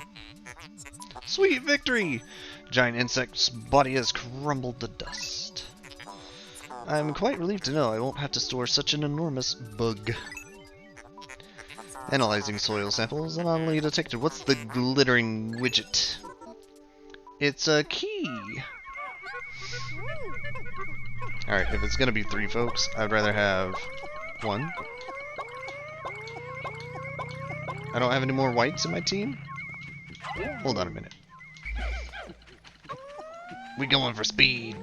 Sweet victory! Giant insect's body has crumbled to dust. I'm quite relieved to know I won't have to store such an enormous bug. Analyzing soil samples, anomaly detected. What's the glittering widget? It's a key! Alright, if it's gonna be 3 folks, I'd rather have 1. I don't have any more whites in my team? Hold on a minute. We going for speed.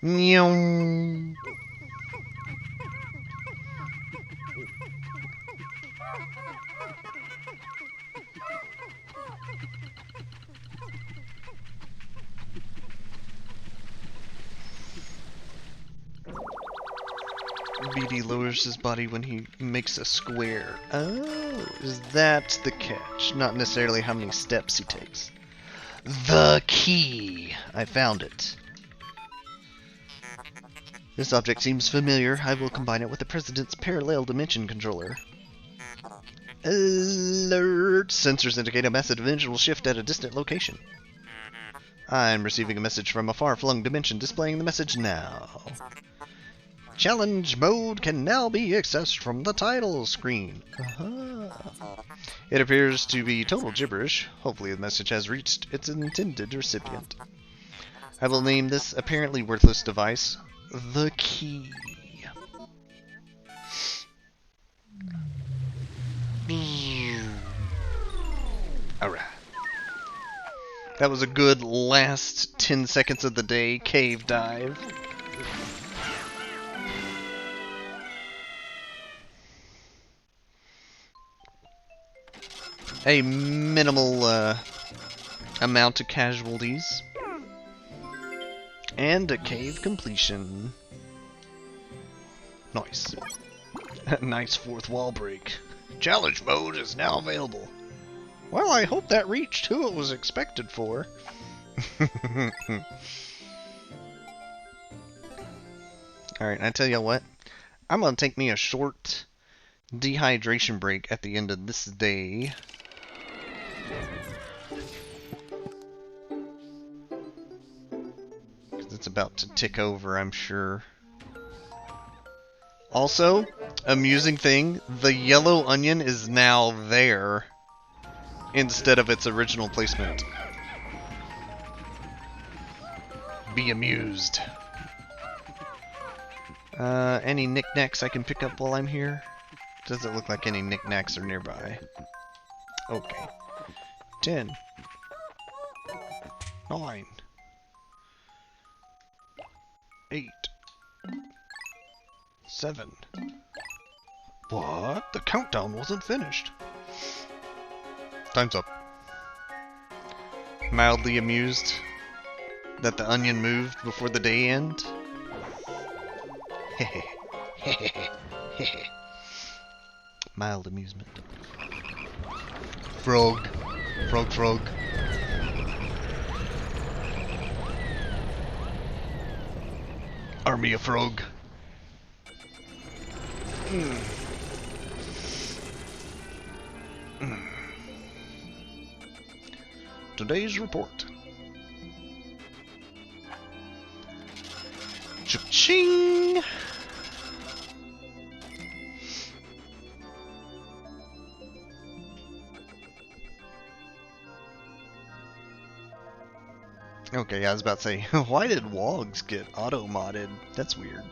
Nyong. BD lowers his body when he makes a square. Oh, is that the catch? Not necessarily how many steps he takes. The key! I found it. This object seems familiar. I will combine it with the President's parallel dimension controller. Alert! Sensors indicate a massive dimensional shift at a distant location. I'm receiving a message from a far-flung dimension, displaying the message now. Challenge mode can now be accessed from the title screen. It appears to be total gibberish. Hopefully the message has reached its intended recipient. I will name this apparently worthless device the key. Alright. That was a good last 10 seconds of the day cave dive. A minimal amount of casualties. And a cave completion. Nice. Nice 4th wall break. Challenge mode is now available. Well, I hope that reached who it was expected for. Alright, I tell you what. I'm gonna take me a short dehydration break at the end of this day. It's about to tick over, I'm sure. Also, amusing thing, the yellow onion is now there instead of its original placement. Be amused. Any knickknacks I can pick up while I'm here? Doesn't look like any knickknacks are nearby. Okay. 10. 9. 8. 7. What? The countdown wasn't finished. Time's up. Mildly amused that the onion moved before the day end. Mild amusement. Frog. Frog, frog. Army of frog. Today's report. Cha-ching! Okay, I was about to say, why did Wogs get auto-modded? That's weird.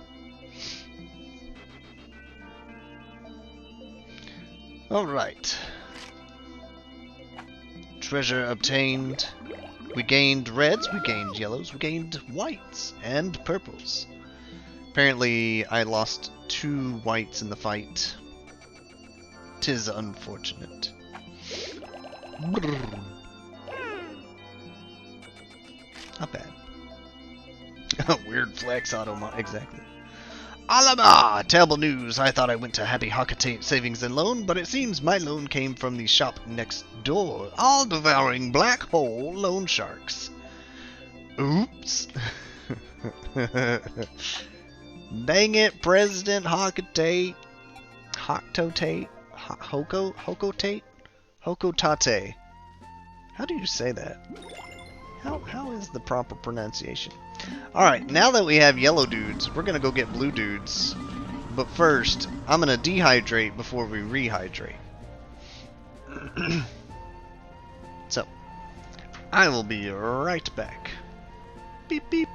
Alright. Treasure obtained. We gained reds, we gained yellows, we gained whites, and purples. Apparently, I lost 2 whites in the fight. 'Tis unfortunate. Brrr. Not bad. Weird flex, Olimar. Exactly. Olimar! Terrible news. I thought I went to Happy Hockatate Savings and Loan, but it seems my loan came from the shop next door. All-devouring black hole loan sharks. Oops. Dang it, President Hockatate. Hoctotate? Hokotate? Hokotate. How do you say that? How is the proper pronunciation? Alright, now that we have yellow dudes, we're gonna go get blue dudes. But first, I'm gonna dehydrate before we rehydrate. So, I will be right back. Beep beep.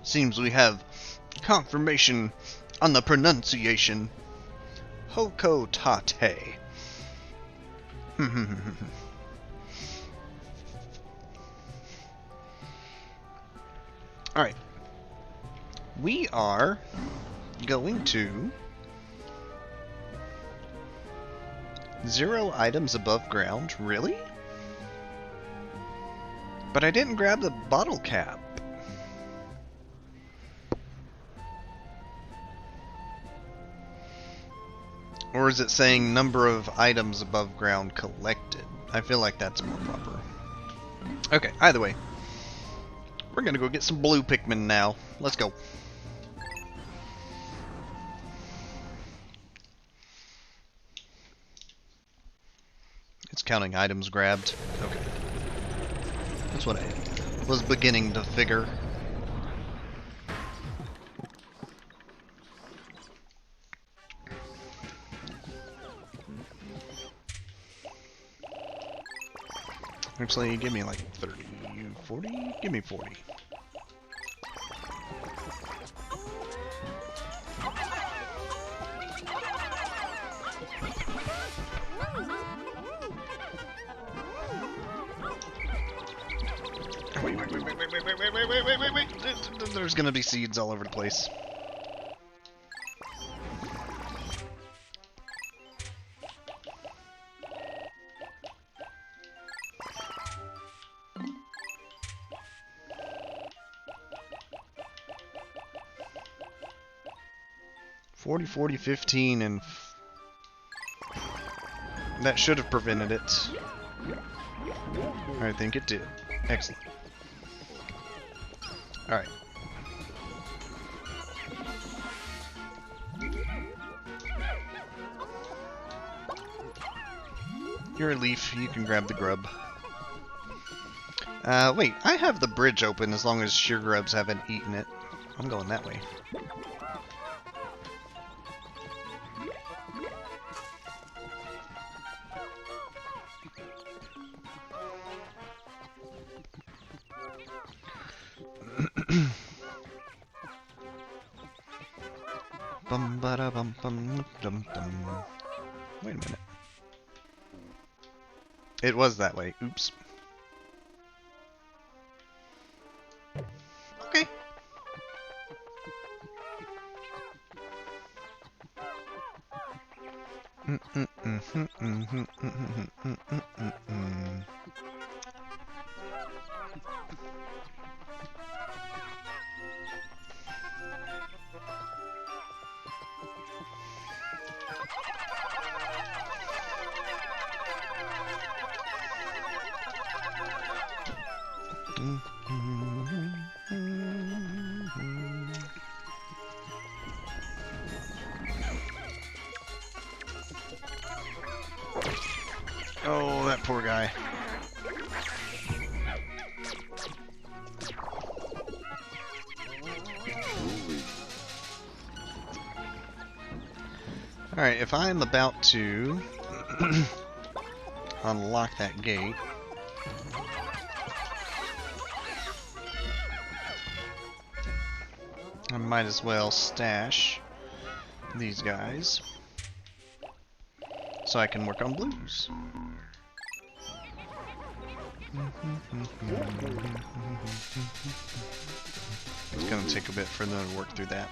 Seems we have confirmation on the pronunciation. Hokotate. Alright. We are going to 0 items above ground. Really? But I didn't grab the bottle cap. Or is it saying number of items above ground collected? I feel like that's more proper. Okay, either way. We're gonna go get some blue Pikmin now. Let's go. It's counting items grabbed. Okay. That's what I was beginning to figure. Actually, give me like 30, 40? Give me 40. Wait. wait. There's gonna be seeds all over the place. Forty, 15, and that should have prevented it. I think it did. Excellent. Alright. You're a leaf, you can grab the grub. Wait, I have the bridge open as long as sheer grubs haven't eaten it. I'm going that way. Bum ba da bum bum dum dum. Wait a minute. It was that way. Oops. Okay. Oh, that poor guy. Alright, if I'm about to unlock that gate, I might as well stash these guys so I can work on blues. It's gonna take a bit for them to work through that.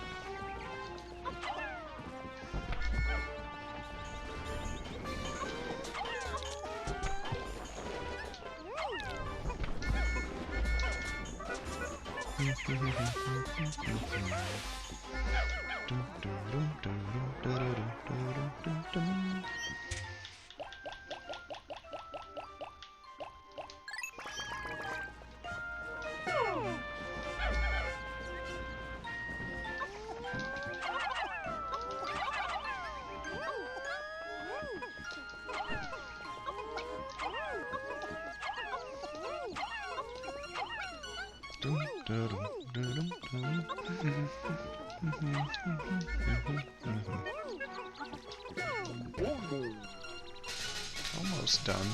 Almost done.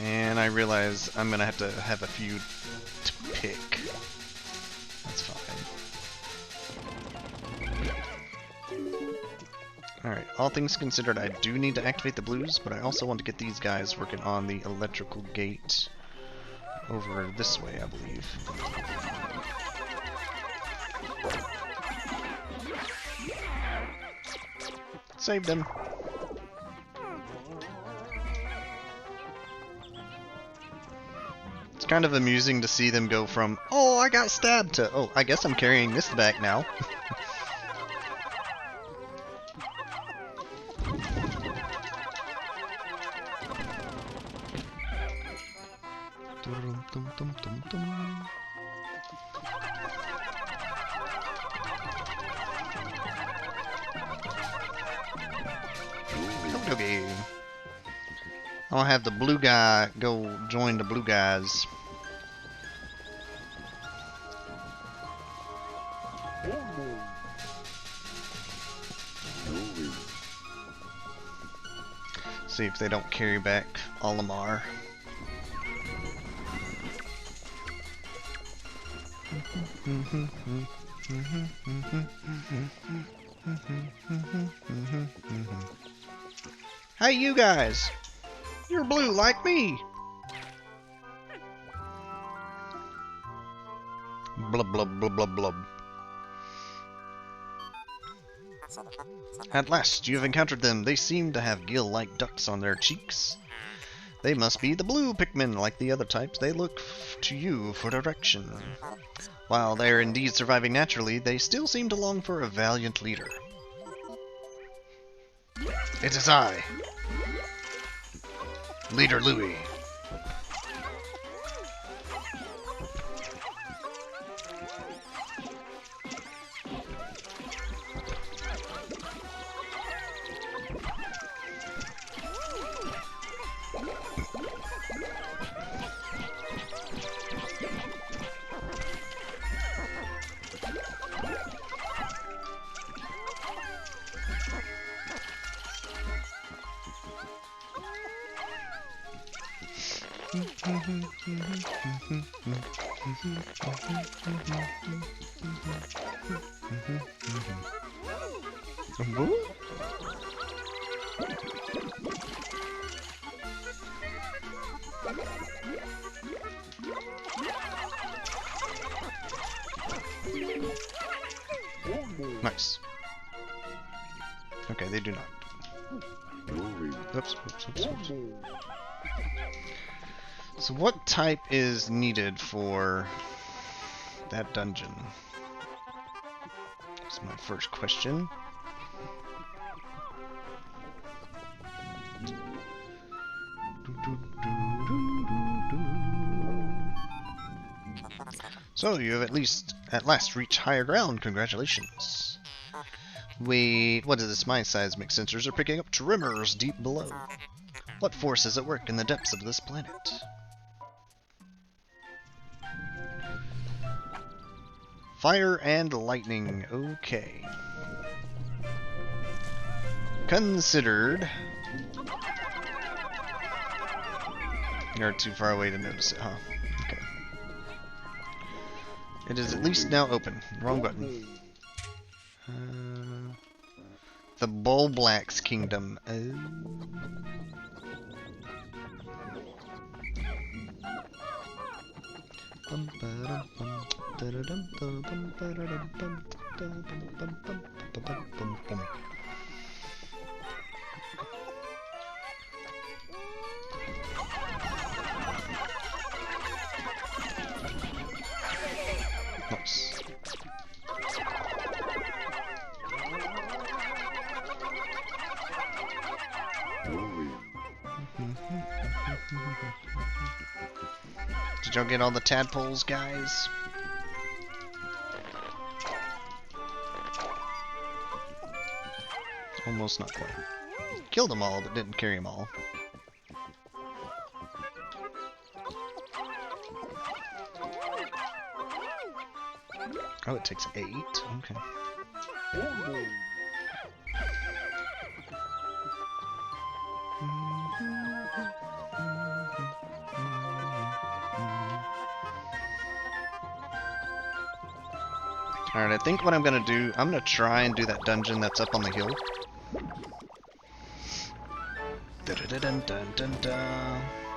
And I realize I'm gonna have to have a few to pick. That's fine. Alright, all things considered, I do need to activate the blues, but I also want to get these guys working on the electrical gate over this way, I believe. Saved them. It's kind of amusing to see them go from, oh, I got stabbed, to, oh, I guess I'm carrying this back now. Okay. I'll have the blue guy go join the blue guys. See if they don't carry back Olimar. Hey, you guys! You're blue like me! Blub blub blub blub blub. At last, you have encountered them. They seem to have gill-like ducts on their cheeks. They must be the blue Pikmin. Like the other types, they look to you for direction. While they are indeed surviving naturally, they still seem to long for a valiant leader. It is I, Leader Louis. Nice. Okay, they do not. Oops, oops, oops, oops. So what type is needed for that dungeon? That's my first question. So you have at last reached higher ground. Congratulations. Wait, what is this? My seismic sensors are picking up tremors deep below. What force is at work in the depths of this planet? Fire and lightning. Okay. Considered. You're too far away to notice it, huh? Okay. It is at least now open. Wrong button. The Bulblax Kingdom. Nice. Did y'all get all the tadpoles, guys? Almost, not quite. Killed them all, but didn't carry them all. Oh, it takes 8? Okay. Alright, I think what I'm gonna do, I'm gonna try and do that dungeon that's up on the hill.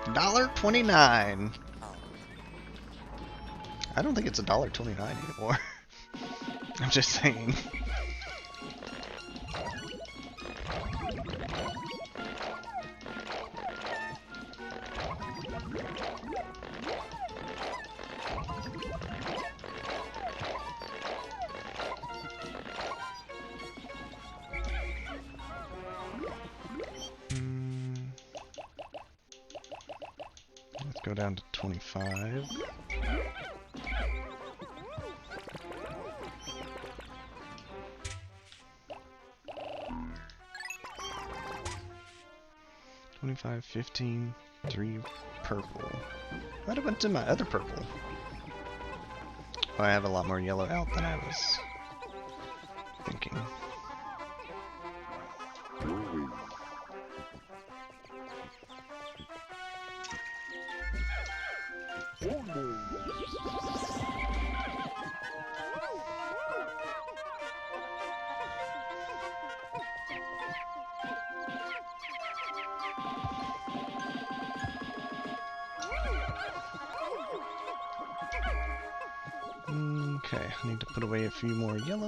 $1.29. I don't think it's $1.29 anymore. I'm just saying. Let's go down to 25. $25, $15, 3 purple. What happened to my other purple? Oh, I have a lot more yellow out than I was thinking. Okay, I need to put away a few more yellow.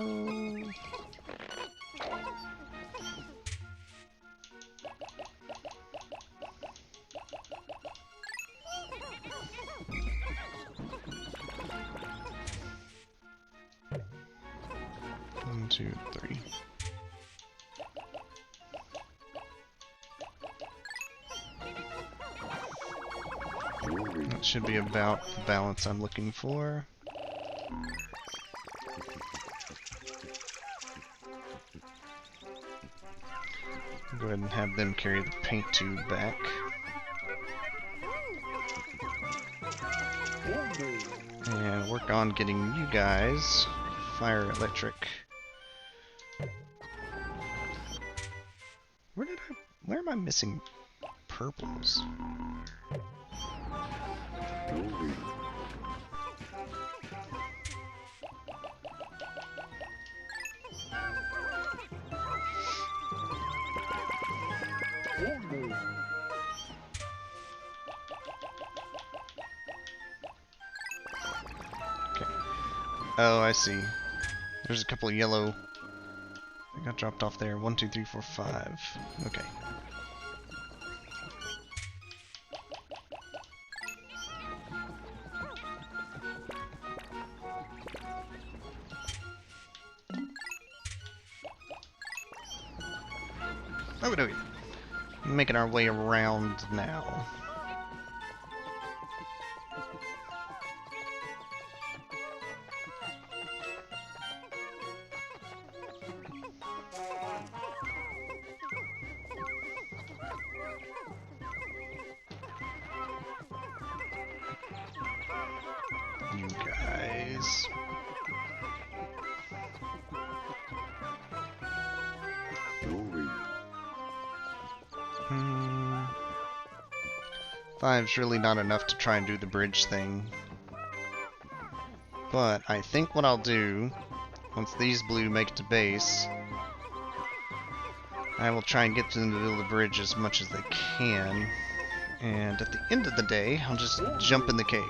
One, two, three. That should be about the balance I'm looking for. Go ahead and have them carry the paint tube back. And work on getting you guys fire electric. Where am I missing purples? Oh, I see. There's a couple of yellow that got dropped off there. 1, 2, 3, 4, 5. Okay. Okay. Making our way around now. You guys. Five's really not enough to try and do the bridge thing. But I think what I'll do, once these blue make it to base, I will try and get them to build the bridge as much as they can. And at the end of the day, I'll just jump in the cave.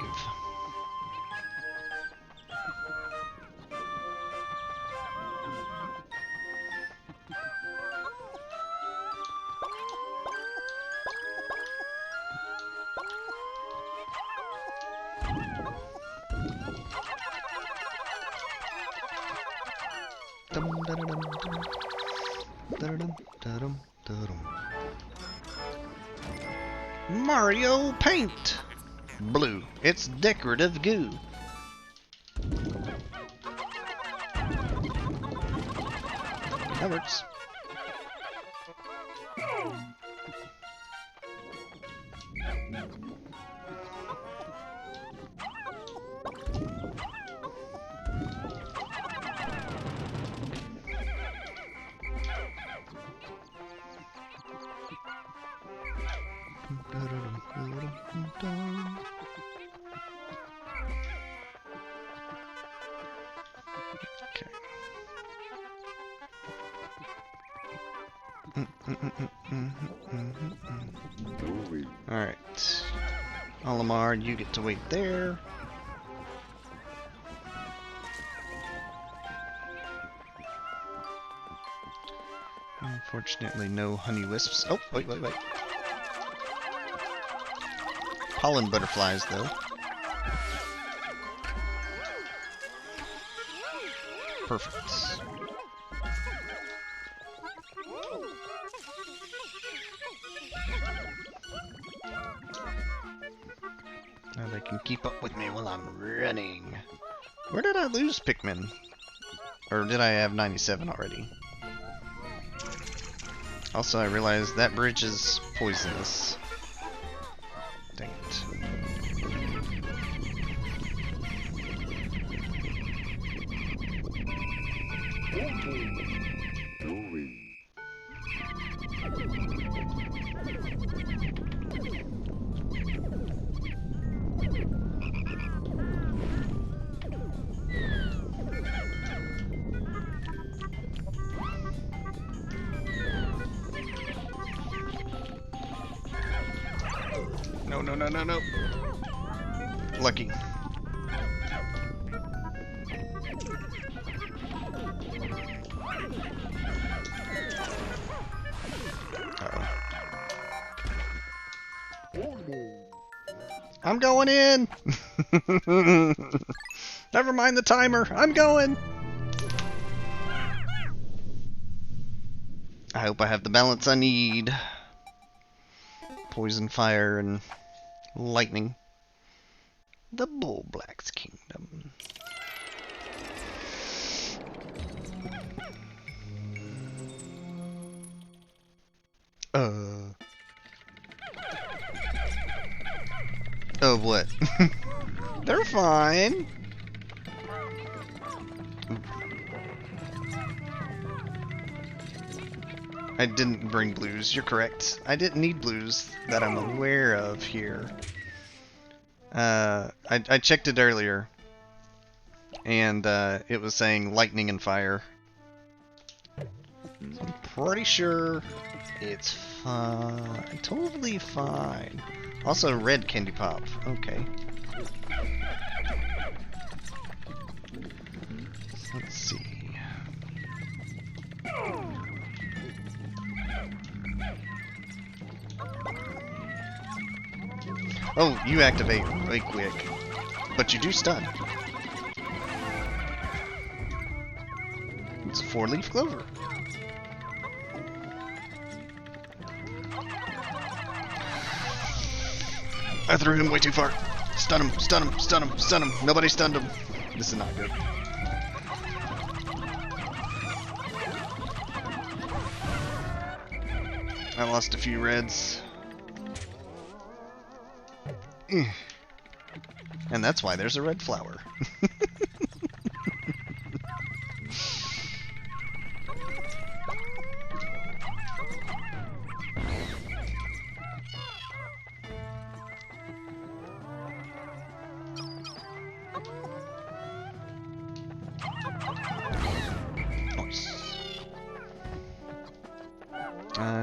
Mario paint! Blue. It's decorative goo. That works. Alright. Olimar, you get to wait there. Unfortunately, no honey wisps. Oh, wait. Pollen butterflies, though. Perfect. Now they can keep up with me while I'm running. Where did I lose Pikmin? Or did I have 97 already? Also, I realized that bridge is poisonous. Dang it. No. Lucky. I'm going in! Never mind the timer, I'm going! I hope I have the balance I need. Poison, fire, and lightning. The Bull Black's Kingdom. Oh, what? They're fine. I didn't bring blues, you're correct. I didn't need blues that I'm aware of here. I checked it earlier, and it was saying lightning and fire. So I'm pretty sure it's fine. Totally fine. Also, red candy pop. Okay. Let's see. Oh, you activate way quick, but you do stun. It's a 4-leaf clover. I threw him way too far. Stun him, stun him, stun him, stun him. Nobody stunned him. This is not good. I lost a few reds. And that's why there's a red flower.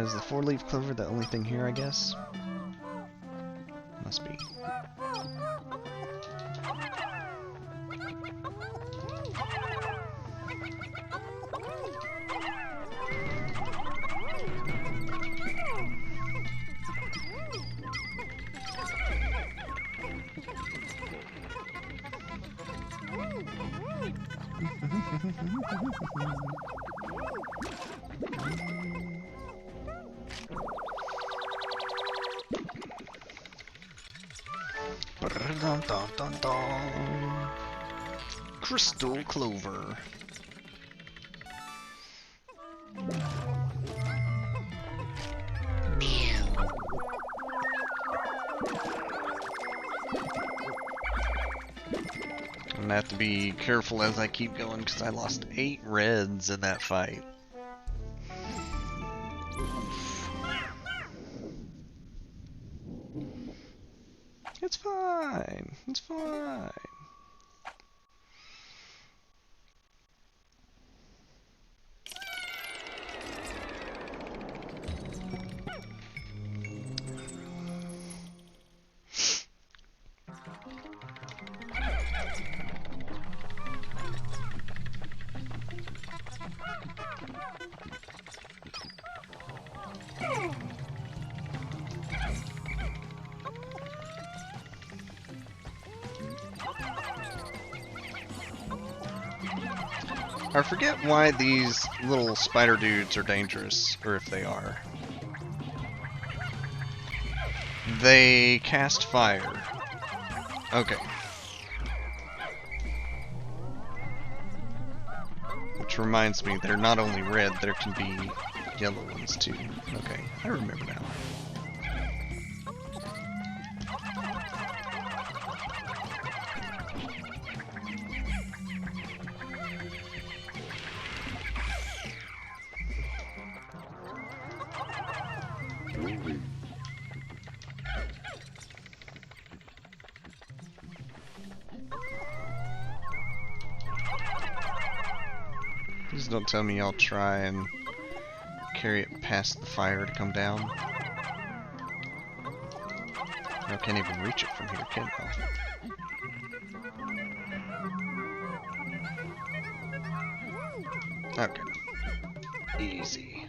Is the 4-leaf clover the only thing here, I guess? Must be. Dun, dun, dun, dun. Crystal clover. I'm gonna have to be careful as I keep going because I lost 8 reds in that fight. It's fine. It's fine. I forget why these little spider dudes are dangerous, or if they are. They cast fire. Okay. Which reminds me, they're not only red, there can be yellow ones too. Okay, I remember now. Please don't tell me I'll try and carry it past the fire to come down. I can't even reach it from here, can I? Okay. Easy.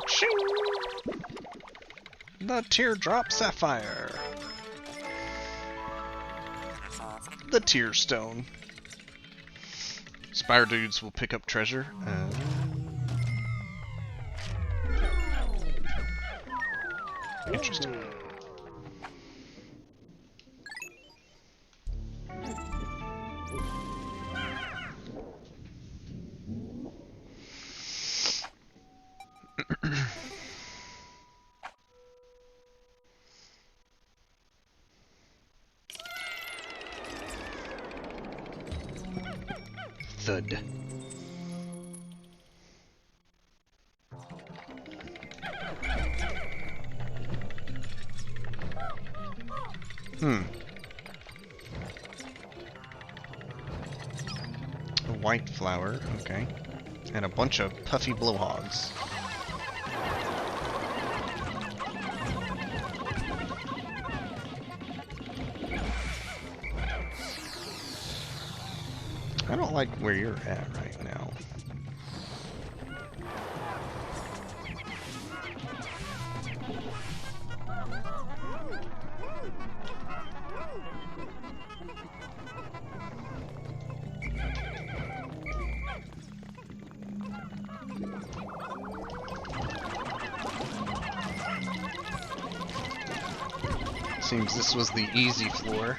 Shing! The teardrop sapphire. The tear stone. Spire dudes will pick up treasure. Interesting. Thud. A white flower, okay. And a bunch of puffy blowhogs. I don't like where you're at right now. Seems this was the easy floor.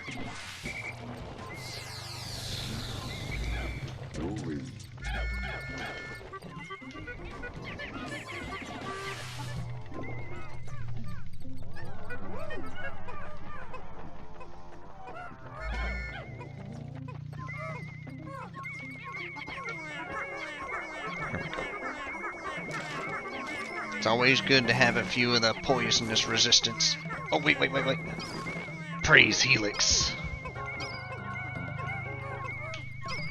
It's always good to have a few of the poisonous resistance. Oh, wait. Praise Helix.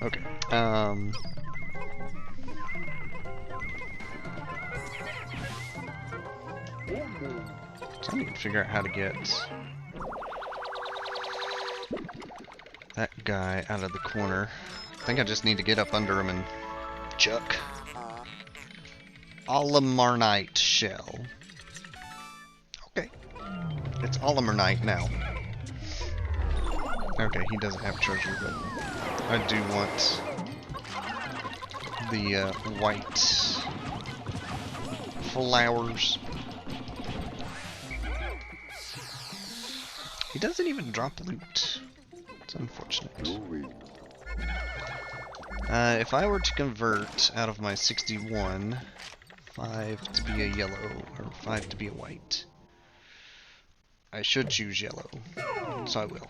Okay. So I need to figure out how to get that guy out of the corner. I think I just need to get up under him and chuck. Olimarnite shell. Okay. It's Olimarnite now. Okay, he doesn't have treasure, but I do want the white flowers. He doesn't even drop loot. It's unfortunate. If I were to convert out of my 61, 5 to be a yellow, or 5 to be a white, I should choose yellow, so I will.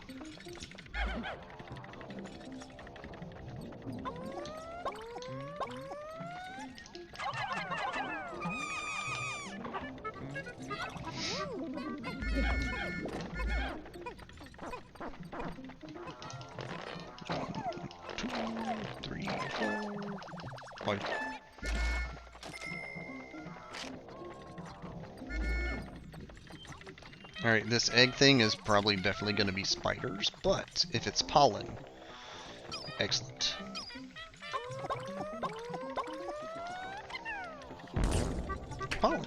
White. Alright, this egg thing is probably definitely going to be spiders, but if it's pollen, excellent. Pollen.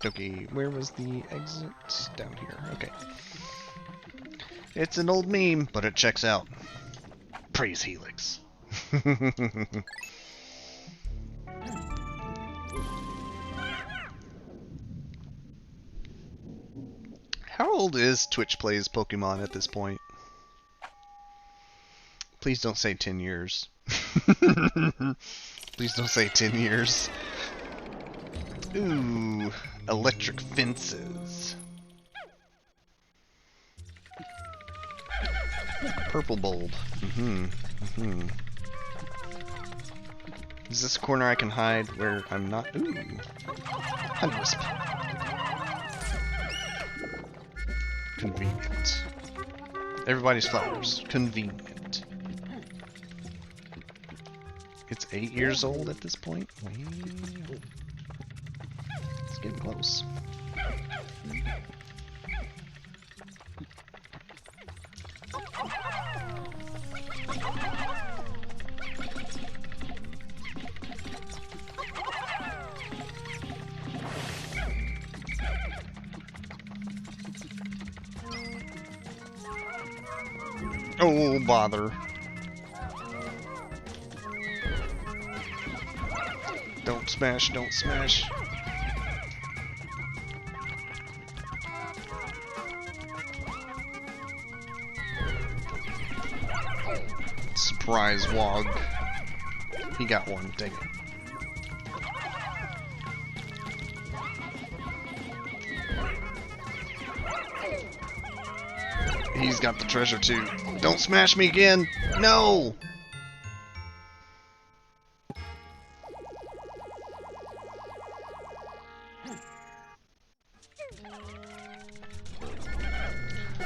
Okay, where was the exit? Down here, okay. It's an old meme, but it checks out. Praise Helix. How old is Twitch Plays Pokemon at this point? Please don't say 10 years. Please don't say 10 years. Ooh, electric fences. Purple bulb. Is this a corner I can hide where I'm not? Ooh, Honeywisp. Convenient. Everybody's flowers. Convenient. It's 8 years old at this point. Wow. It's getting close. Oh, bother. Don't smash, don't smash. Surprise wog. He got one, dang it. He's got the treasure too. Don't smash me again! No!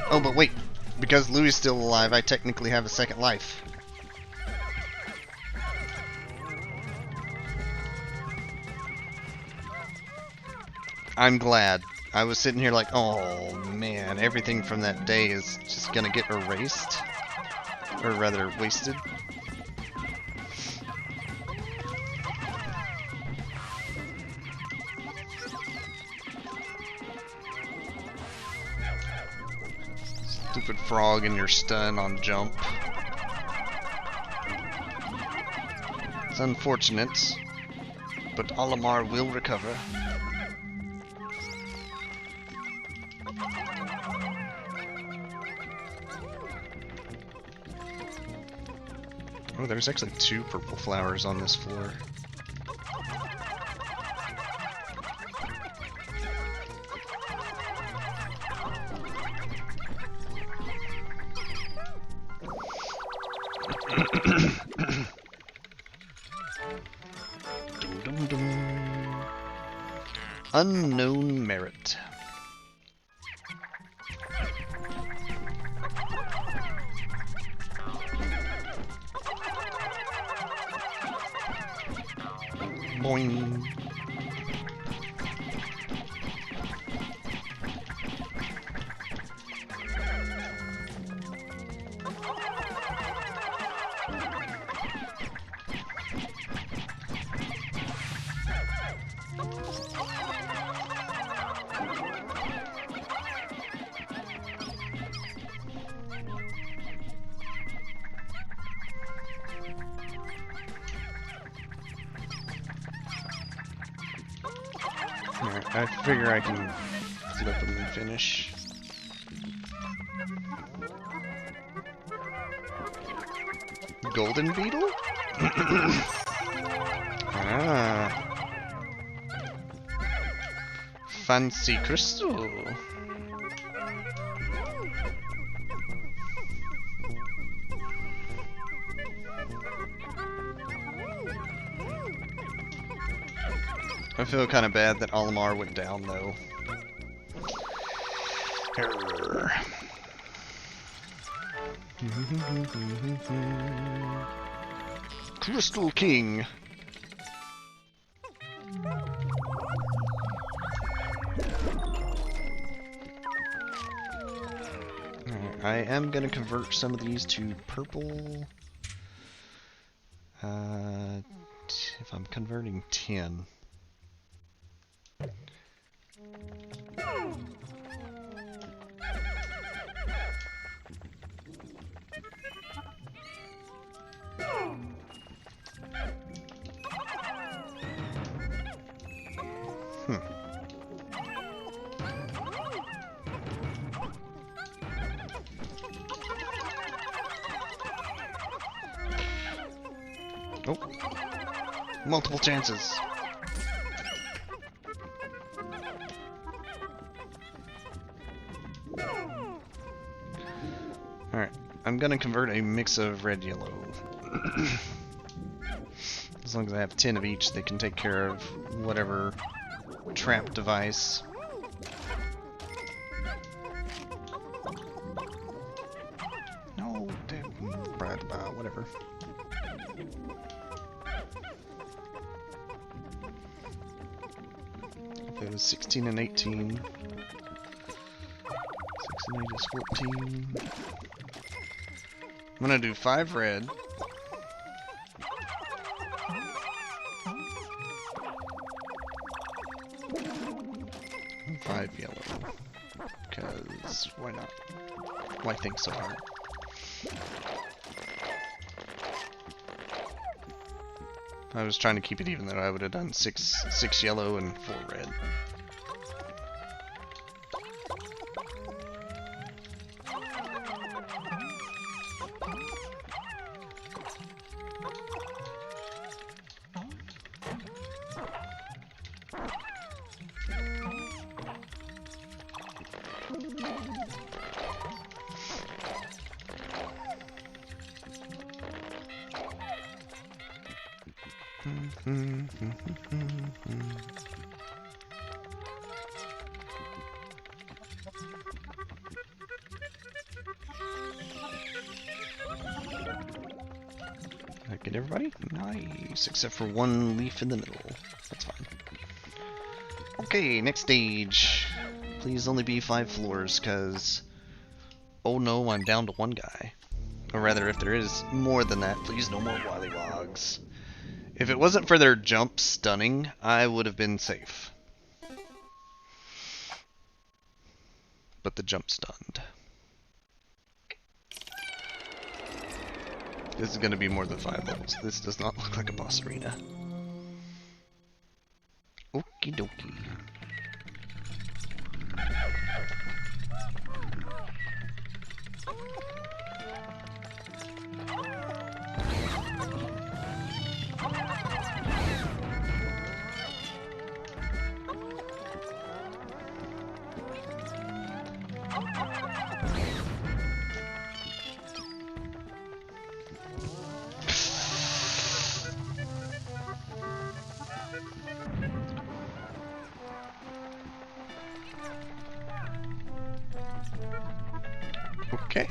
Oh, but wait. Because Louis is still alive, I technically have a second life. I'm glad. I was sitting here like, oh man, everything from that day is just gonna get erased. Or rather, wasted. Stupid frog and your stun on jump. It's unfortunate, but Olimar will recover. Oh, there's actually 2 purple flowers on this floor. Dum, dum, dum. Unknown merit. Boing. Alright, I figure I can flip them and finish. Golden beetle? Ah. Fancy crystal. I feel kind of bad that Olimar went down, though. Err. Crystal King. Alright, I am gonna convert some of these to purple. If I'm converting 10. Oh, multiple chances. Alright, I'm gonna convert a mix of red yellow. As long as I have 10 of each, they can take care of whatever trap device. No, whatever. If it was 16 and 18. 6 and 8 is 14. I'm gonna do 5 red. And 5 yellow. Because why not? Why think so hard? I was trying to keep it even though I would have done six yellow and 4 red. Did I get everybody? Nice, except for 1 leaf in the middle. That's fine. Okay, next stage. Please only be 5 floors, because... oh no, I'm down to 1 guy. Or rather, if there is more than that, please no more Wallywogs. If it wasn't for their jump stunning, I would have been safe. But the jump stunned. This is going to be more than 5 levels. This does not look like a boss arena. Okie dokie. Okay.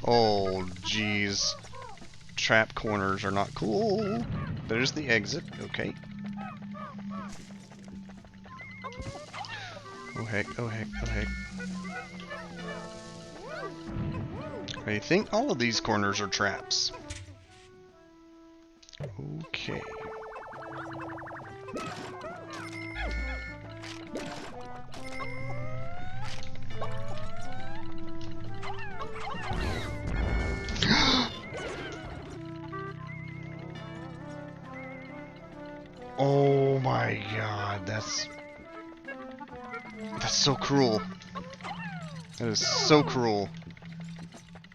Oh, jeez. Trap corners are not cool. There's the exit. Okay. Oh heck, oh heck, oh heck. I think all of these corners are traps. Okay. Oh my god, that's so cruel. That is so cruel.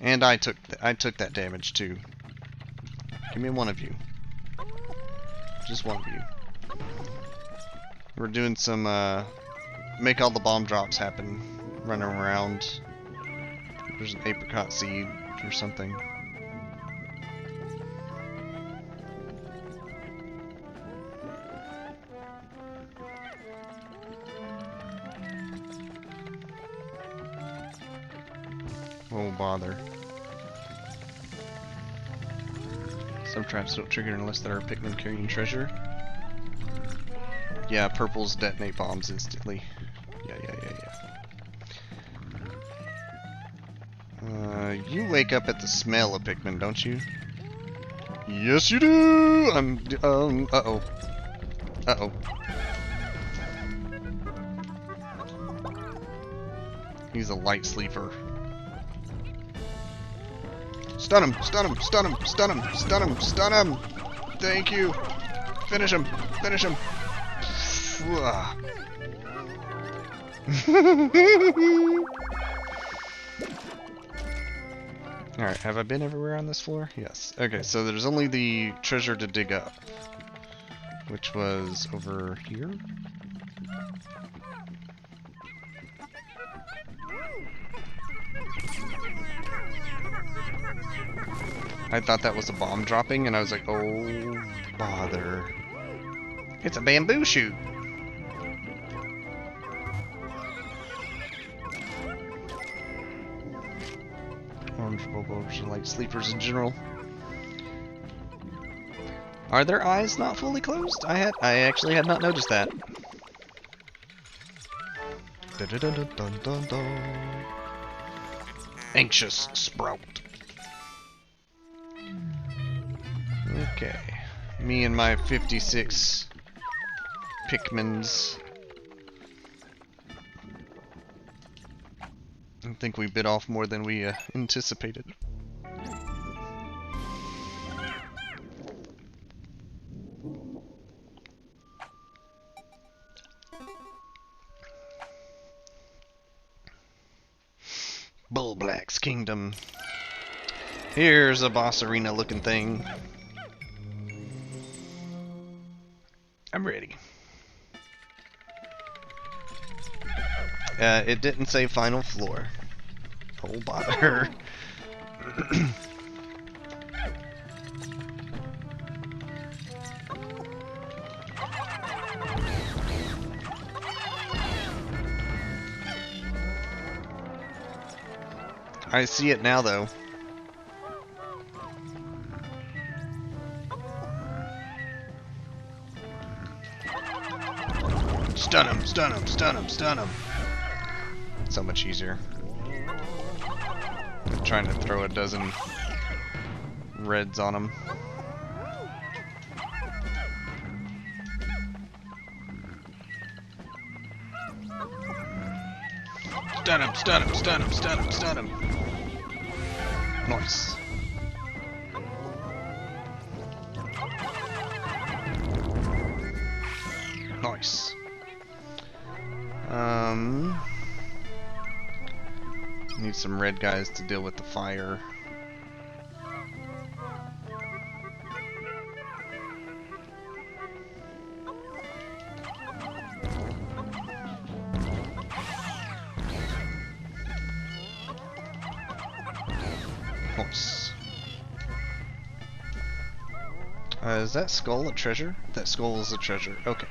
And I took that damage too. Give me one of you. Just one of you. We're doing some make all the bomb drops happen, running around. There's an apricot seed or something. Oh bother. Some traps don't trigger unless there are Pikmin carrying treasure. Yeah, purples detonate bombs instantly. Yeah. You wake up at the smell of Pikmin, don't you? Yes, you do! Uh-oh. Uh-oh. He's a light sleeper. Stun him! Stun him! Stun him! Stun him! Stun him! Stun him! Thank you! Finish him! Finish him! Alright, have I been everywhere on this floor? Yes. Okay, so there's only the treasure to dig up. Which was over here? I thought that was a bomb dropping, and I was like, oh, bother. It's a bamboo shoot! Orange bobos are like sleepers in general. Are their eyes not fully closed? I actually had not noticed that. Dun, dun, dun, dun, dun, dun. Anxious Sprout. Okay. Me and my 56 Pikmins. I think we bit off more than we anticipated. Bullblack's Kingdom. Here's a boss arena looking thing. I'm ready. It didn't say final floor. Oh bother. I see it now though. Stun him, stun him, stun him, stun him. So much easier. I'm trying to throw a dozen reds on him. Stun him, stun him, stun him, stun him, stun him. Nice. Nice. Need some red guys to deal with the fire. Nice. Is that skull a treasure? That skull is a treasure. Okay.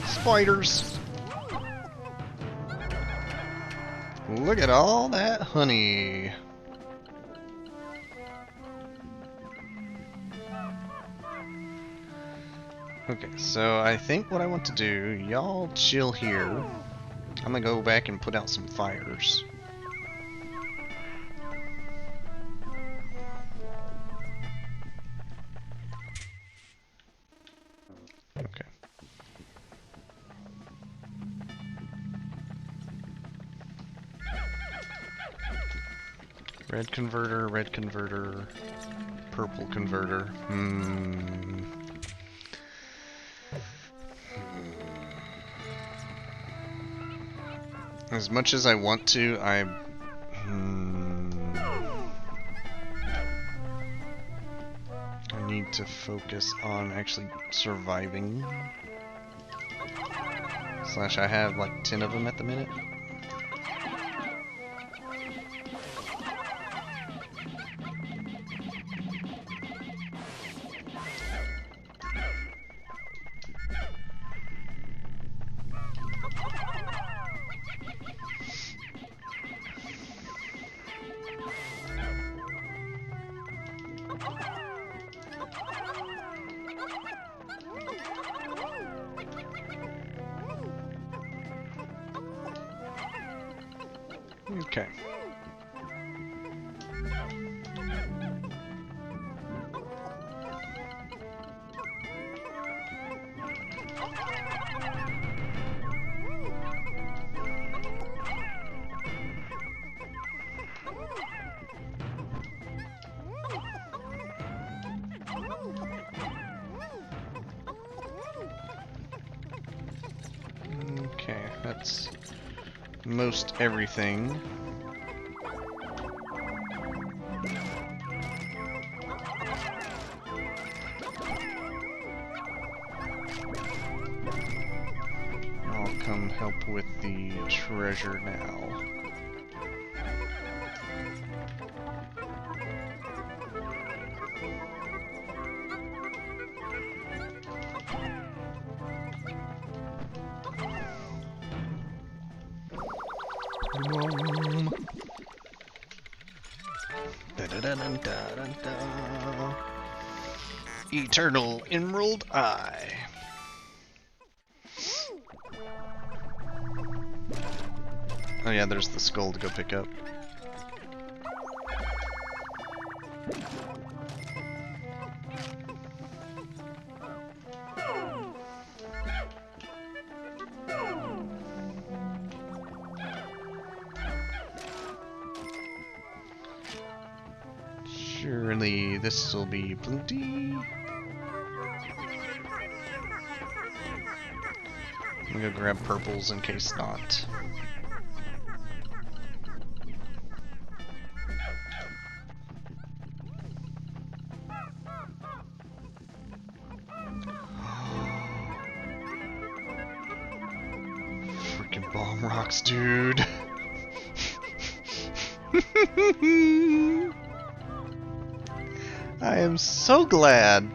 Spiders! Look at all that honey. Okay, so I think what I want to do, y'all chill here. I'm gonna go back and put out some fires. Okay. Red converter, purple converter. As much as I want to, I need to focus on actually surviving. Slash, I have like 10 of them at the minute. Okay. Okay, that's most everything. I'll come help with the treasure now. Eternal Emerald Eye. Oh yeah, there's the skull to go pick up. Surely this will be plenty. I'm gonna grab purples in case not. Freaking bomb rocks, dude. I am so glad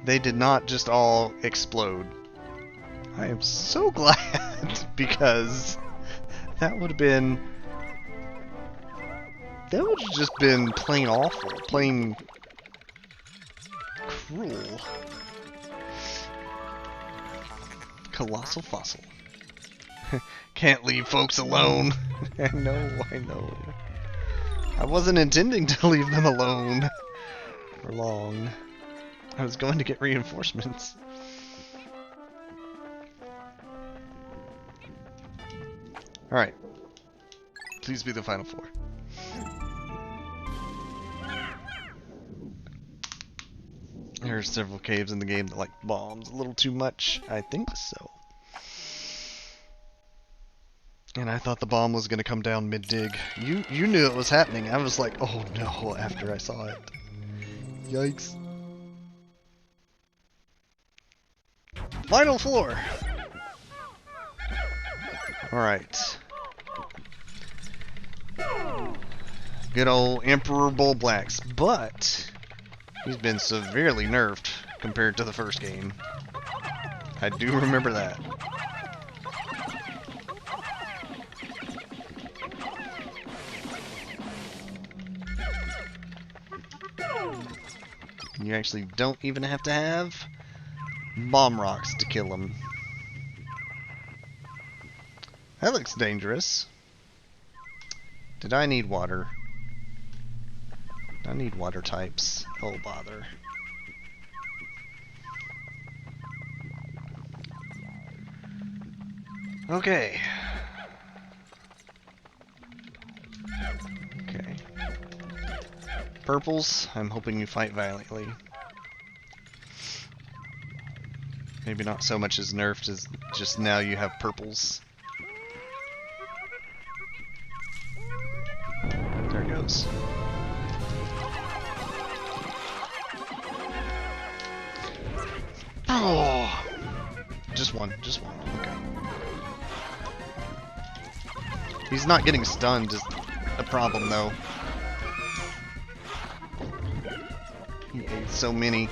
they did not just all explode. I am so glad because that would have just been plain awful, plain cruel. Colossal fossil. Can't leave folks alone. I know. I wasn't intending to leave them alone for long. I was going to get reinforcements. Alright. Please be the final four. There are several caves in the game that like bombs a little too much. I think so. And I thought the bomb was going to come down mid-dig. You knew it was happening. I was like, oh no, after I saw it. Yikes. Final floor! Alright. Good old Emperor Bullblax, but he's been severely nerfed compared to the first game. I do remember that. You actually don't even have to have bomb rocks to kill him. That looks dangerous. Did I need water? I need water types. Oh, bother. Okay. Okay. Purples, I'm hoping you fight violently. Maybe not so much as nerfed as just now you have purples. There it goes. Oh! Just one. Okay. He's not getting stunned is a problem, though. He ate so many.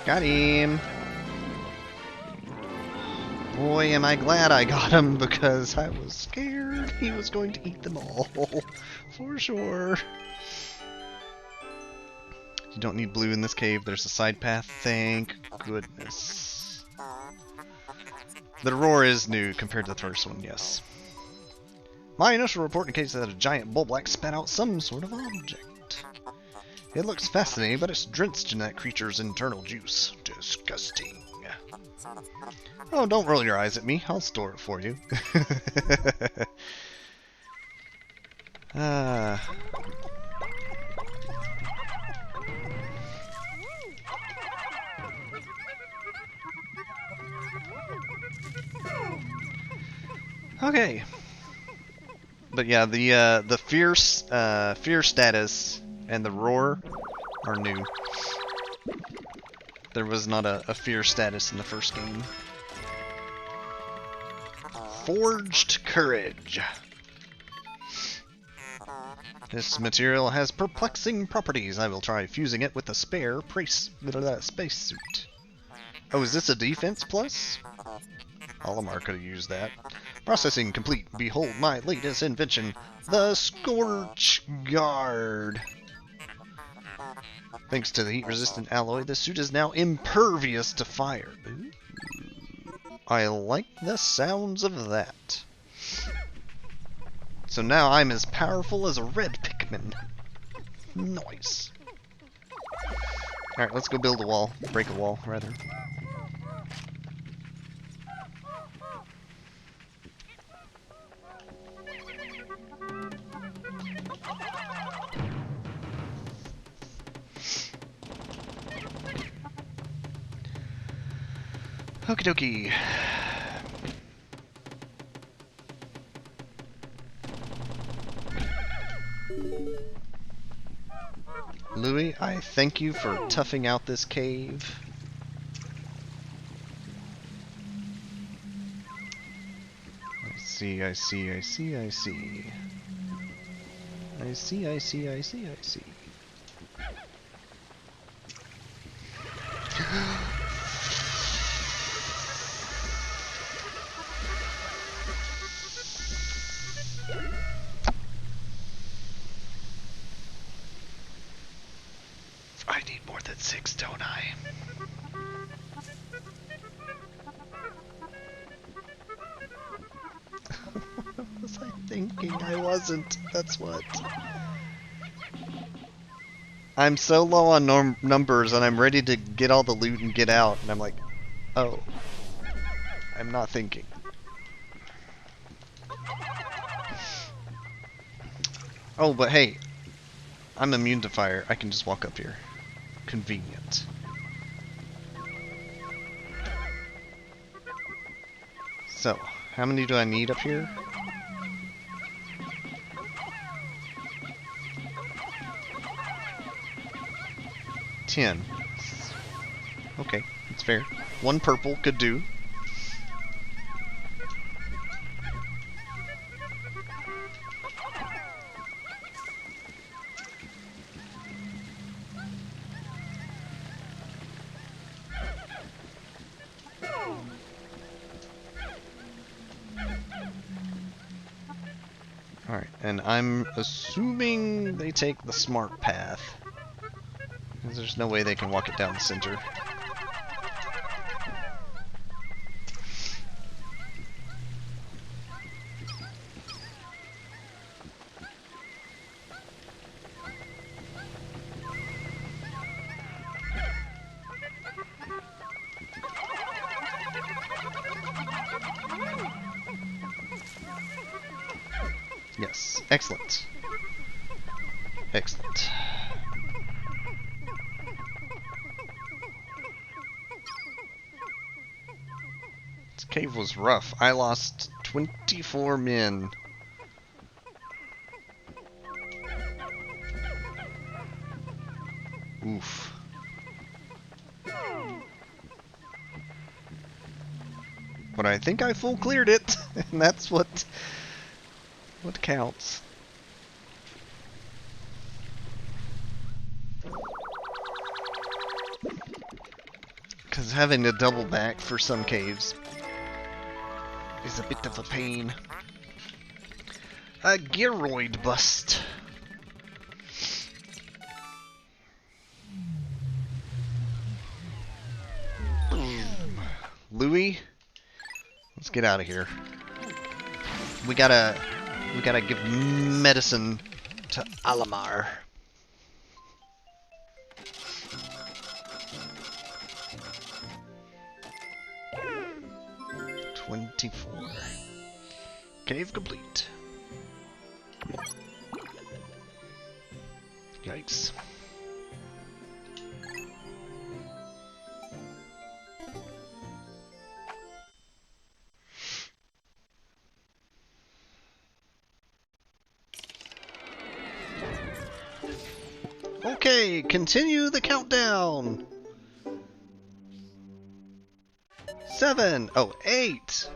Got him! Boy, am I glad I got him, because I was scared he was going to eat them all. For sure. You don't need blue in this cave. There's a side path. Thank goodness. The roar is new compared to the first one, yes. My initial report indicates that a giant bullblack spat out some sort of object. It looks fascinating, but it's drenched in that creature's internal juice. Disgusting. Oh, don't roll your eyes at me. I'll store it for you. Okay. But yeah, the fear status and the roar are new. There was not a fear status in the first game. Forged Courage. This material has perplexing properties. I will try fusing it with a spare space suit. Oh, is this a defense plus? Olimar could have used that. Processing complete. Behold my latest invention, the Scorch Guard. Thanks to the heat-resistant alloy, the suit is now impervious to fire. Ooh. I like the sounds of that. So now I'm as powerful as a red Pikmin. Nice. Alright, let's go build a wall. Break a wall, rather. Okie dokie. Louis, I thank you for toughing out this cave. I see, I see, I see, I see. I see, I see, I see, I see. I need more than 6, don't I? What was I thinking? I wasn't. That's what. I'm so low on numbers and I'm ready to get all the loot and get out. And I'm like, oh. I'm not thinking. Oh, but hey. I'm immune to fire. I can just walk up here. Convenient. So, how many do I need up here? 10. Okay, that's fair. 1 purple could do. Alright, and I'm assuming they take the smart path. Because there's no way they can walk it down the center. Yes, excellent. Excellent. This cave was rough. I lost 24 men. Oof. But I think I full cleared it, and that's what counts. Because having to double back for some caves is a bit of a pain. A gearoid bust. Louis, let's get out of here. We gotta give medicine to Olimar. Cave complete. Yikes. Okay, continue the countdown. 7. Oh, 8.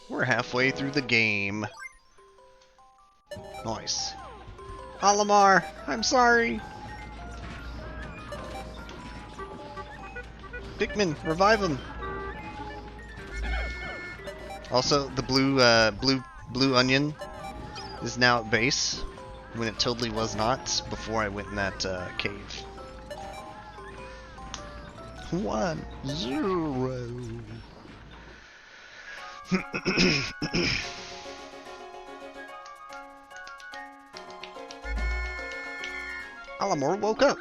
We're halfway through the game. Nice. Olimar, I'm sorry. Pikmin, revive him. Also, the blue onion is now at base, when it totally was not before I went in that cave. 1, 0. Olimar woke up.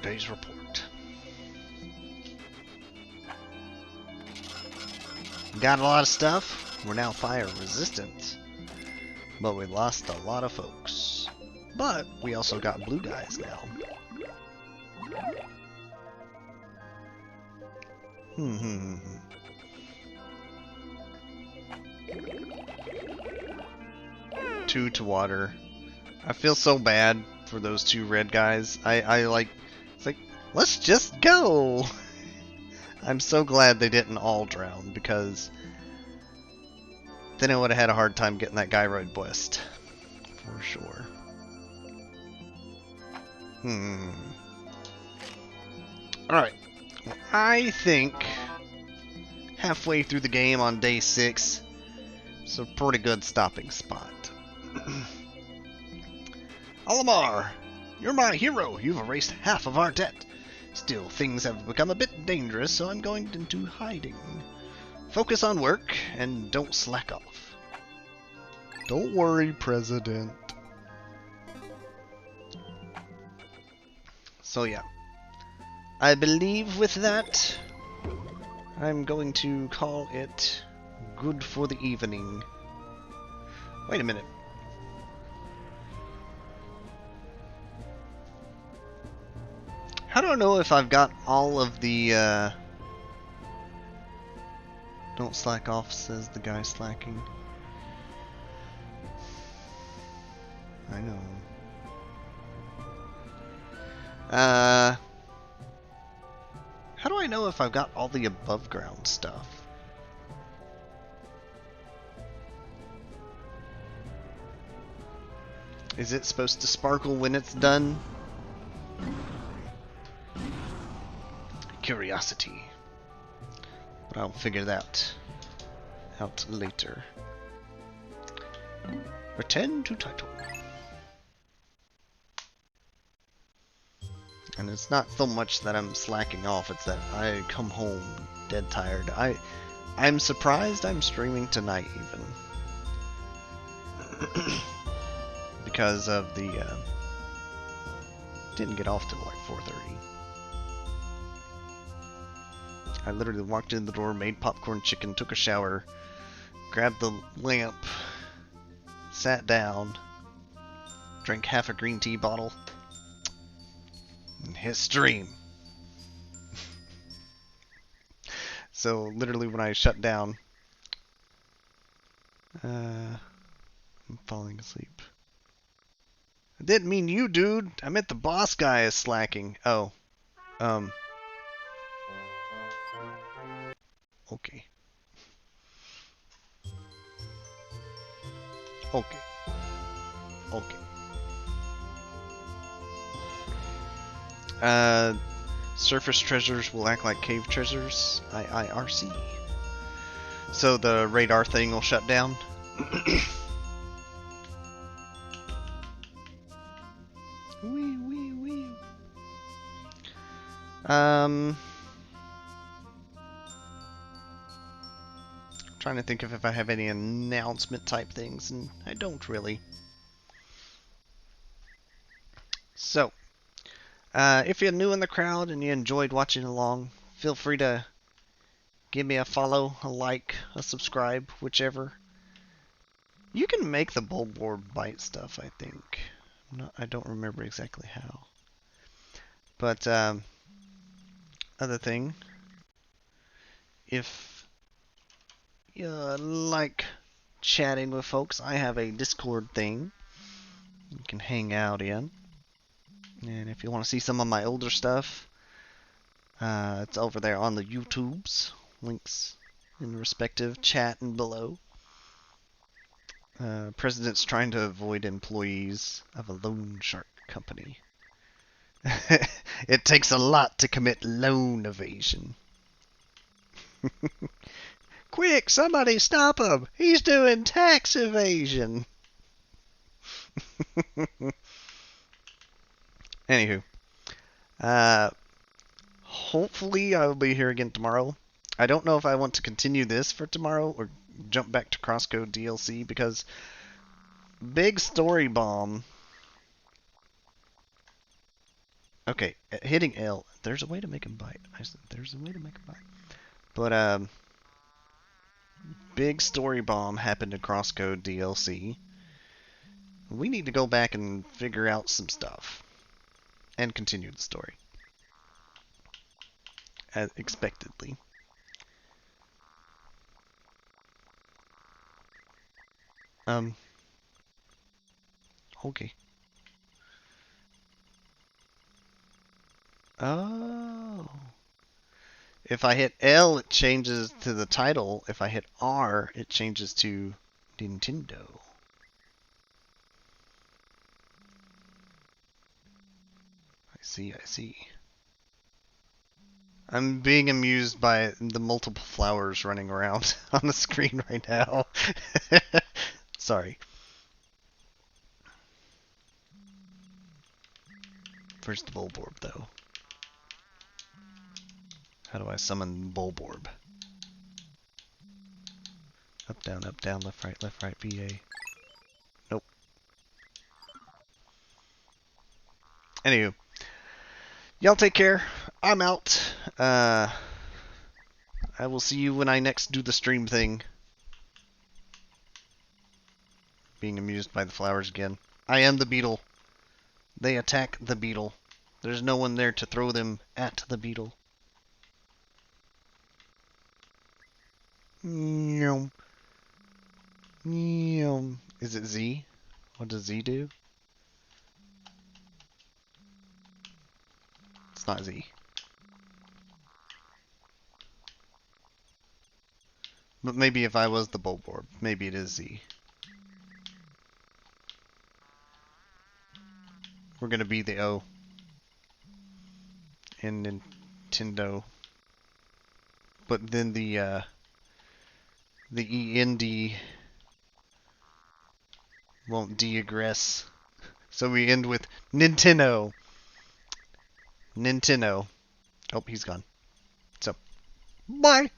Yesterday's report. Got a lot of stuff. We're now fire resistant. But we lost a lot of folks. But we also got blue guys now. Hmm. 2 to water. I feel so bad for those 2 red guys. I like, it's like, let's just go! I'm so glad they didn't all drown, because then I would have had a hard time getting that guy right west. For sure. Alright. Well, I think halfway through the game on day 6, it's a pretty good stopping spot. Olimar, you're my hero. You've erased half of our debt. Still, things have become a bit dangerous, so I'm going into hiding. Focus on work, and don't slack off. Don't worry, President. So yeah. I believe with that, I'm going to call it good for the evening. Wait a minute. How do I know if I've got all of the, don't slack off, says the guy slacking. I know. How do I know if I've got all the above ground stuff? Is it supposed to sparkle when it's done? Curiosity. But I'll figure that out later. Return to title. And it's not so much that I'm slacking off, it's that I come home dead tired. I'm surprised I'm streaming tonight even. Because of the didn't get off till like 4:30. I literally walked in the door, made popcorn chicken, took a shower, grabbed the lamp, sat down, drank half a green tea bottle, and hit stream. So literally when I shut down, I'm falling asleep. I didn't mean you, dude. I meant the boss guy is slacking. Oh. Okay. Okay. Okay. Surface treasures will act like cave treasures. IIRC. So the radar thing will shut down. Wee wee wee. Trying to think of if I have any announcement type things, and I don't really. So, if you're new in the crowd and you enjoyed watching along, feel free to give me a follow, a like, a subscribe, whichever. You can make the bulboard bite stuff, I think. I don't remember exactly how. But, other thing, if you like chatting with folks, I have a Discord thing you can hang out in. And if you want to see some of my older stuff, it's over there on the YouTubes. Links in the respective chat and below. President's trying to avoid employees of a loan shark company. It takes a lot to commit loan evasion. Quick, somebody stop him! He's doing tax evasion! Anywho. Hopefully I'll be here again tomorrow. I don't know if I want to continue this for tomorrow or jump back to Crosscode DLC because big story bomb Okay, hitting L. There's a way to make him bite. I said there's a way to make him bite. But big story bomb happened in Crosscode DLC. We need to go back and figure out some stuff and continue the story as expectedly. Um. Okay. Oh. If I hit L, it changes to the title. If I hit R, it changes to Nintendo. I see, I see. I'm being amused by the multiple flowers running around on the screen right now. Sorry. Where's the Bulborb, though? How do I summon Bulborb? Up, down, left, right, BA. Nope. Anywho. Y'all take care. I'm out. I will see you when I next do the stream thing. Being amused by the flowers again. I am the beetle. They attack the beetle. There's no one there to throw them at the beetle. Meow. Meow. Is it Z? What does Z do? It's not Z. But maybe if I was the Bulborb, maybe it is Z. We're gonna be the O in Nintendo. But then the END won't digress. So we end with Nintendo. Nintendo. Oh, he's gone. So, bye!